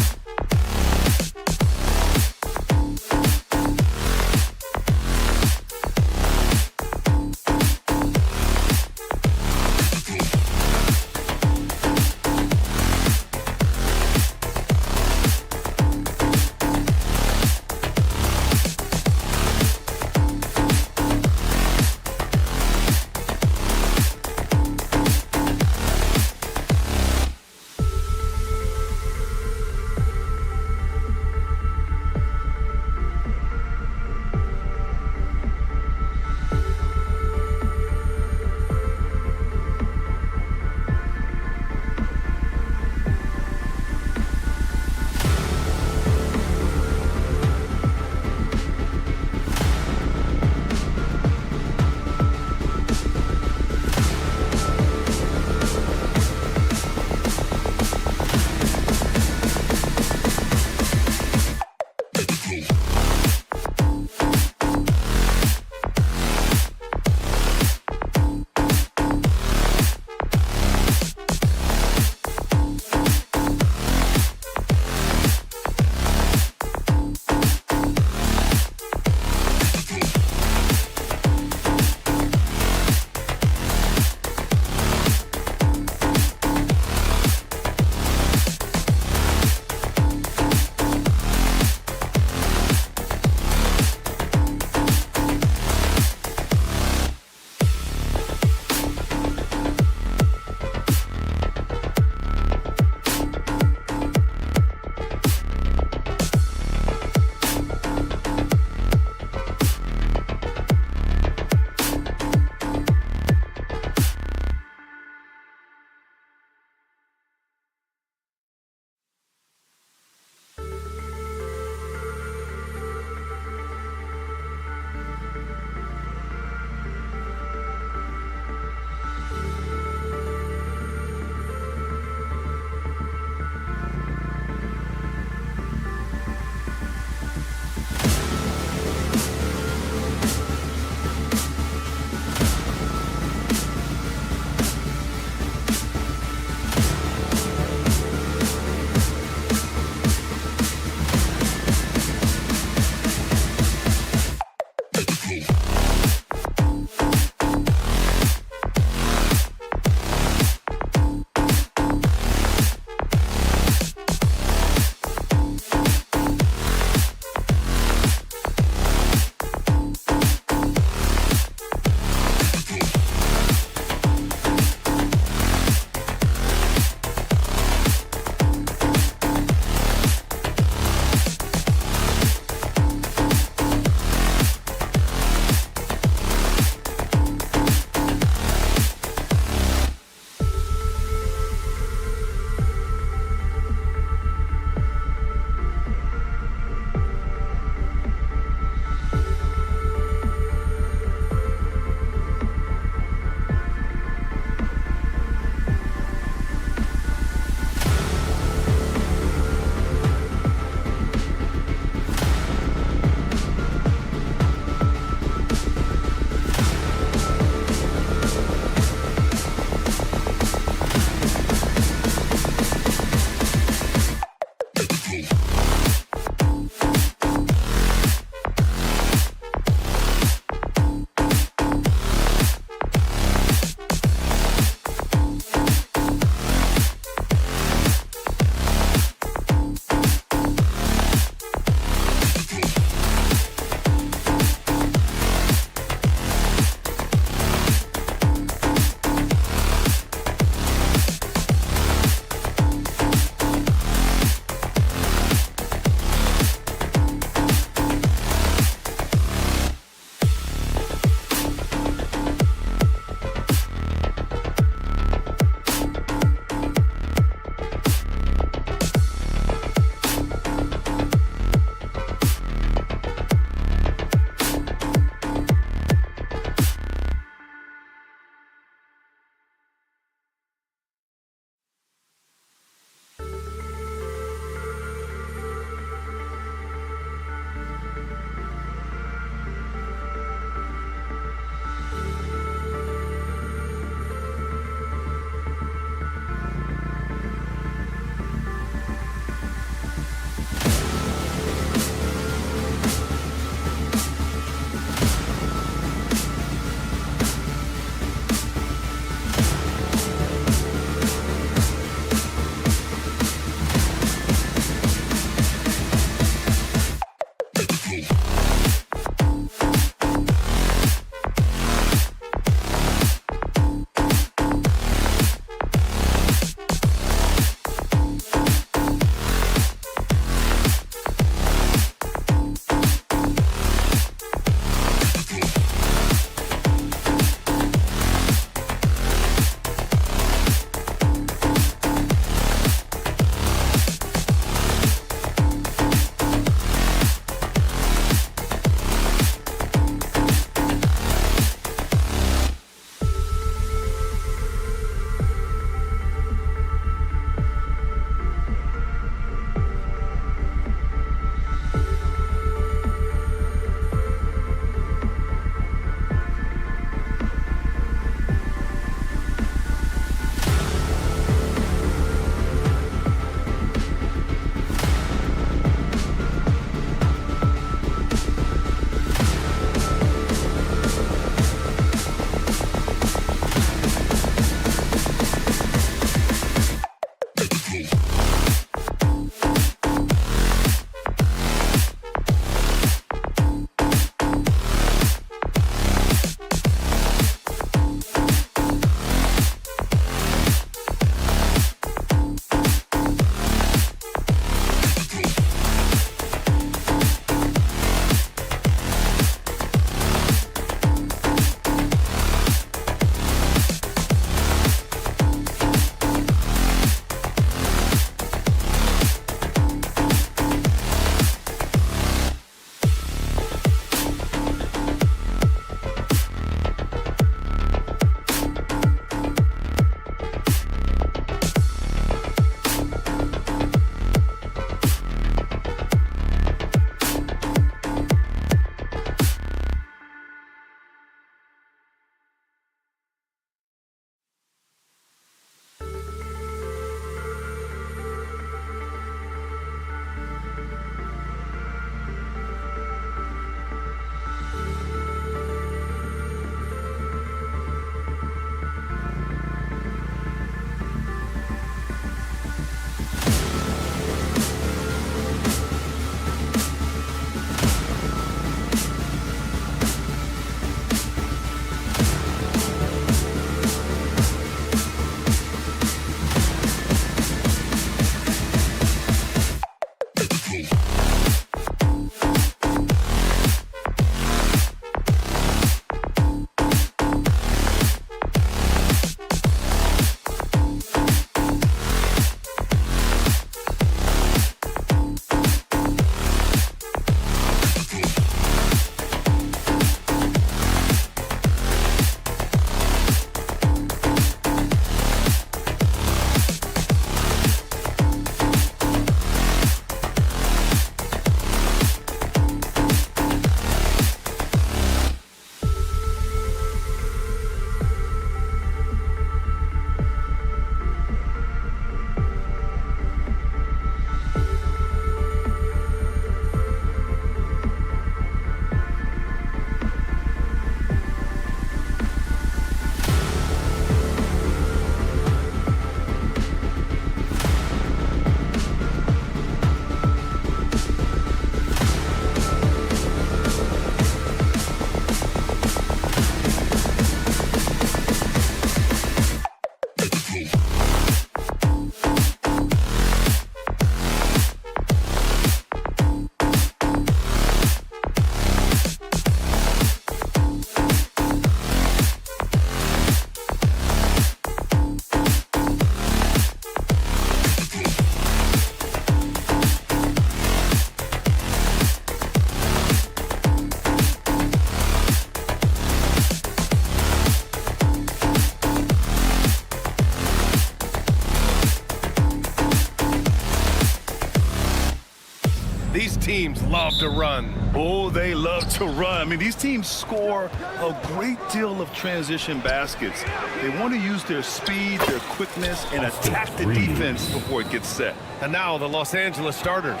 teams love to run. Oh, they love to run. I mean, these teams score a great deal of transition baskets. They want to use their speed, their quickness, and attack the defense before it gets set. And now the Los Angeles starters.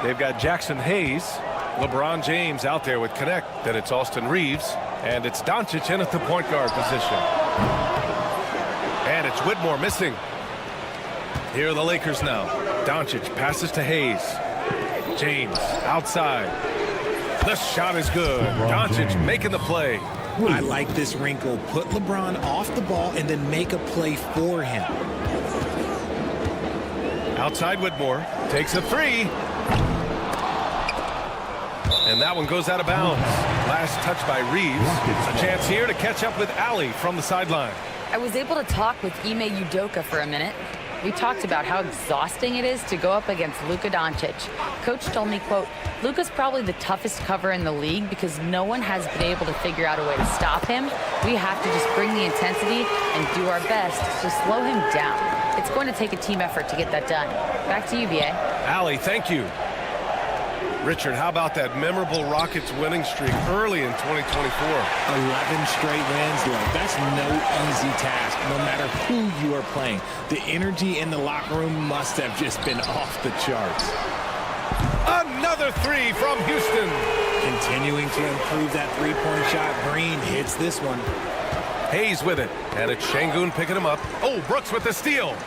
They've got Jackson Hayes, LeBron James out there with Connect. Then it's Austin Reeves, and it's Doncic in at the point guard position. And it's Whitmore missing. Here are the Lakers now. Doncic passes to Hayes. James outside. The shot is good. Doncic making the play. I like this wrinkle. Put LeBron off the ball and then make a play for him. Outside Whitmore. Takes a three. And that one goes out of bounds. Last touch by Reeves. A chance here to catch up with Allie from the sideline. I was able to talk with Ime Udoka for a minute. We talked about how exhausting it is to go up against Luka Doncic. Coach told me, quote, Luka's probably the toughest cover in the league because no one has been able to figure out a way to stop him. We have to just bring the intensity and do our best to slow him down. It's going to take a team effort to get that done. Back to you, B.A. Allie, thank you. Richard, how about that memorable Rockets winning streak early in 2024? 11 straight wins, look, that's no easy task, no matter who you are playing. The energy in the locker room must have just been off the charts. Another three from Houston. Continuing to improve that three-point shot. Green hits this one. Hayes with it, and it's Şengün picking him up. Oh, Brooks with the steal.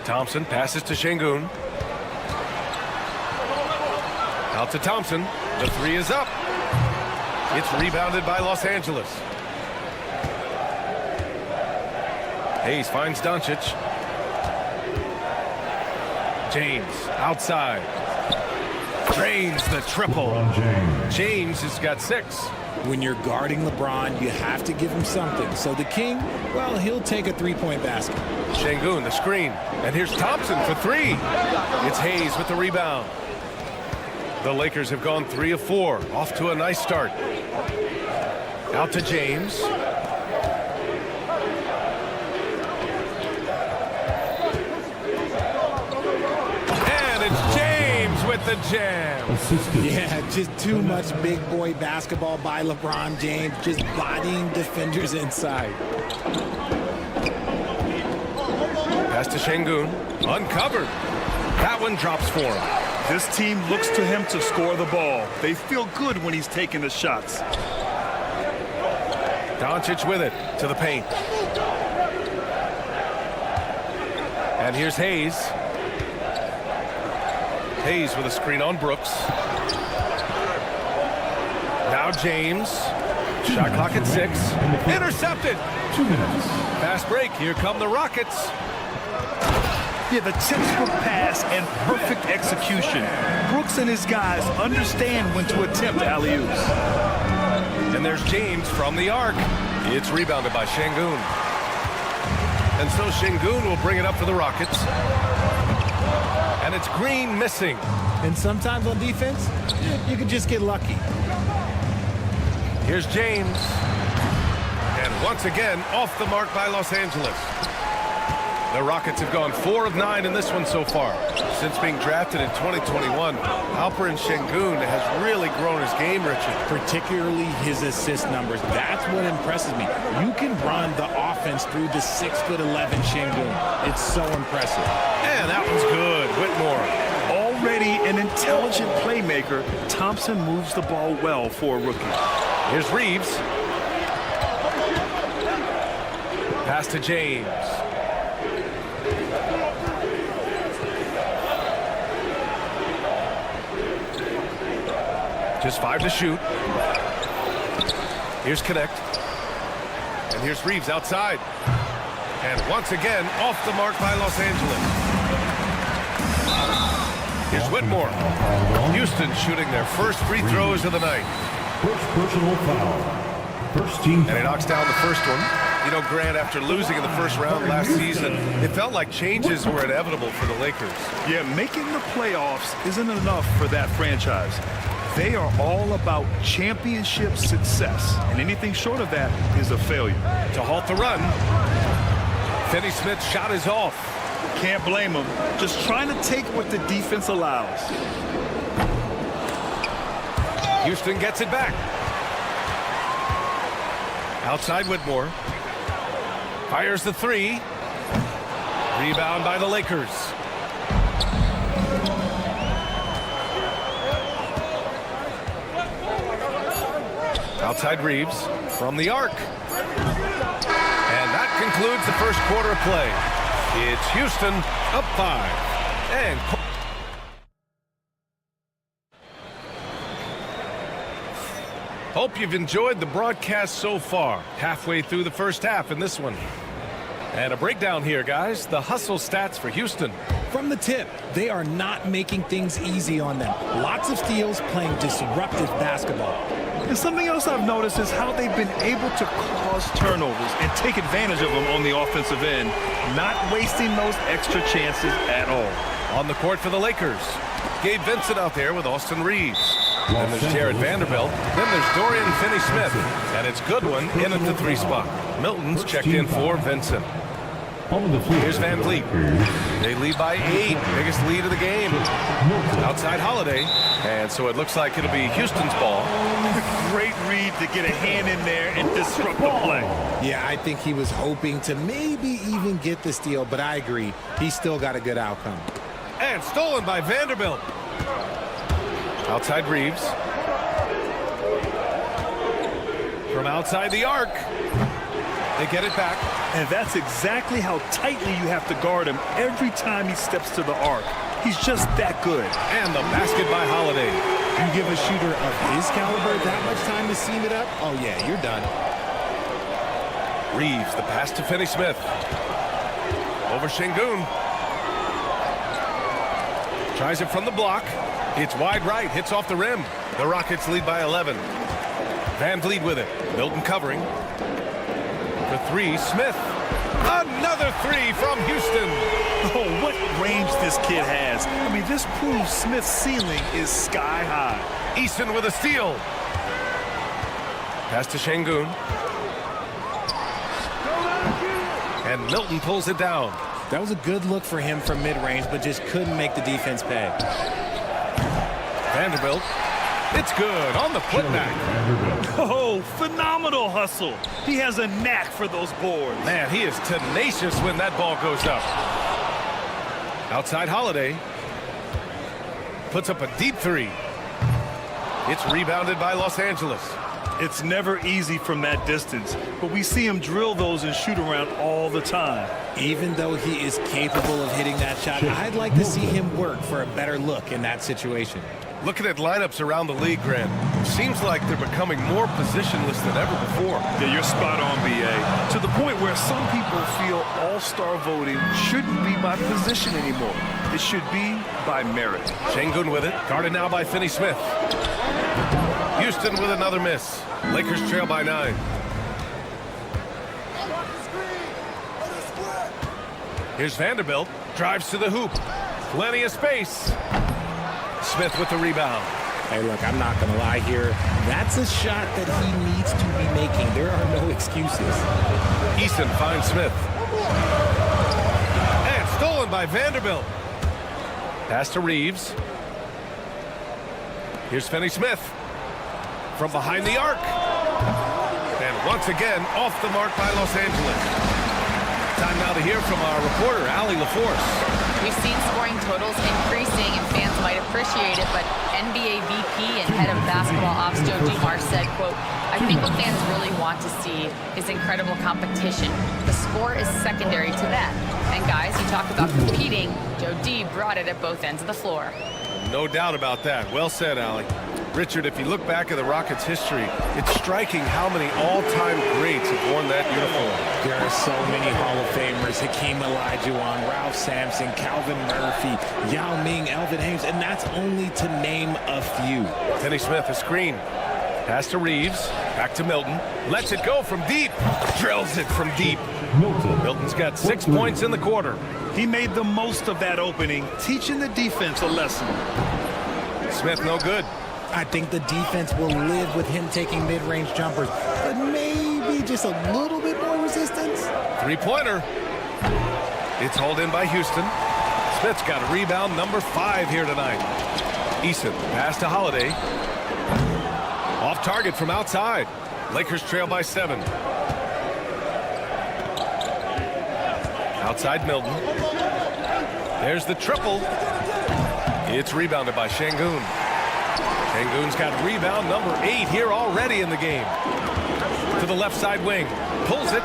Thompson passes to Şengün. Out to Thompson. The three is up. It's rebounded by Los Angeles. Hayes finds Doncic. James outside. Drains the triple. James has got 6. When you're guarding LeBron, you have to give him something. So the King, well, he'll take a three-point basket. Şengün, the screen. And here's Thompson for 3. It's Hayes with the rebound. The Lakers have gone 3 of 4. Off to a nice start. Out to James. And it's James with the jam. Yeah, just too much big boy basketball by LeBron James, just bodying defenders inside. Pass to Şengün. Uncovered. That one drops for him. This team looks to him to score the ball. They feel good when he's taking the shots. Doncic with it to the paint. And here's Hayes. Hayes with a screen on Brooks. Now James. Shot clock at 6. Intercepted. 2 minutes. Fast break. Here come the Rockets. Yeah, the textbook pass and perfect execution. Brooks and his guys understand when to attempt alley-oops. And there's James from the arc. It's rebounded by Şengün. And so Şengün will bring it up for the Rockets. And it's Green missing. And sometimes on defense, you can just get lucky. Here's James. And once again, off the mark by Los Angeles. The Rockets have gone 4 of 9 in this one so far. Since being drafted in 2021, Alperen Şengün has really grown his game, Richard. Particularly his assist numbers. That's what impresses me. You can run the offense through the 6'11" Şengün. It's so impressive. And that one's good. Whitmore. Already an intelligent playmaker, Thompson moves the ball well for a rookie. Here's Reeves. Pass to James. Just 5 to shoot. Here's Connect. And here's Reeves outside. And once again, off the mark by Los Angeles. Here's Whitmore. Houston shooting their first free throws of the night. First personal foul. First team foul. And he knocks down the first one. You know, Grant, after losing in the first round last season, it felt like changes were inevitable for the Lakers. Yeah, making the playoffs isn't enough for that franchise. They are all about championship success, and anything short of that is a failure. To halt the run. Finney-Smith's shot is off. Can't blame him. Just trying to take what the defense allows. Houston gets it back. Outside Whitmore. Fires the three. Rebound by the Lakers. Outside Reeves from the arc. And that concludes the first quarter of play. It's Houston up 5. And hope you've enjoyed the broadcast so far. Halfway through the first half in this one. And a breakdown here, guys. The hustle stats for Houston. From the tip, they are not making things easy on them. Lots of steals, playing disruptive basketball. And something else I've noticed is how they've been able to cause turnovers and take advantage of them on the offensive end, not wasting those extra chances at all. On the court for the Lakers, Gabe Vincent out there with Austin Reeves. Then there's Jared Vanderbilt. Then there's Dorian Finney-Smith. And it's Goodwin in at the 3 spot. Milton's checked in for Vincent. Here's Van Vliet. They lead by 8. Biggest lead of the game. Outside Holiday. And so it looks like it'll be Houston's ball. Great read to get a hand in there and disrupt the play. Yeah, I think he was hoping to maybe even get the steal, but I agree. He still got a good outcome. And stolen by Vanderbilt. Outside Reeves. From outside the arc. They get it back. And that's exactly how tightly you have to guard him every time he steps to the arc. He's just that good. And the basket by Holiday. You give a shooter of his caliber that much time to seam it up? Oh, yeah, you're done. Reeves, the pass to Finney-Smith. Over Şengün. Tries it from the block. It's wide right, hits off the rim. The Rockets lead by 11. Van Vliet with it. Milton covering. For 3, Smith. Another 3 from Houston. Oh, what range this kid has. I mean, this proves Smith's ceiling is sky high. Eason with a steal. Pass to Şengün. And Milton pulls it down. That was a good look for him from mid-range, but just couldn't make the defense pay. Vanderbilt. It's good on the putback. Oh, phenomenal hustle. He has a knack for those boards. Man, he is tenacious when that ball goes up. Outside Holiday. Puts up a deep 3. It's rebounded by Los Angeles. It's never easy from that distance, but we see him drill those and shoot around all the time. Even though he is capable of hitting that shot, I'd like to see him work for a better look in that situation. Looking at lineups around the league, Grant, seems like they're becoming more positionless than ever before. Yeah, you're spot on, B.A. To the point where some people feel all-star voting shouldn't be by position anymore. It should be by merit. Şengün with it, guarded now by Finney-Smith. Houston with another miss. Lakers trail by 9. Here's Vanderbilt, drives to the hoop. Plenty of space. Smith with the rebound. Hey, look, I'm not going to lie here. That's a shot that he needs to be making. There are no excuses. Eason finds Smith. And stolen by Vanderbilt. Pass to Reeves. Here's Finney-Smith. From behind the arc. And once again, off the mark by Los Angeles. Time now to hear from our reporter, Allie LaForce. We've seen scoring totals increasing, and fans might appreciate it, but NBA VP and head of basketball ops Joe Dumars said, quote, I think what fans really want to see is incredible competition. The score is secondary to that. And guys, you talk about competing, Joe D brought it at both ends of the floor. No doubt about that. Well said, Allie. Richard, if you look back at the Rockets' history, it's striking how many all-time greats have worn that uniform. There are so many Hall of Famers. Hakeem Olajuwon, Ralph Sampson, Calvin Murphy, Yao Ming, Elvin Hayes, and that's only to name a few. Finney-Smith, a screen. Pass to Reeves. Back to Milton. Lets it go from deep. Drills it from deep. Milton's got 6 points in the quarter. He made the most of that opening, teaching the defense a lesson. Smith no good. I think the defense will live with him taking mid-range jumpers, but maybe just a little bit more resistance. Three-pointer. It's hauled in by Houston. Smith's got a rebound, number 5 here tonight. Eason, pass to Holiday. Off target from outside. Lakers trail by 7. Outside Milton. There's the triple. It's rebounded by Şengün. Şengün's got rebound number 8 here already in the game. To the left side wing. Pulls it.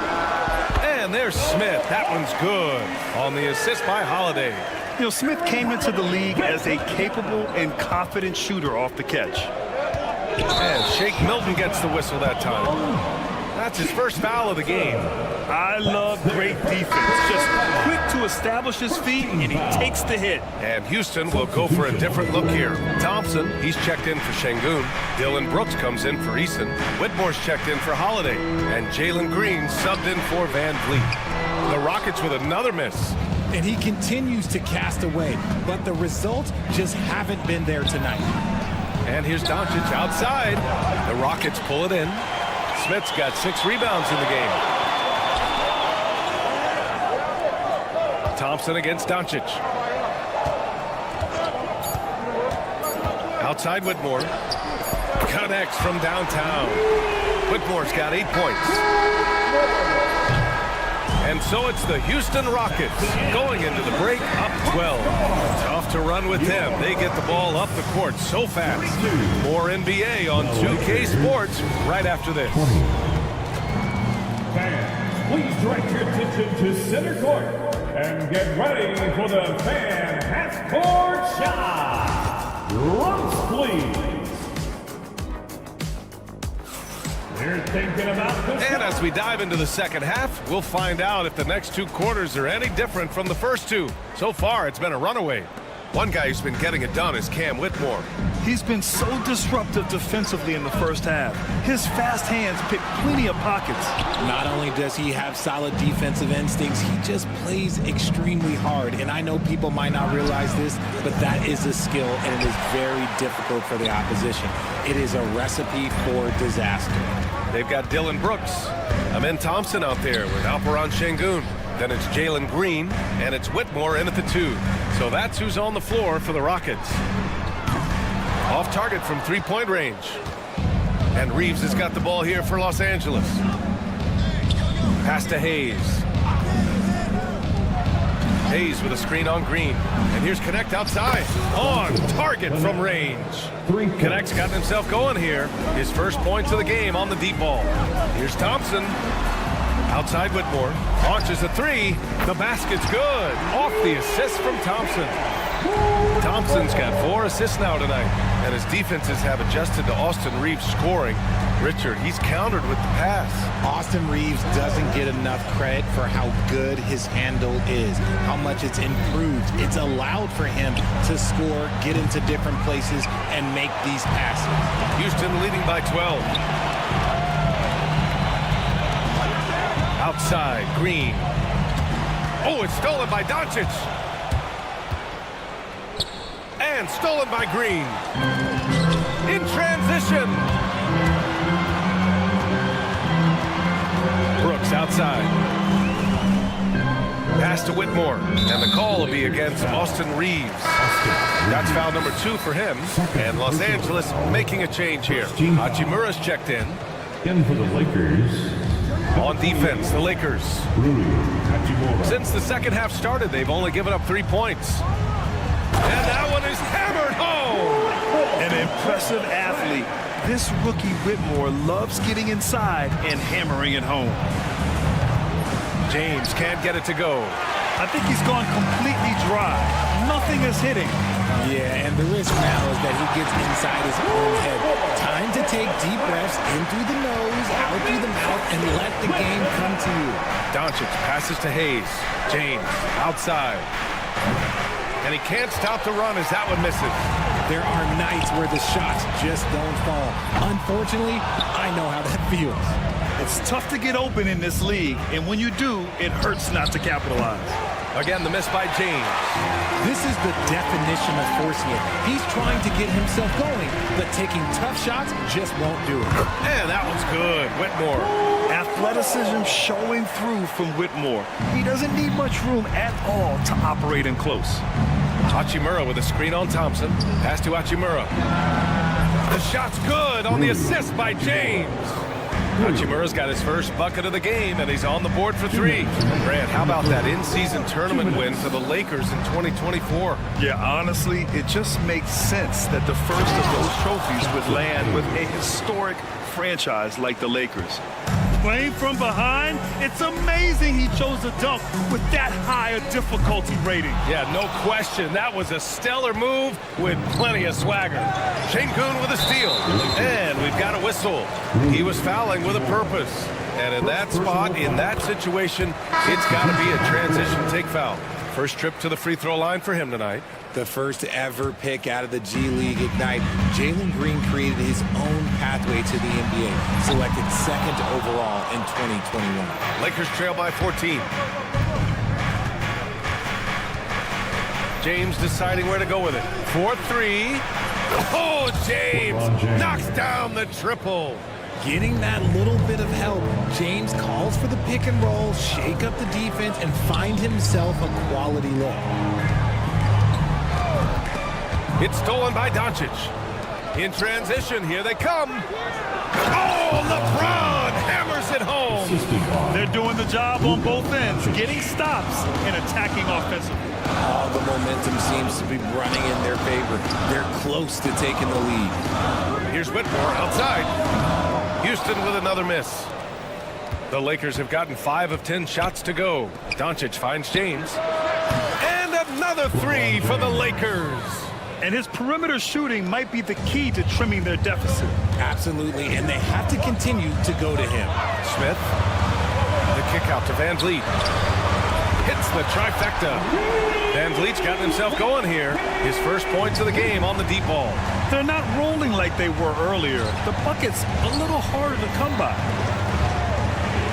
And there's Smith. That one's good on the assist by Holiday. You know, Smith came into the league as a capable and confident shooter off the catch. And Shake Milton gets the whistle that time. That's his first foul of the game. I love great defense. Just quick to establish his feet, and he takes the hit. And Houston will go for a different look here. Thompson, he's checked in for Şengün. Dillon Brooks comes in for Eason. Whitmore's checked in for Holiday. And Jalen Green subbed in for Van Vliet. The Rockets with another miss. And he continues to cast away, but the results just haven't been there tonight. And here's Doncic outside. The Rockets pull it in. Smith's got 6 rebounds in the game. Thompson against Doncic. Outside Whitmore. Connects from downtown. Whitmore's got 8 points. And so it's the Houston Rockets going into the break up 12. Tough to run with them. They get the ball up the court so fast. More NBA on 2K Sports right after this. Fans, please direct your attention to center court and get ready for the fan half-court shot. Drums, please. And as we dive into the second half, we'll find out if the next 2 quarters are any different from the first 2. So far, it's been a runaway. One guy who's been getting it done is Cam Whitmore. He's been so disruptive defensively in the first half. His fast hands pick plenty of pockets. Not only does he have solid defensive instincts, he just plays extremely hard. And I know people might not realize this, but that is a skill, and it is very difficult for the opposition. It is a recipe for disaster. They've got Dillon Brooks. Amen Thompson out there with Alperen Şengün. Then it's Jalen Green, and it's Whitmore in at the 2. So that's who's on the floor for the Rockets. Off target from 3-point range. And Reeves has got the ball here for Los Angeles. Pass to Hayes. Hayes with a screen on Green. And here's Connect outside. On target from range. Connect's gotten himself going here. His first points of the game on the deep ball. Here's Thompson. Outside Whitmore. Launches a 3. The basket's good. Off the assist from Thompson. Thompson's got 4 assists now tonight. And his defenses have adjusted to Austin Reeves scoring. Richard, he's countered with the pass. Austin Reeves doesn't get enough credit for how good his handle is, how much it's improved. It's allowed for him to score, get into different places, and make these passes. Houston leading by 12. Outside, Green. Oh, it's stolen by Doncic. And stolen by Green. In transition. Brooks outside. Pass to Whitmore. And the call will be against Austin Reeves. That's foul number 2 for him. And Los Angeles making a change here. Hachimura's checked in. In for the Lakers. On defense, the Lakers. Since the second half started, they've only given up 3 points. And that one is hammered home. An impressive athlete. This rookie Whitmore loves getting inside and hammering it home. James can't get it to go. I think he's gone completely dry. Nothing is hitting. Yeah, and the risk now is that he gets inside his own head. Time to take deep breaths in through the nose, out through the mouth, and let the game come to you. Doncic passes to Hayes. James outside. And he can't stop the run as that one misses. There are nights where the shots just don't fall. Unfortunately, I know how that feels. It's tough to get open in this league, and when you do, it hurts not to capitalize. Again, the miss by James. This is the definition of forcing it. He's trying to get himself going, but taking tough shots just won't do it. And that one's good. Whitmore. Athleticism showing through from Whitmore. He doesn't need much room at all to operate in close. Hachimura with a screen on Thompson. Pass to Hachimura. The shot's good on the assist by James. Hachimura's got his first bucket of the game, and he's on the board for 3. Grant, how about that in-season tournament win for the Lakers in 2024? Yeah, honestly, it just makes sense that the first of those trophies would land with a historic franchise like the Lakers. Playing from behind, it's amazing he chose a dunk with that high a difficulty rating. Yeah, no question. That was a stellar move with plenty of swagger. Şengün with a steal. And we've got a whistle. He was fouling with a purpose. And in that spot, in that situation, it's got to be a transition take foul. First trip to the free throw line for him tonight. The first ever pick out of the G League Ignite, Jalen Green created his own pathway to the NBA, selected 2nd overall in 2021. Lakers trail by 14. James deciding where to go with it. 4-3. Oh, James knocks down the triple. Getting that little bit of help, James calls for the pick and roll, shake up the defense, and find himself a quality look. It's stolen by Doncic. In transition, here they come. Oh, LeBron hammers it home. They're doing the job on both ends, getting stops and attacking offensively. All the momentum seems to be running in their favor. They're close to taking the lead. Here's Whitmore outside. Houston with another miss. The Lakers have gotten 5 of 10 shots to go. Doncic finds James. And another 3 for the Lakers. And his perimeter shooting might be the key to trimming their deficit. Absolutely, and they have to continue to go to him. Smith, the kick out to Van Vliet. Hits the trifecta. Van Vliet's gotten himself going here. His first points of the game on the deep ball. They're not rolling like they were earlier. The bucket's a little harder to come by.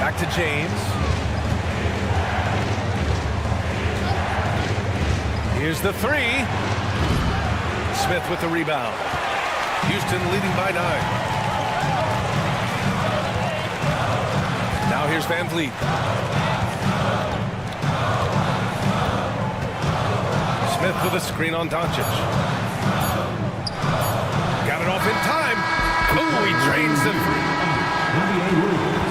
Back to James. Here's the 3. Smith with the rebound. Houston leading by 9. Now here's Van Vliet. Smith with a screen on Doncic. Got it off in time. Oh, he drains the NBA rules.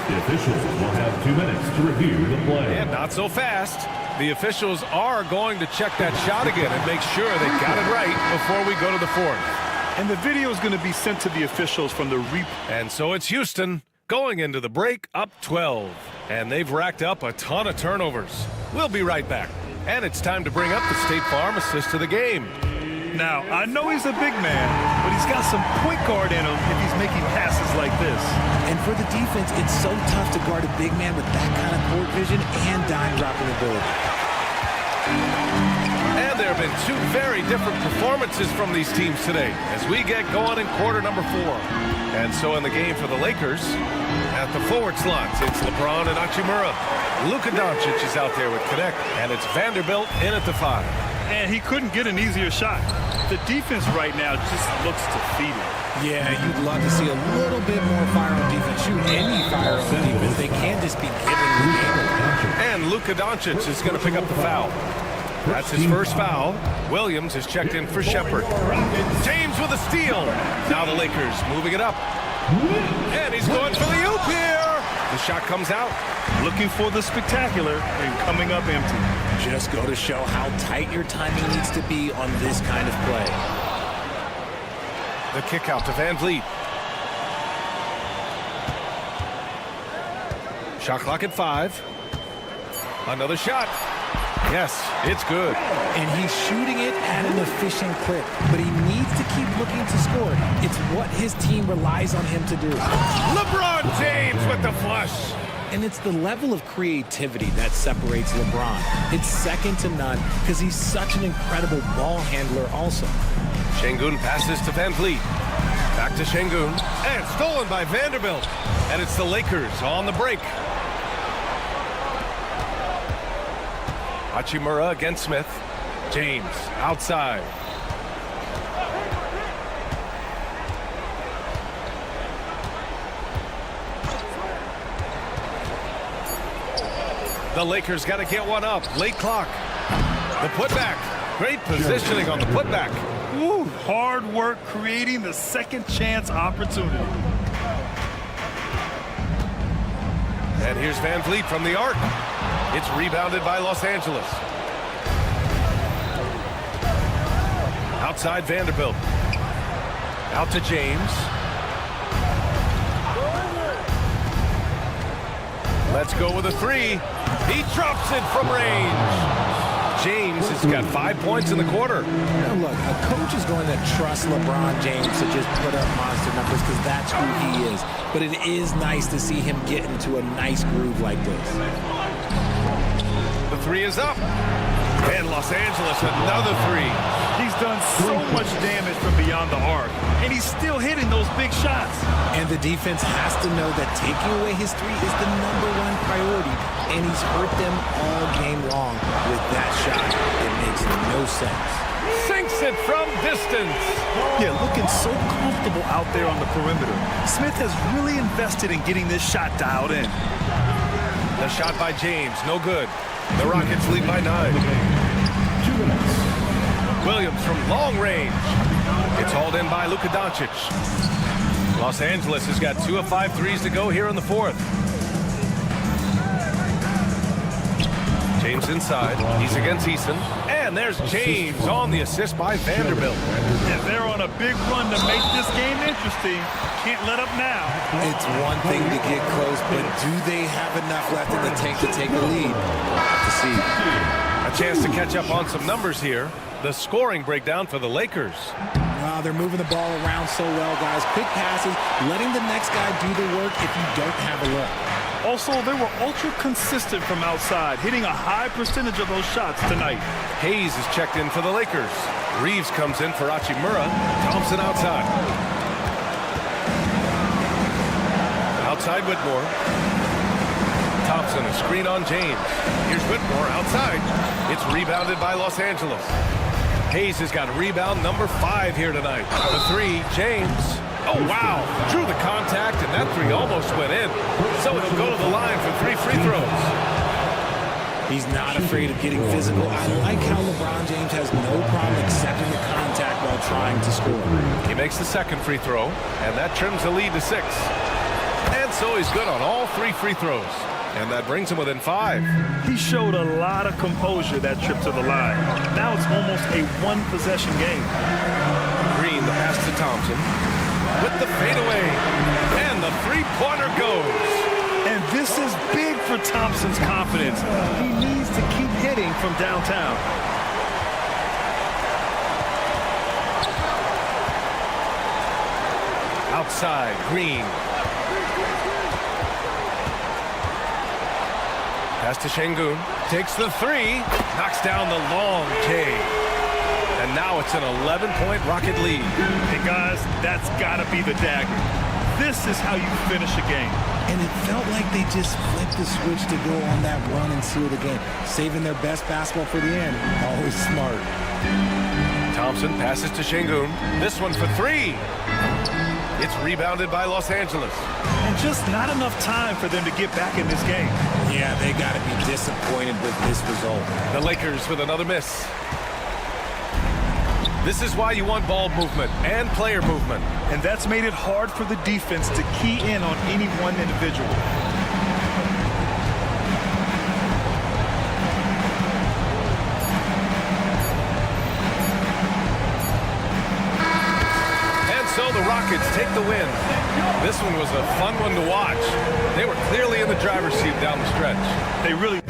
The officials will have 2 minutes to review the play. And not so fast. The officials are going to check that shot again and make sure they got it right before we go to the 4th. And the video is going to be sent to the officials from the replay. And so it's Houston going into the break up 12. And they've racked up a ton of turnovers. We'll be right back. And it's time to bring up the State Farm assist to the game. Now, I know he's a big man, but he's got some point guard in him if he's making passes like this. And for the defense, it's so tough to guard a big man with that kind of court vision and dime dropping ability. And there have been 2 very different performances from these teams today as we get going in quarter number 4. And so in the game for the Lakers, at the forward slots, it's LeBron and Hachimura. Luka Doncic is out there with Connect, and it's Vanderbilt in at the 5. And he couldn't get an easier shot. The defense right now just looks defeated. Yeah, you'd love to see a little bit more fire on defense. Shoot any fire on defense. They can't just be giving the game away. And Luka Doncic is going to pick up the foul. That's his first foul. Williams is checked in for Shepard. James with a steal. Now the Lakers moving it up. And he's going for the oop here. The shot comes out. Looking for the spectacular and coming up empty. Just go to show how tight your timing needs to be on this kind of play. The kick out to Van Vliet. Shot clock at 5. Another shot. Yes, it's good. And he's shooting it at an efficient clip, but he needs to keep looking to score. It's what his team relies on him to do. LeBron James with the flush. And it's the level of creativity that separates LeBron. It's second to none because he's such an incredible ball handler also. Şengün passes to Van Vliet. Back to Şengün. And stolen by Vanderbilt. And it's the Lakers on the break. Hachimura against Smith. James outside. The Lakers got to get one up. Late clock. The putback. Great positioning on the putback. Woo, hard work creating the second chance opportunity. And here's Van Vliet from the arc. It's rebounded by Los Angeles. Outside Vanderbilt. Out to James. Let's go with a three. He drops it from range. James has got 5 points in the quarter. Now look, a coach is going to trust LeBron James to just put up monster numbers because that's who he is. But it is nice to see him get into a nice groove like this. The three is up. And Los Angeles, another three. He's done so much damage from beyond the arc, and he's still hitting those big shots. And the defense has to know that taking away his three is the #1 priority, and he's hurt them all game long with that shot. It makes no sense. Sinks it from distance. Yeah, looking so comfortable out there on the perimeter. Smith has really invested in getting this shot dialed in. The shot by James, no good. The Rockets lead by 9. Williams from long range. It's hauled in by Luka Doncic. Los Angeles has got 2 of 5 threes to go here in the fourth. James inside. He's against Eason. And there's James on the assist by Vanderbilt. And they're on a big run to make this game interesting. Can't let up now. It's one thing to get close, but do they have enough left in the tank to take the lead? We'll have to see. A chance to catch up on some numbers here. The scoring breakdown for the Lakers. Wow, they're moving the ball around so well, guys. Quick passes, letting the next guy do the work if you don't have a look. Also, they were ultra consistent from outside, hitting a high percentage of those shots tonight. Hayes is checked in for the Lakers. Reeves comes in for Hachimura. Thompson outside. Outside Whitmore. Thompson, a screen on James. Here's Whitmore outside. It's rebounded by Los Angeles. Hayes has got rebound number 5 here tonight. The three, James. Oh, wow. Drew the contact, and that three almost went in. So it'll go to the line for 3 free throws. He's not afraid of getting physical. I like how LeBron James has no problem accepting the contact while trying to score. He makes the second free throw, and that trims the lead to 6. And so he's good on all 3 free throws. And that brings him within 5. He showed a lot of composure that trip to the line. Now it's almost a one-possession game. Green, the pass to Thompson. With the fadeaway. And the three-pointer goes. And this is big for Thompson's confidence. He needs to keep hitting from downtown. Outside, Green. Pass to Şengün. Takes the three. Knocks down the long J. And now it's an 11-point Rocket lead. Hey, guys, that's got to be the dagger. This is how you finish a game. And it felt like they just flipped the switch to go on that run and seal the game. Saving their best basketball for the end. Always smart. Thompson passes to Şengün. This one for 3. It's rebounded by Los Angeles. And just not enough time for them to get back in this game. Yeah, they got to be disappointed with this result. The Lakers with another miss. This is why you want ball movement and player movement. And that's made it hard for the defense to key in on any one individual. So the Rockets take the win. This one was a fun one to watch. They were clearly in the driver's seat down the stretch. They really...